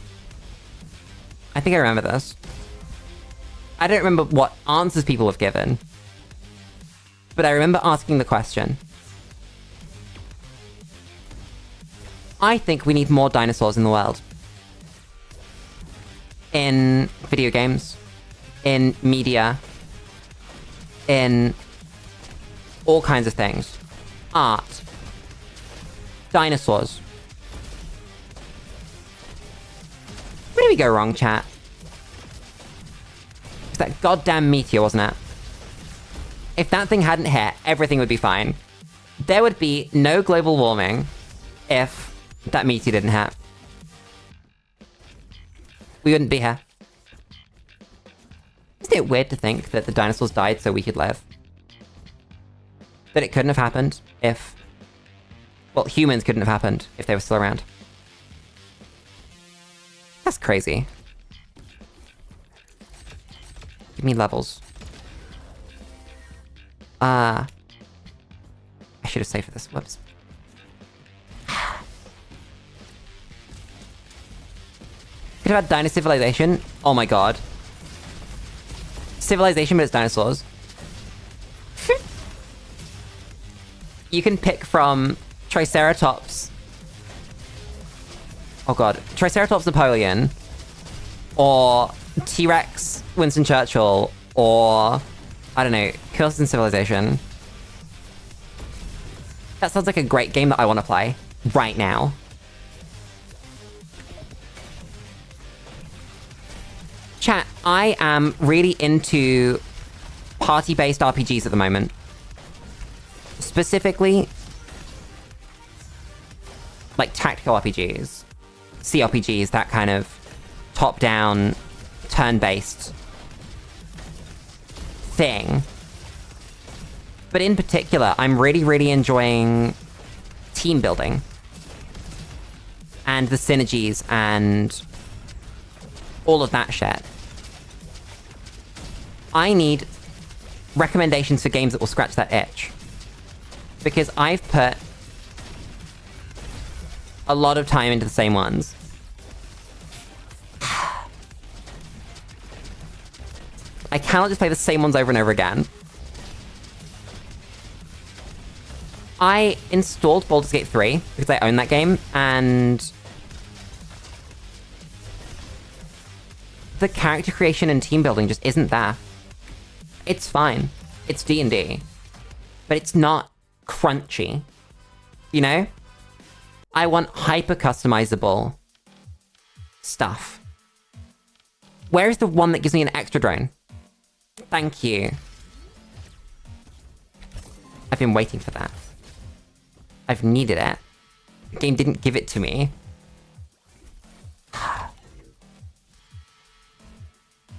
I think I remember this. I don't remember what answers people have given. But I remember asking the question. I think we need more dinosaurs in the world. In video games, in media, in all kinds of things. Art. Dinosaurs. Where did we go wrong, chat? It's that goddamn meteor, wasn't it? If that thing hadn't hit, everything would be fine. There would be no global warming if that meteor didn't hit. We wouldn't be here. Isn't it weird to think that the dinosaurs died so we could live? That it couldn't have happened if... Well, humans couldn't have happened if they were still around. That's crazy. Give me levels. I should have saved for this. Whoops. Could have had Dino Civilization. Oh my god. Civilization, but it's dinosaurs. You can pick from Triceratops. Oh god. Triceratops Napoleon. Or T-Rex Winston Churchill. Or... I don't know. Chaos in Civilization. That sounds like a great game that I want to play. Right now. Chat, I am really into party-based RPGs at the moment. Specifically, like tactical RPGs, CRPGs, that kind of top-down, turn-based thing. But in particular, I'm really enjoying team building. And the synergies and all of that shit. I need recommendations for games that will scratch that itch. Because I've put a lot of time into the same ones. I cannot just play the same ones over and over again. I installed Baldur's Gate 3 because I own that game, and the character creation and team building just isn't there. It's fine. It's D&D. But it's not crunchy. You know? I want hyper-customizable stuff. Where's the one that gives me an extra drone? Thank you. I've been waiting for that. I've needed it. The game didn't give it to me.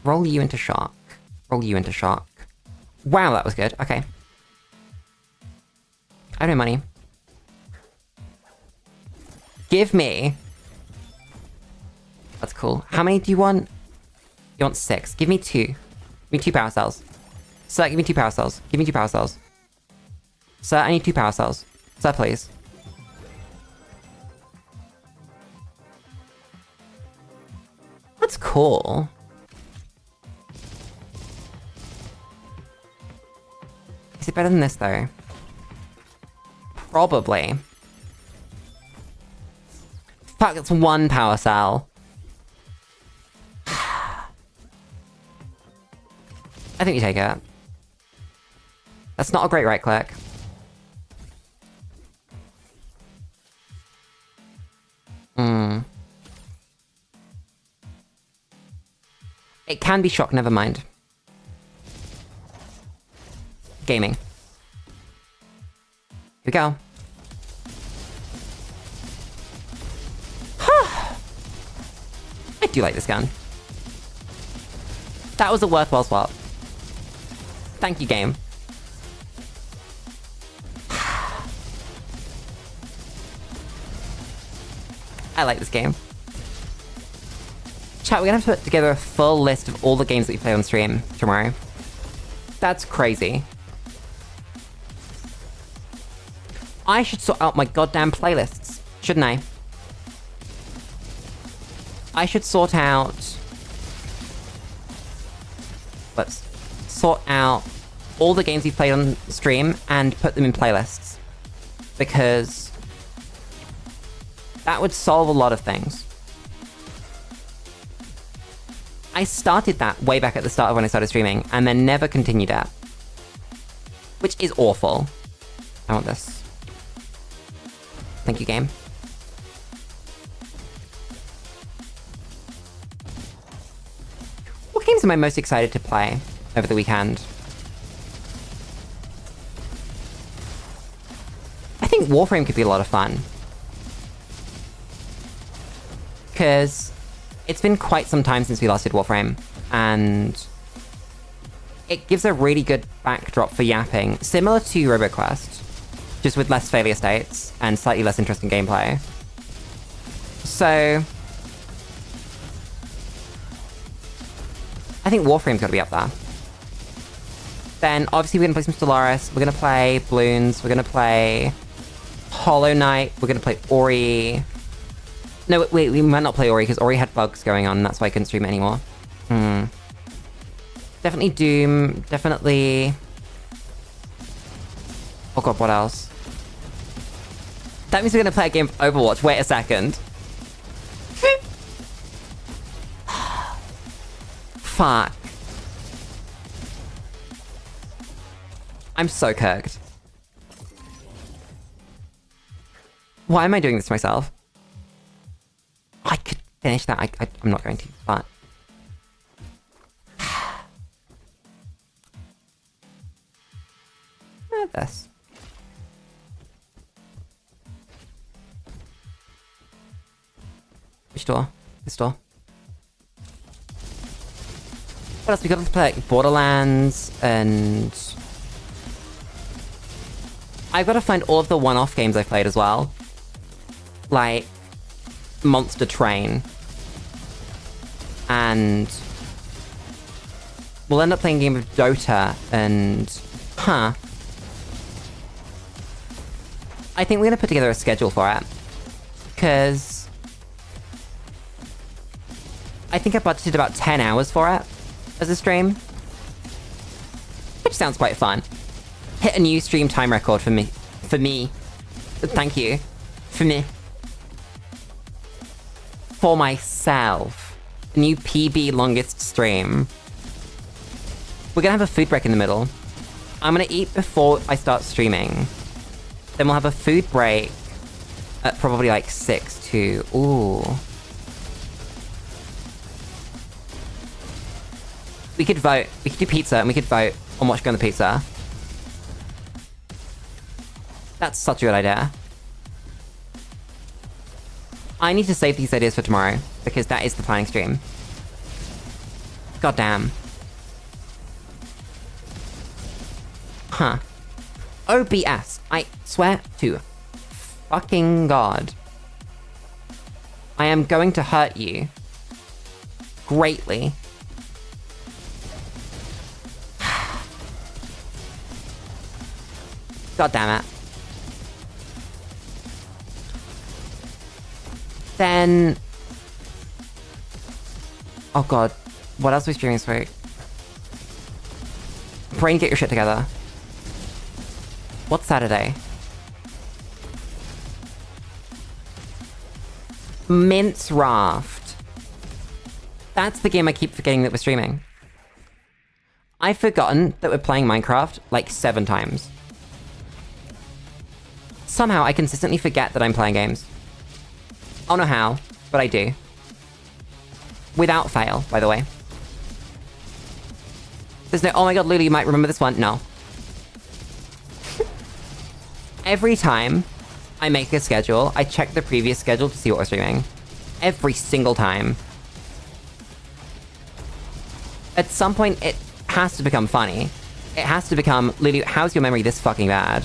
Roll you into shock. Roll you into shock. Wow, that was good. Okay. I have no money. Give me... That's cool. How many do you want? You want 6. Give me 2. Give me 2 power cells. Sir, give me 2 power cells. Give me 2 power cells. Sir, I need 2 power cells. Sir, please. That's cool. Is it better than this, though? Probably. Fuck, it's 1 power cell. I think you take it. That's not a great right click. It can be shock, never mind. Gaming. Here we go. I do like this gun. That was a worthwhile swap. Thank you, game. I like this game. Chat, we're gonna have to put together a full list of all the games that we play on stream tomorrow. That's crazy. I should sort out my goddamn playlists, shouldn't I? I should sort out... Let's sort out all the games we've played on stream and put them in playlists. Because... That would solve a lot of things. I started that way back at the start of when I started streaming, and then never continued it. Which is awful. I want this. Thank you, game. What games am I most excited to play over the weekend? I think Warframe could be a lot of fun. Because it's been quite some time since we last did Warframe, and it gives a really good backdrop for yapping, similar to Roboquest, just with less failure states and slightly less interesting gameplay. So I think Warframe's gotta be up there. Then obviously we're gonna play some Stellaris, we're gonna play Bloons, we're gonna play Hollow Knight, we're gonna play Ori. No, wait, we might not play Ori, because Ori had bugs going on, and that's why I couldn't stream it anymore. Definitely Doom, definitely... Oh god, what else? That means we're gonna play a game of Overwatch. Wait a second. Fuck. I'm so kirked. Why am I doing this to myself? I could finish that. I'm not going to, but... this. Which door? This door. What else? We got to play like Borderlands, and... I've got to find all of the one-off games I've played as well. Like... Monster Train. And... We'll end up playing a game of Dota, and... Huh. I think we're gonna put together a schedule for it. Because... I think I budgeted about 10 hours for it as a stream. Which sounds quite fun. Hit a new stream time record for me. For me. Thank you. For me. For myself. A new PB longest stream. We're gonna have a food break in the middle. I'm gonna eat before I start streaming. Then we'll have a food break at probably like 6 to... Ooh. We could vote. We could do pizza, and we could vote on what's going on the pizza. That's such a good idea. I need to save these ideas for tomorrow, because that is the planning stream. God damn. Huh. OBS. I swear to fucking God. I am going to hurt you. Greatly. God damn it. Then... Oh god. What else are we streaming this week? Brain, get your shit together. What's Saturday? Mince Raft. That's the game I keep forgetting that we're streaming. I've forgotten that we're playing Minecraft like 7 times. Somehow I consistently forget that I'm playing games. I don't know how, but I do. Without fail, by the way. There's no, oh my god, Lulu, you might remember this one. No. Every time I make a schedule, I check the previous schedule to see what we're streaming. Every single time. At some point, it has to become funny. It has to become, Lulu, how's your memory this fucking bad?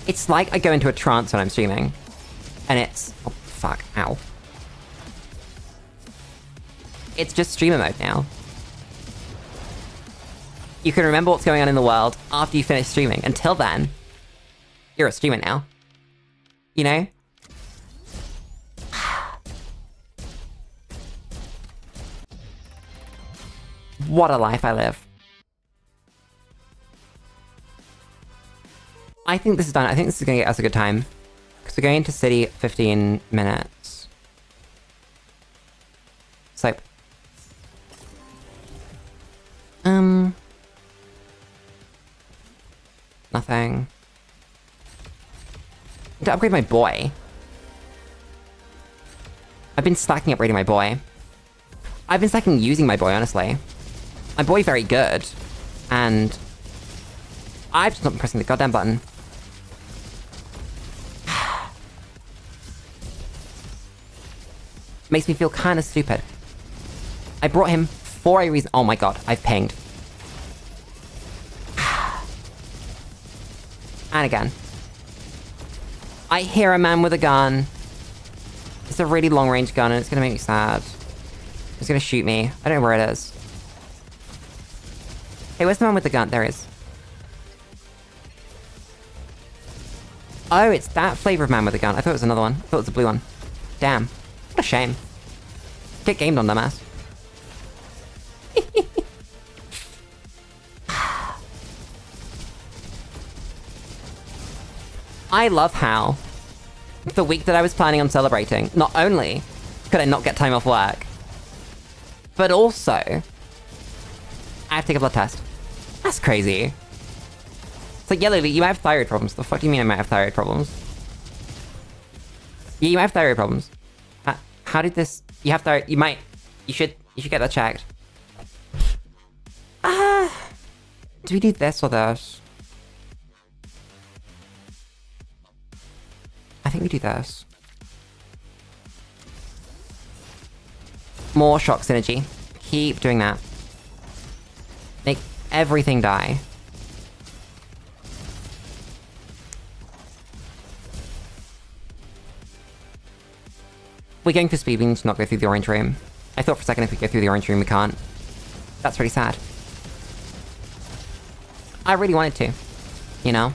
It's like I go into a trance when I'm streaming. And it's... Oh, fuck. Ow. It's just streamer mode now. You can remember what's going on in the world after you finish streaming. Until then, you're a streamer now. You know? What a life I live. I think this is done. I think this is gonna get us a good time. Because we're going into city 15 minutes. So... Nothing. To upgrade my boy. I've been slacking upgrading my boy. I've been slacking using my boy, honestly. My boy very good. And... I've just not been pressing the goddamn button. Makes me feel kind of stupid. I brought him for a reason. Oh my god, I've pinged. And again. I hear a man with a gun. It's a really long-range gun and it's gonna make me sad. It's gonna shoot me. I don't know where it is. Hey, where's the man with the gun? There he is. Oh, it's that flavor of man with a gun. I thought it was another one. I thought it was a blue one. Damn. What a shame. Get gamed on, dumbass. I love how the week that I was planning on celebrating, not only could I not get time off work, but also I have to take a blood test. That's crazy. It's like, yeah, Lulu, you might have thyroid problems. The fuck do you mean I might have thyroid problems? Yeah, you might have thyroid problems. How did this... You have thyroid... You should get that checked. Do we do this or this? I think we do this. More shock synergy. Keep doing that. Make everything die. We're going for speed, we need to not go through the orange room. I thought for a second if we go through the orange room we can't. That's really sad. I really wanted to. You know?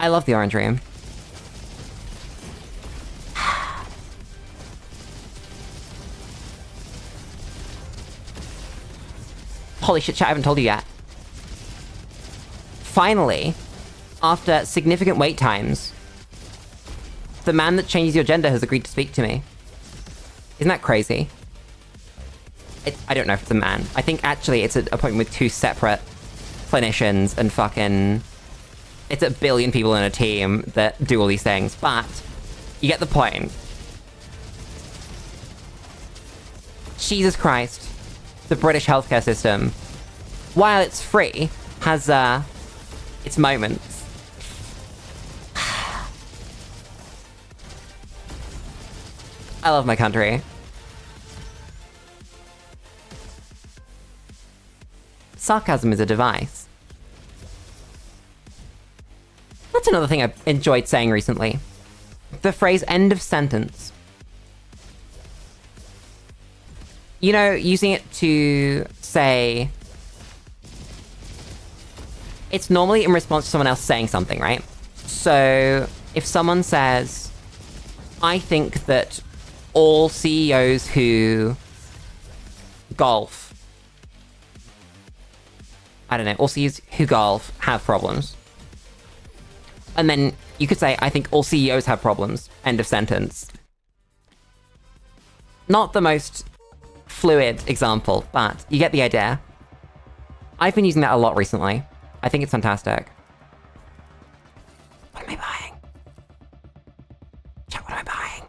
I love the orange room. Holy shit, chat, I haven't told you yet. Finally, after significant wait times, the man that changes your gender has agreed to speak to me. Isn't that crazy? I don't know if it's a man. I think actually it's an appointment with two separate clinicians and fucking... It's 1 billion people in a team that do all these things, but you get the point. Jesus Christ. The British healthcare system, while it's free, has, its moments. I love my country. Sarcasm is a device. That's another thing I've enjoyed saying recently. The phrase end of sentence. You know, using it to say... It's normally in response to someone else saying something, right? So, if someone says, I think that all CEOs who golf... I don't know, all CEOs who golf have problems. And then you could say, I think all CEOs have problems. End of sentence. Not the most fluid example, but you get the idea. I've been using that a lot recently. I think it's fantastic. What am I buying? Chat, what am I buying?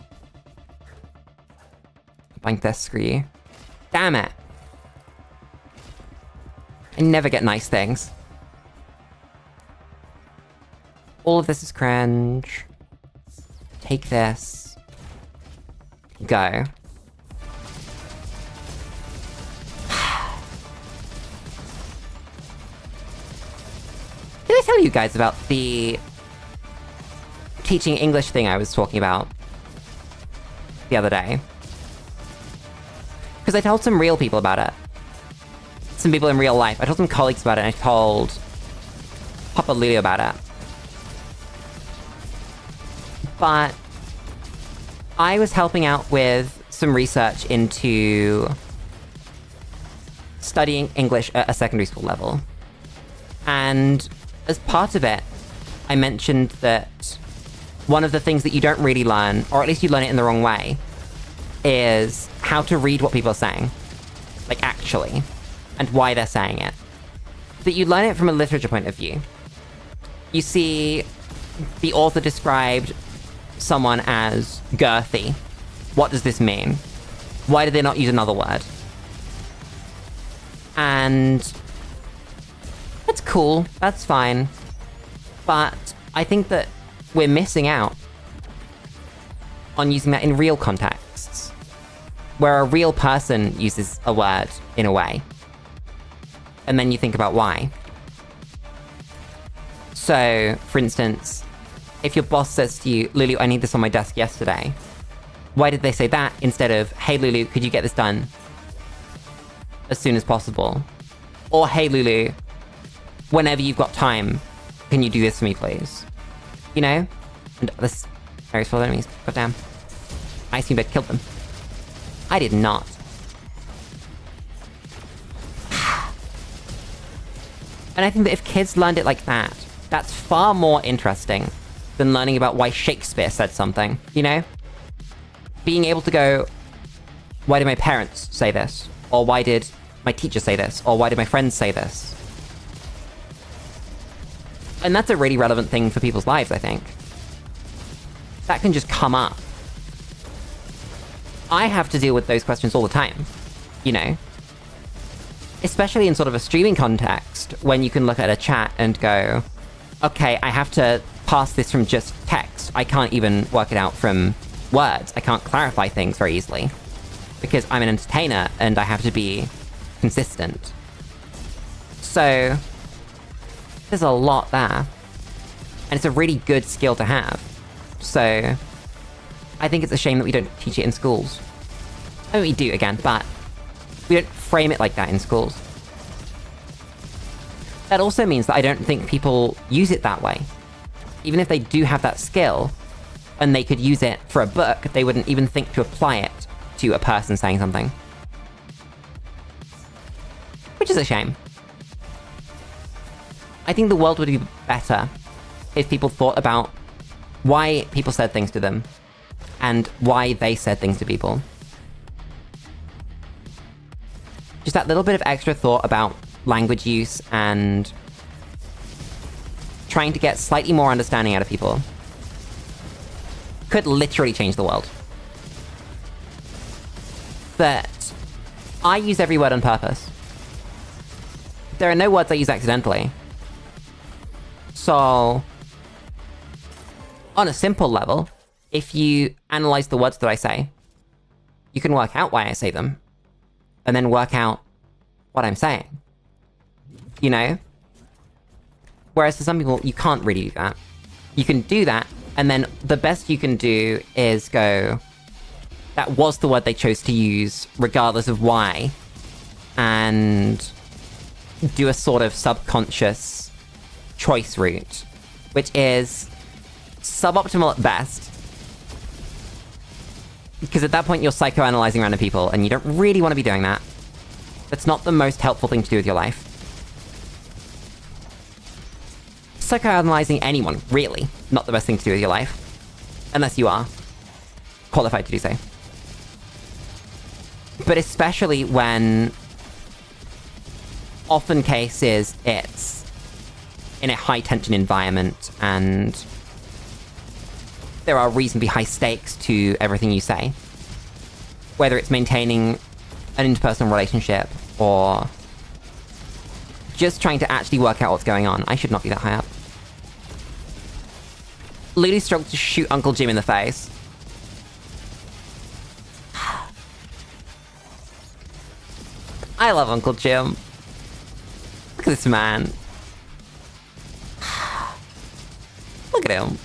I'm buying this, screw you. Damn it. I never get nice things. All of this is cringe. Take this. Go. Did I tell you guys about the teaching English thing I was talking about the other day? Because I told some real people about it. Some people in real life. I told some colleagues about it, and I told Papa Lulu about it. But I was helping out with some research into studying English at a secondary school level. And as part of it, I mentioned that one of the things that you don't really learn, or at least you learn it in the wrong way, is how to read what people are saying. Like, actually. And why they're saying it. That you learn it from a literature point of view. You see, the author described someone as girthy. What does this mean? Why did they not use another word? And that's cool, that's fine. But I think that we're missing out on using that in real contexts, where a real person uses a word in a way. And then you think about why. So, for instance, if your boss says to you, Lulu, I need this on my desk yesterday, why did they say that instead of, hey Lulu, could you get this done as soon as possible? Or, hey Lulu, whenever you've got time, can you do this for me, please? You know? And this area's full of enemies. God damn. I assumed I'd killed them. I did not. And I think that if kids learned it like that, that's far more interesting than learning about why Shakespeare said something, you know? Being able to go, why did my parents say this? Or why did my teacher say this? Or why did my friends say this? And that's a really relevant thing for people's lives, I think. That can just come up. I have to deal with those questions all the time, you know? Especially in sort of a streaming context, when you can look at a chat and go, okay, I have to pass this from just text. I can't even work it out from words. I can't clarify things very easily. Because I'm an entertainer, and I have to be consistent. So, there's a lot there. And it's a really good skill to have. So, I think it's a shame that we don't teach it in schools. I mean, we do, again, but we don't frame it like that in schools. That also means that I don't think people use it that way. Even if they do have that skill, and they could use it for a book, they wouldn't even think to apply it to a person saying something. Which is a shame. I think the world would be better if people thought about why people said things to them, and why they said things to people. Just that little bit of extra thought about language use and trying to get slightly more understanding out of people could literally change the world. But I use every word on purpose. There are no words I use accidentally. So, on a simple level, if you analyze the words that I say, you can work out why I say them, and then work out what I'm saying. You know? Whereas for some people, you can't really do that. You can do that, and then the best you can do is go, that was the word they chose to use, regardless of why, and do a sort of subconscious choice route, which is suboptimal at best, because at that point you're psychoanalyzing random people, and you don't really want to be doing that. That's not the most helpful thing to do with your life. Psychoanalyzing anyone, really, not the best thing to do with your life. Unless you are qualified to do so. But especially when, often cases, it's in a high-tension environment, and there are reasonably high stakes to everything you say. Whether it's maintaining an interpersonal relationship, or just trying to actually work out what's going on. I should not be that high up. Lulu struggled to shoot Uncle Jim in the face. I love Uncle Jim. Look at this man. Look at him.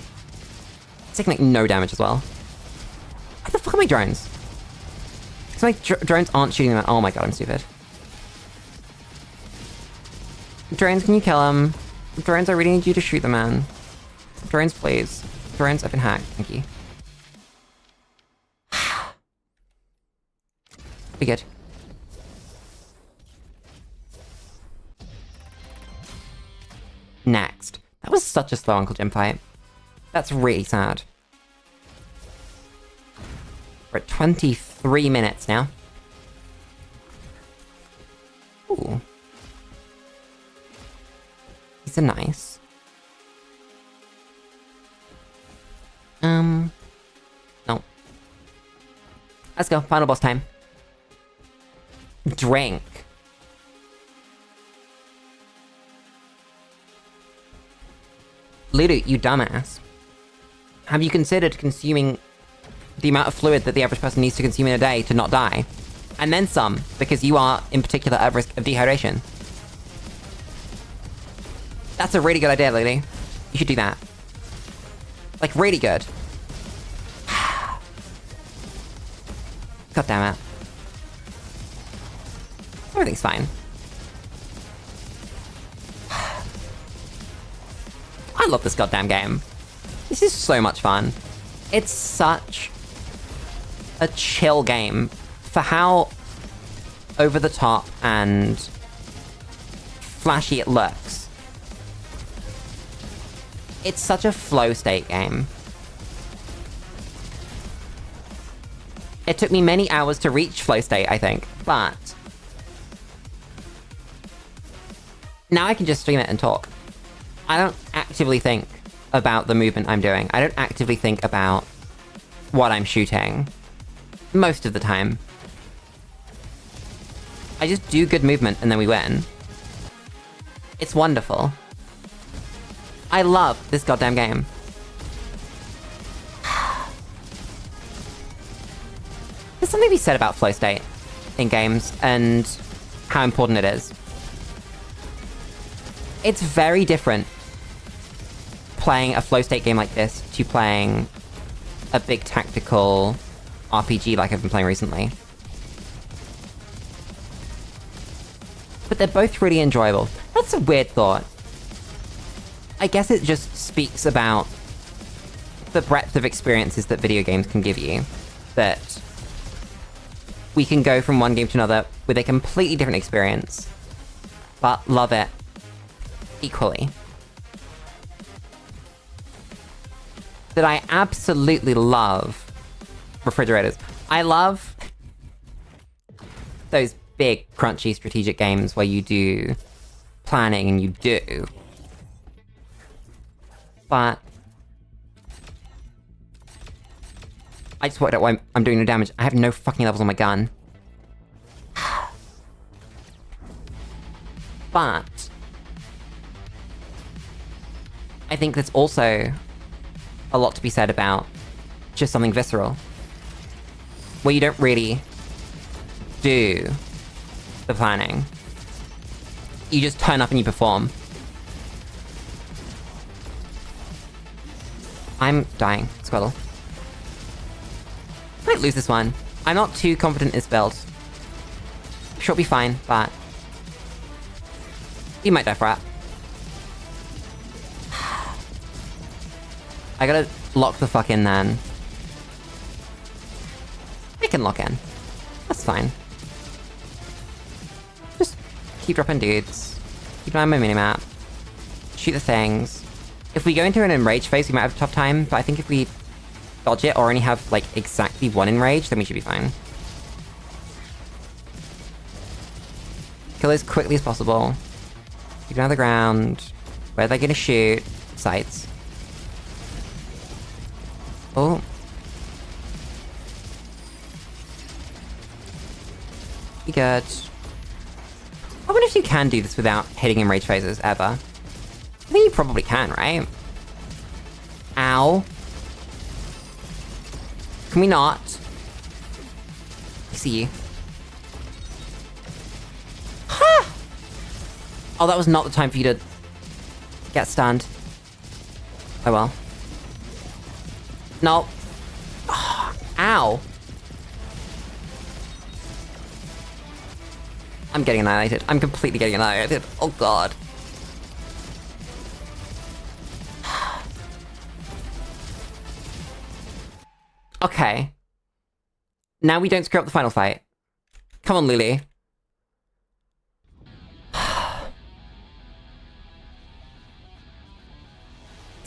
He's taking like no damage as well. Where the fuck are my drones? Because my drones aren't shooting them. Oh my god, I'm stupid. Drones, can you kill him? Drones, I really need you to shoot the man. Drones, please. Drones, I've been hacked. Thank you. Be good. Next. That was such a slow Uncle Jim fight. That's really sad. We're at 23 minutes now. Ooh. These are nice. No. Let's go, final boss time. Drink. Lulu, you dumbass. Have you considered consuming the amount of fluid that the average person needs to consume in a day to not die? And then some, because you are, in particular, at risk of dehydration. That's a really good idea, Lulu. You should do that. Like, really good. God damn it. Everything's fine. I love this goddamn game. This is so much fun. It's such a chill game for how over the top and flashy it looks. It's such a flow state game. It took me many hours to reach flow state, I think, but now I can just stream it and talk. I don't actively think about the movement I'm doing. I don't actively think about what I'm shooting. Most of the time. I just do good movement and then we win. It's wonderful. I love this goddamn game. There's something to be said about flow state in games and how important it is. It's very different playing a flow state game like this to playing a big tactical RPG like I've been playing recently. But they're both really enjoyable. That's a weird thought. I guess it just speaks about the breadth of experiences that video games can give you. That we can go from one game to another with a completely different experience, but love it equally. That I absolutely love refrigerators. I love those big, crunchy, strategic games where you do planning and you do. But I just worked out why I'm doing no damage. I have no fucking levels on my gun. But I think there's also a lot to be said about just something visceral. Where you don't really do the planning. You just turn up and you perform. I'm dying. Squirtle. Might lose this one. I'm not too confident in this build. I'm sure it'll be fine, but you might die for it. I gotta lock the fuck in then. I can lock in. That's fine. Just keep dropping dudes. Keep an eye on my minimap. Shoot the things. If we go into an enrage phase, we might have a tough time, but I think if we dodge it or only have, like, exactly one enrage, then we should be fine. Kill as quickly as possible. Keep them on the ground. Where are they gonna shoot? Sights. Oh. Be good. I wonder if you can do this without hitting enrage phases, ever. I think you probably can, right? Ow. Can we not? I see you. Ha! Oh, that was not the time for you to get stunned. Oh well. No. Oh, ow. I'm getting annihilated. I'm completely getting annihilated. Oh god. Okay. Now we don't screw up the final fight. Come on, Lulu.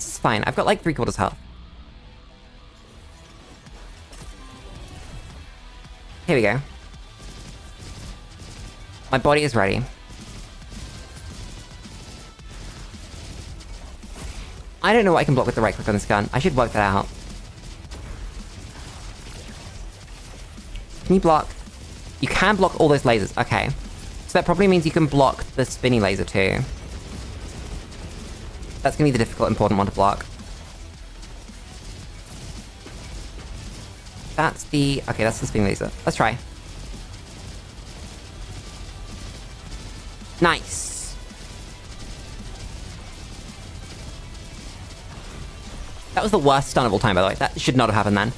This is fine. I've got like 3/4 health. Here we go. My body is ready. I don't know what I can block with the right click on this gun. I should work that out. Can you block? You can block all those lasers. Okay. So that probably means you can block the spinny laser too. That's gonna be the difficult, important one to block. That's the... Okay, that's the spinning laser. Let's try. Nice. That was the worst stun of all time, by the way. That should not have happened then.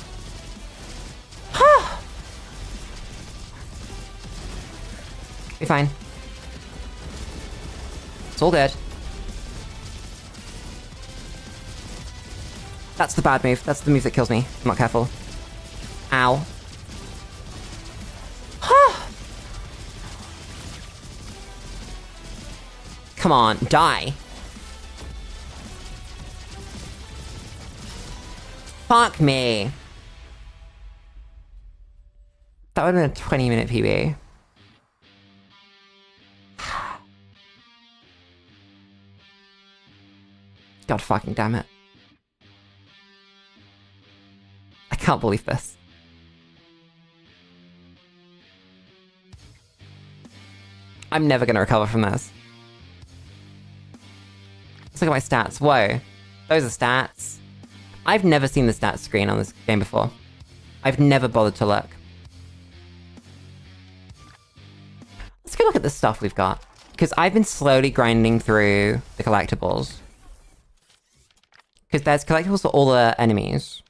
Be fine. It's all good. That's the bad move. That's the move that kills me. I'm not careful. Ow. Come on, die. Fuck me. That would have been a 20-minute PB. God fucking damn it. I can't believe this. I'm never gonna recover from this. Let's look at my stats. Whoa. Those are stats. I've never seen the stats screen on this game before. I've never bothered to look. Let's go look at the stuff we've got. Because I've been slowly grinding through the collectibles. Because there's collectibles for all the enemies.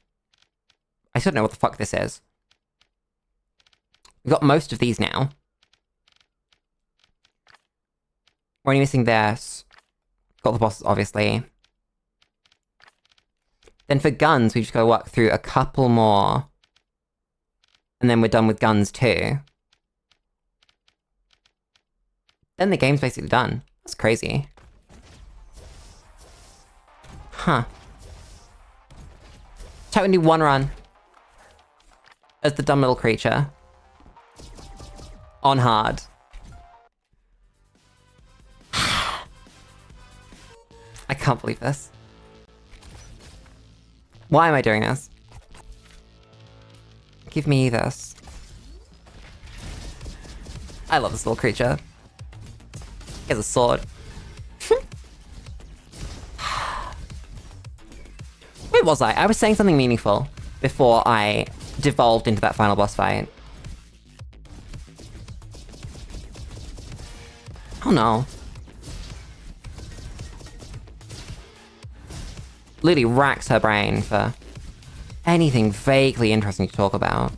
I still don't know what the fuck this is. We've got most of these now. We're only missing this. Got the bosses, obviously. Then for guns, we've just got to work through a couple more. And then we're done with guns too. Then the game's basically done. That's crazy. Huh. Chat, we do one run. As the dumb little creature. On hard. I can't believe this. Why am I doing this? Give me this. I love this little creature. He has a sword. Where was I? I was saying something meaningful before I devolved into that final boss fight. Oh no. Lily racks her brain for anything vaguely interesting to talk about.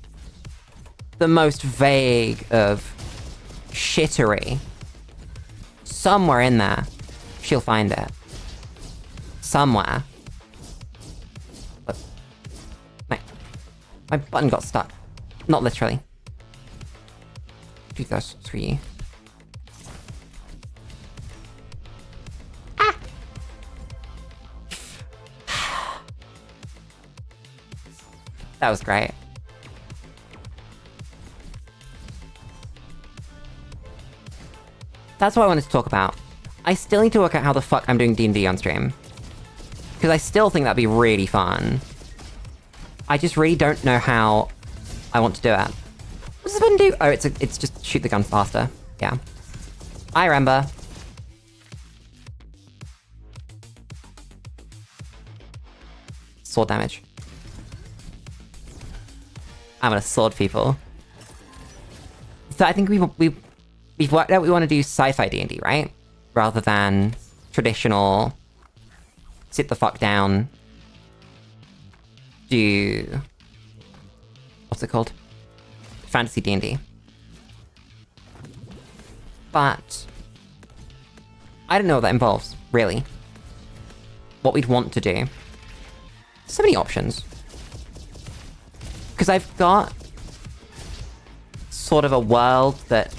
The most vague of shittery. Somewhere in there, she'll find it. Somewhere. But my button got stuck. Not literally. Do those 3. That was great. That's what I wanted to talk about. I still need to work out how the fuck I'm doing D&D on stream. Because I still think that'd be really fun. I just really don't know how I want to do it. What does this button do? Oh, it's just shoot the gun faster. Yeah. I remember. Sword damage. I'm gonna sword people. So I think we've worked out we want to do sci-fi D&D, right? Rather than traditional sit the fuck down, do... what's it called? Fantasy D&D. But I don't know what that involves, really. What we'd want to do. So many options. Because I've got sort of a world that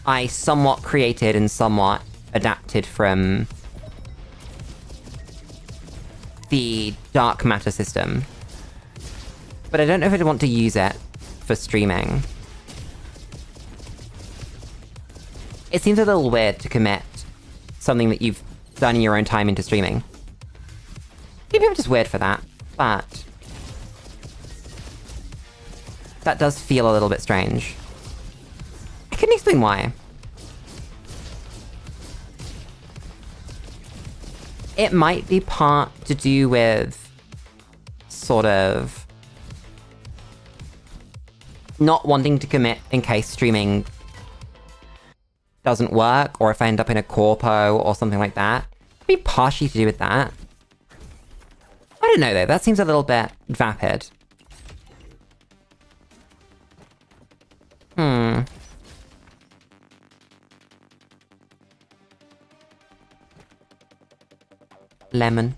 I somewhat created and somewhat adapted from the dark matter system. But I don't know if I'd want to use it for streaming. It seems a little weird to commit something that you've done in your own time into streaming. Maybe I'm just weird for that, but that does feel a little bit strange. I couldn't explain why. It might be part to do with sort of not wanting to commit in case streaming doesn't work, or if I end up in a corpo or something like that. Maybe partially to do with that. I don't know though, that seems a little bit vapid. Lemon.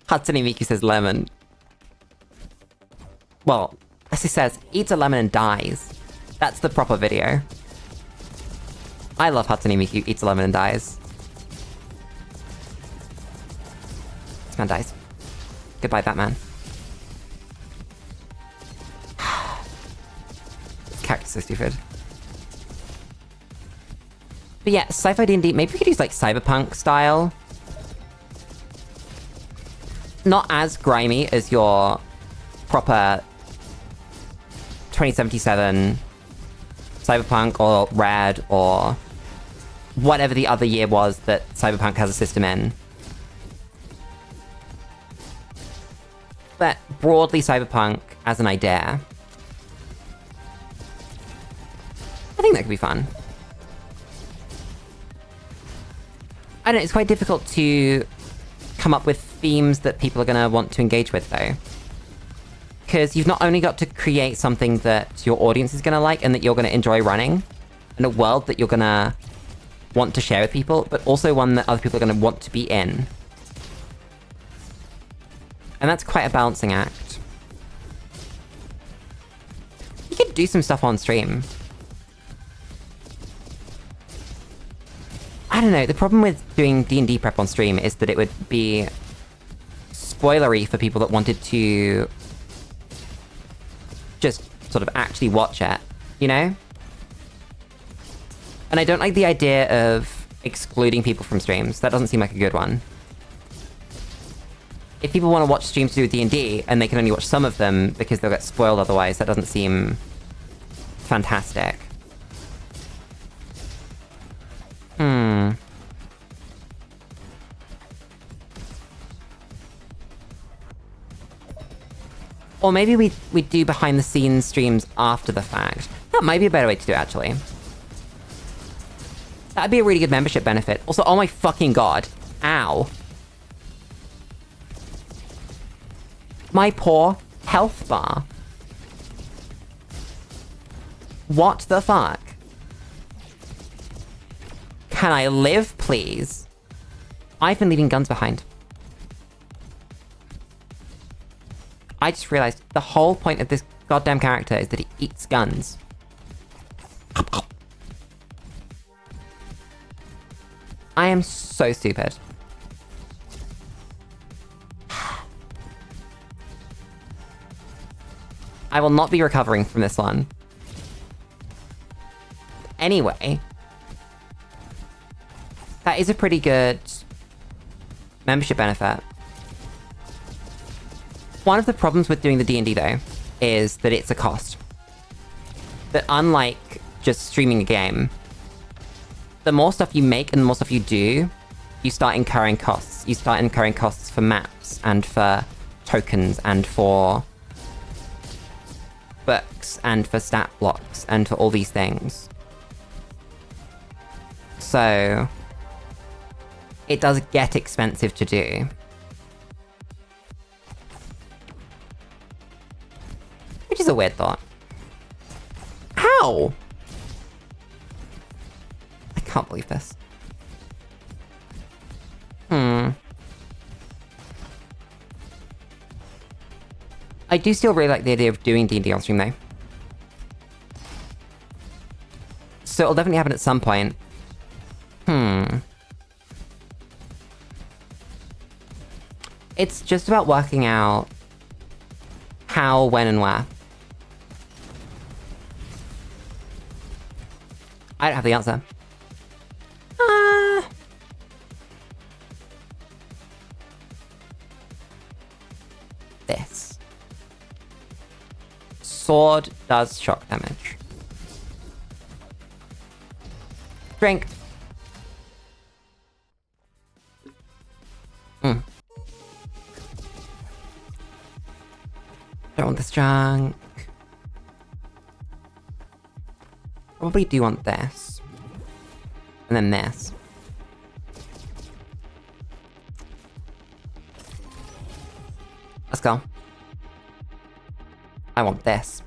Hatsune Miku says lemon. Well, as he says, eats a lemon and dies. That's the proper video. I love Hatsune Miku eats a lemon and dies. This man dies. Goodbye, Batman. This character's so stupid. But yeah, sci-fi D&D, maybe we could use like cyberpunk style. Not as grimy as your proper 2077 cyberpunk or rad or whatever the other year was that cyberpunk has a system in. But broadly cyberpunk as an idea. I think that could be fun. I don't know, it's quite difficult to come up with themes that people are going to want to engage with, though. Because you've not only got to create something that your audience is going to like and that you're going to enjoy running, and a world that you're going to want to share with people, but also one that other people are going to want to be in. And that's quite a balancing act. You could do some stuff on stream. I don't know, the problem with doing D&D prep on stream is that it would be spoilery for people that wanted to just sort of actually watch it, you know? And I don't like the idea of excluding people from streams. That doesn't seem like a good one. If people want to watch streams to do with D&D, and they can only watch some of them because they'll get spoiled otherwise, that doesn't seem fantastic. Or maybe we do behind-the-scenes streams after the fact. That might be a better way to do it, actually. That'd be a really good membership benefit. Also, oh my fucking god. Ow. My poor health bar. What the fuck? Can I live, please? I've been leaving guns behind. I just realized the whole point of this goddamn character is that he eats guns. I am so stupid. I will not be recovering from this one. Anyway. That is a pretty good membership benefit. One of the problems with doing the D&D, though, is that it's a cost. That unlike just streaming a game, the more stuff you make and the more stuff you do, you start incurring costs. You start incurring costs for maps, and for tokens, and for books, and for stat blocks, and for all these things. So it does get expensive to do. Which is a weird thought. Ow! I can't believe this. I do still really like the idea of doing D&D on stream, though. So it'll definitely happen at some point. It's just about working out how, when, and where. I don't have the answer. This. Sword does shock damage. Drink. Don't want this junk. Probably do want this. And then this. Let's go. I want this.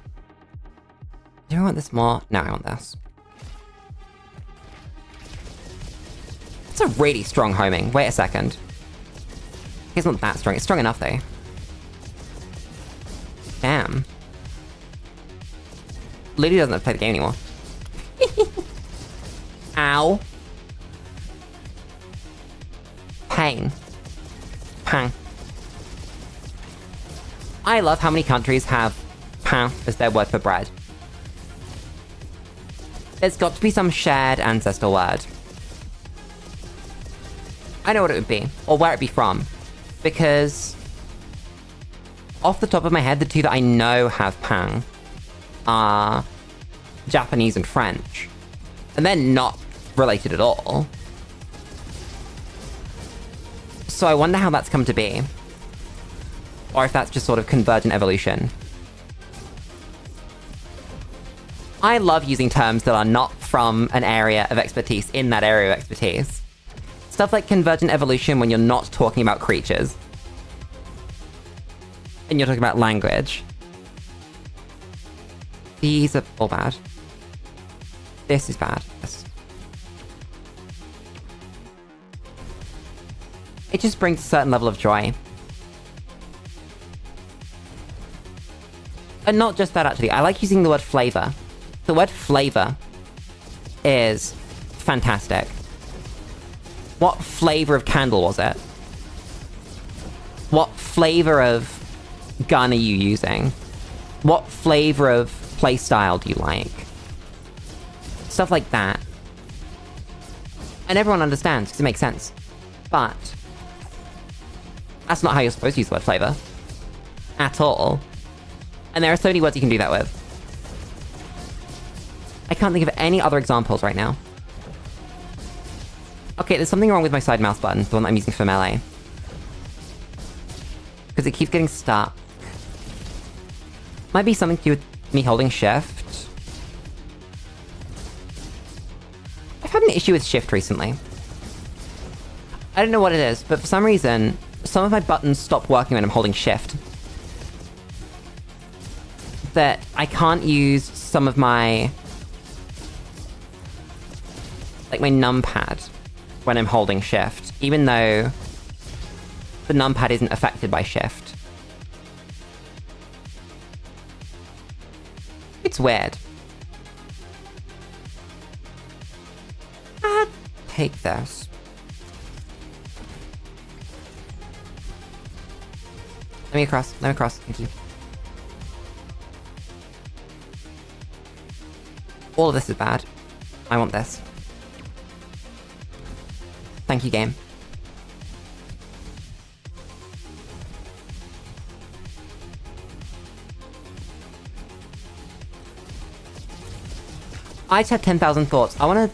Do I want this more? No, I want this. It's a really strong homing. Wait a second. It's not that strong. It's strong enough, though. Damn. Lulu doesn't have to play the game anymore. Ow. Pain. Pang. I love how many countries have pain as their word for bread. There's got to be some shared ancestral word. I know what it would be, or where it'd be from, because off the top of my head, the two that I know have pain are Japanese and French, and they're not related at all. So I wonder how that's come to be, or if that's just sort of convergent evolution. I love using terms that are not from an area of expertise in that area of expertise. Stuff like convergent evolution when you're not talking about creatures. And you're talking about language. These are all bad. This is bad. This. It just brings a certain level of joy. And not just that, actually. I like using the word flavor. The word flavor is fantastic. What flavor of candle was it? What flavor of gun are you using? What flavor of playstyle do you like? Stuff like that. And everyone understands, because it makes sense. But that's not how you're supposed to use the word flavor. At all. And there are so many words you can do that with. I can't think of any other examples right now. Okay, there's something wrong with my side mouse button, the one that I'm using for melee. Because it keeps getting stuck. Might be something to do with me holding shift. I've had an issue with shift recently. I don't know what it is, but for some reason, some of my buttons stop working when I'm holding shift. That I can't use some of my... like my numpad when I'm holding shift, even though the numpad isn't affected by shift. It's weird. I'll take this. Let me across, thank you. All of this is bad. I want this. Thank you, game. I just have 10,000 thoughts. I wanna...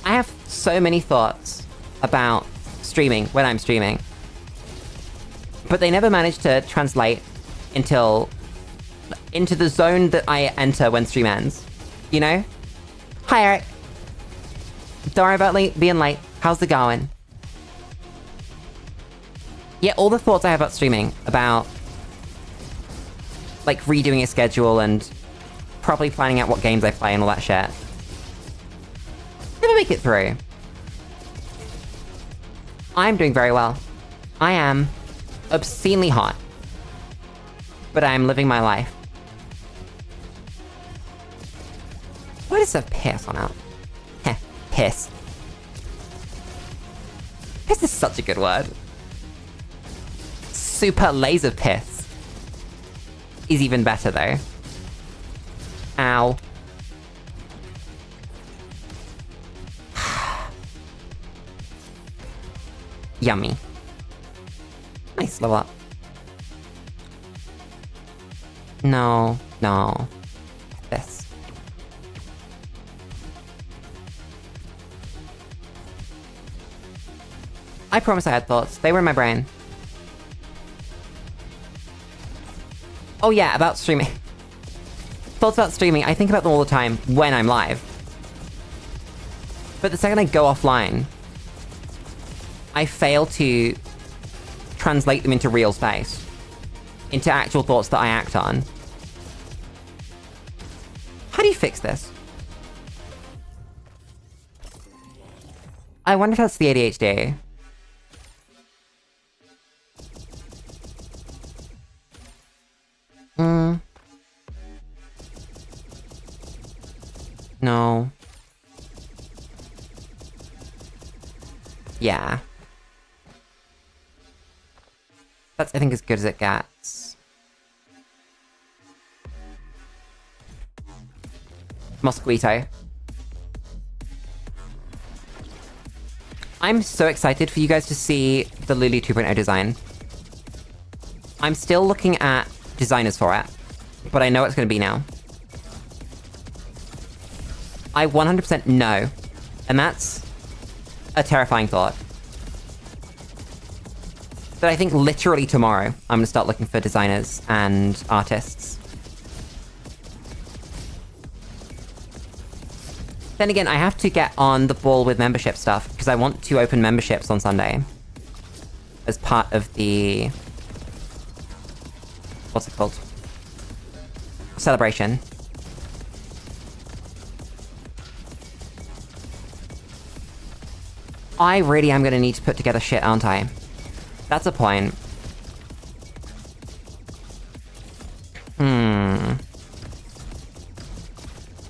I have so many thoughts about streaming when I'm streaming. But they never manage to translate into the zone that I enter when stream ends. You know? Hi, Eric. Don't worry about being late. How's it going? Yeah, all the thoughts I have about streaming, about like redoing a schedule and properly planning out what games I play and all that shit, never make it through. I'm doing very well. I am obscenely hot. But I'm living my life. Why does it have piss on out? Heh, piss. Piss is such a good word. Super laser piss is even better though. Ow. Yummy. Nice, level up. No, no. This. I promise I had thoughts. They were in my brain. Oh yeah, about streaming. Thoughts about streaming, I think about them all the time when I'm live. But the second I go offline, I fail to translate them into real space. Into actual thoughts that I act on. How do you fix this? I wonder if that's the ADHD. No. Yeah. That's, I think, as good as it gets. Mosquito. I'm so excited for you guys to see the Lulu 2.0 design. I'm still looking at designers for it, but I know it's going to be now. I 100% know, and that's a terrifying thought. But I think literally tomorrow, I'm gonna start looking for designers and artists. Then again, I have to get on the ball with membership stuff, because I want to open memberships on Sunday. As part of the... what's it called? Celebration. I really am gonna need to put together shit, aren't I? That's a point.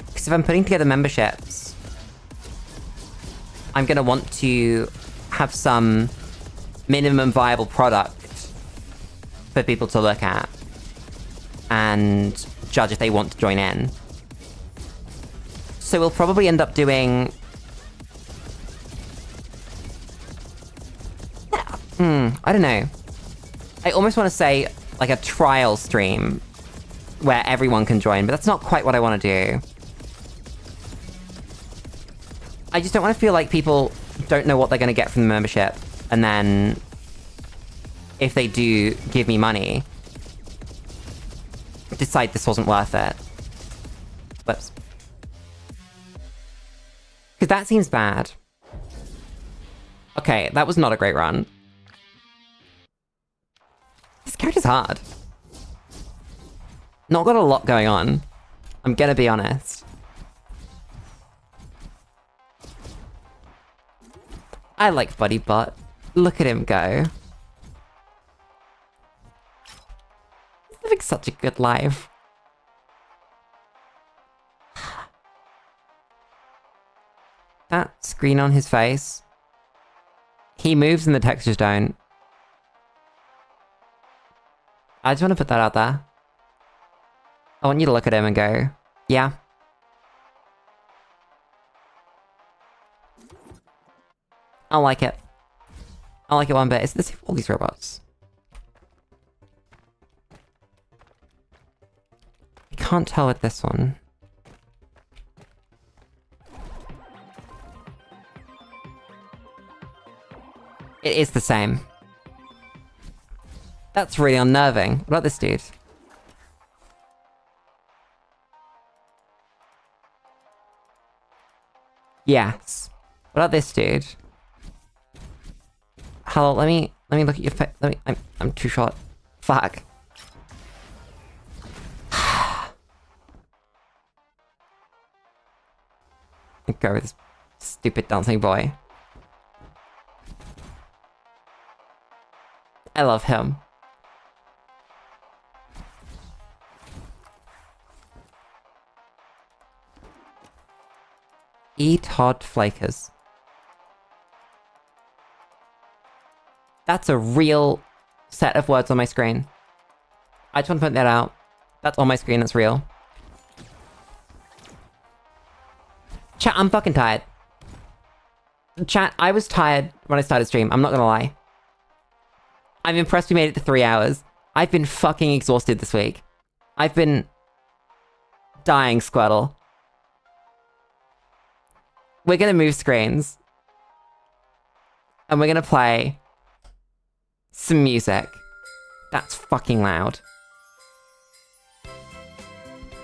Because if I'm putting together memberships, I'm gonna want to have some minimum viable product for people to look at and judge if they want to join in. So we'll probably end up doing... I don't know. I almost want to say, like, a trial stream where everyone can join, but that's not quite what I want to do. I just don't want to feel like people don't know what they're going to get from the membership, and then if they do give me money, decide this wasn't worth it. Whoops. Because that seems bad. Okay, that was not a great run. This character's hard. Not got a lot going on. I'm gonna be honest. I like Buddy Butt. Look at him go. He's living such a good life. That screen on his face. He moves and the textures don't. I just want to put that out there. I want you to look at him and go, yeah. I like it. I like it one bit. Is this all these robots? I can't tell with this one. It is the same. That's really unnerving. What about this dude? Yes. What about this dude? Hello, let me look at your face. I'm too short. Fuck. Go with this stupid dancing boy. I love him. Eat hot flakers. That's a real set of words on my screen. I just want to point that out. That's on my screen, that's real. Chat, I'm fucking tired. Chat, I was tired when I started stream, I'm not gonna lie. I'm impressed we made it to 3 hours. I've been fucking exhausted this week. I've been dying, Squirtle. We're gonna move screens. And we're gonna play some music. That's fucking loud.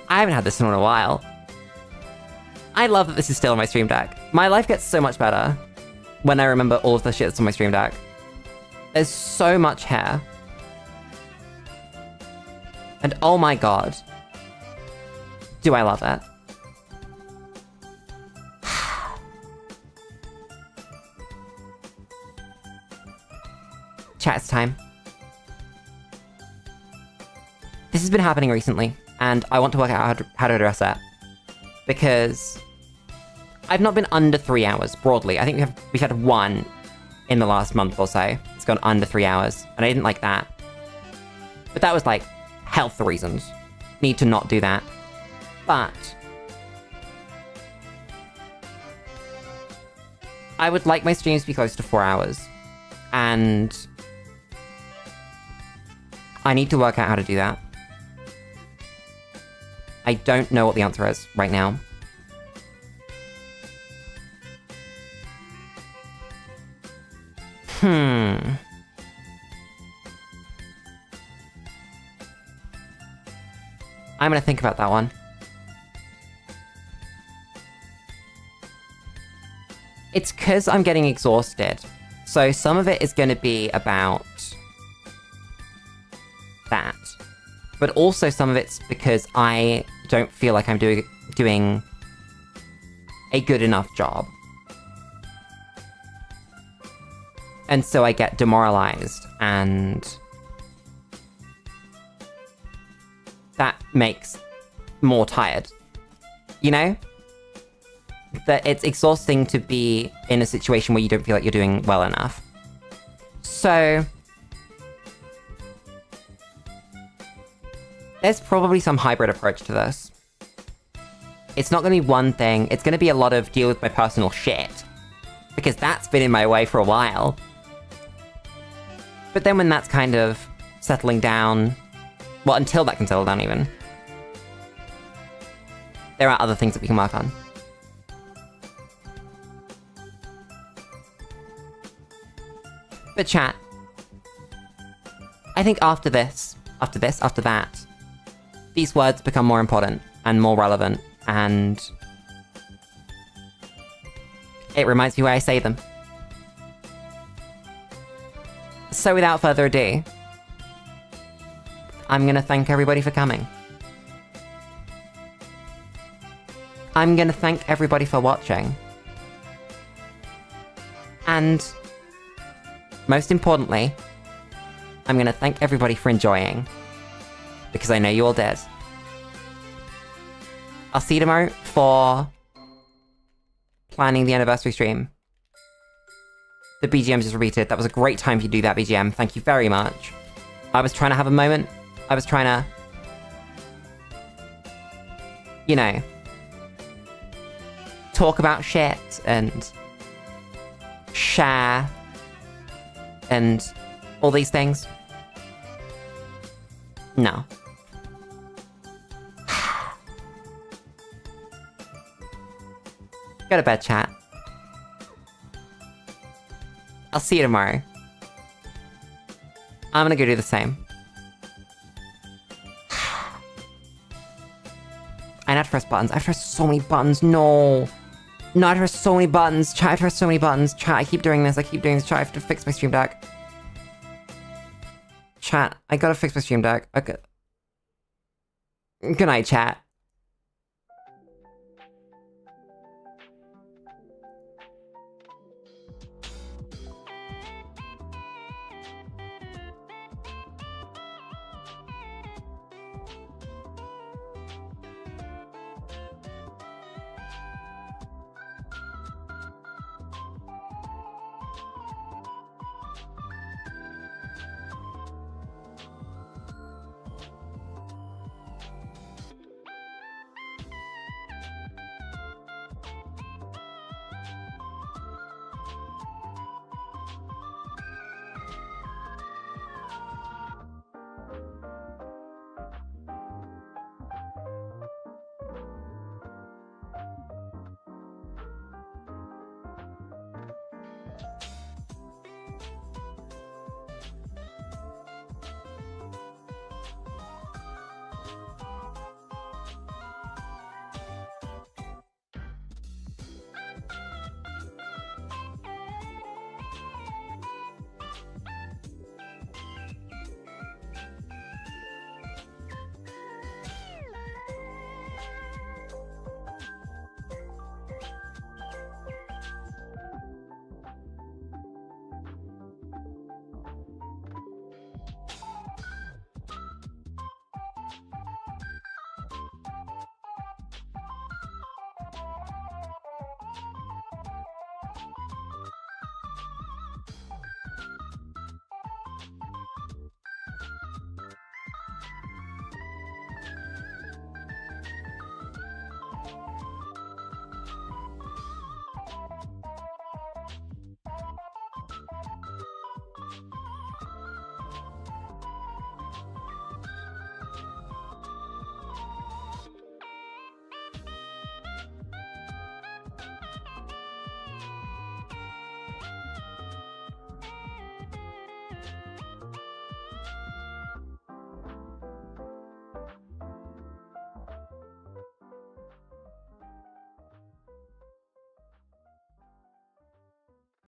I haven't had this in a while. I love that this is still on my stream deck. My life gets so much better when I remember all of the shit that's on my stream deck. There's so much hair. And oh my god. Do I love it. Chat, it's time. This has been happening recently, and I want to work out how to address it. Because I've not been under 3 hours, broadly. I think we've had one in the last month or so. It's gone under 3 hours, and I didn't like that. But that was like health reasons. Need to not do that. But I would like my streams to be close to 4 hours. And I need to work out how to do that. I don't know what the answer is right now. I'm gonna think about that one. It's 'cause I'm getting exhausted. So some of it is gonna be about that. But also some of it's because I don't feel like I'm doing a good enough job. And so I get demoralized, and that makes more tired. You know? That it's exhausting to be in a situation where you don't feel like you're doing well enough. So there's probably some hybrid approach to this. It's not gonna be one thing, it's gonna be a lot of deal with my personal shit. Because that's been in my way for a while. But then when that's kind of settling down, well, until that can settle down even, there are other things that we can work on. But chat, I think after that, these words become more important and more relevant, and it reminds me why I say them. So without further ado, I'm gonna thank everybody for coming. I'm gonna thank everybody for watching. And most importantly, I'm gonna thank everybody for enjoying. Because I know you all did. I'll see you tomorrow for planning the anniversary stream. The BGMs just repeated. That was a great time for you to do that, BGM. Thank you very much. I was trying to have a moment. I was trying to, you know, talk about shit and share and all these things. No. Go to bed, chat. I'll see you tomorrow. I'm gonna go do the same. I have to press buttons. I have to press so many buttons. No. No, I have to press so many buttons. Chat, I have to press so many buttons. Chat, I keep doing this. Chat, I have to fix my stream deck. Chat, I gotta fix my stream deck. Okay. Good night, chat.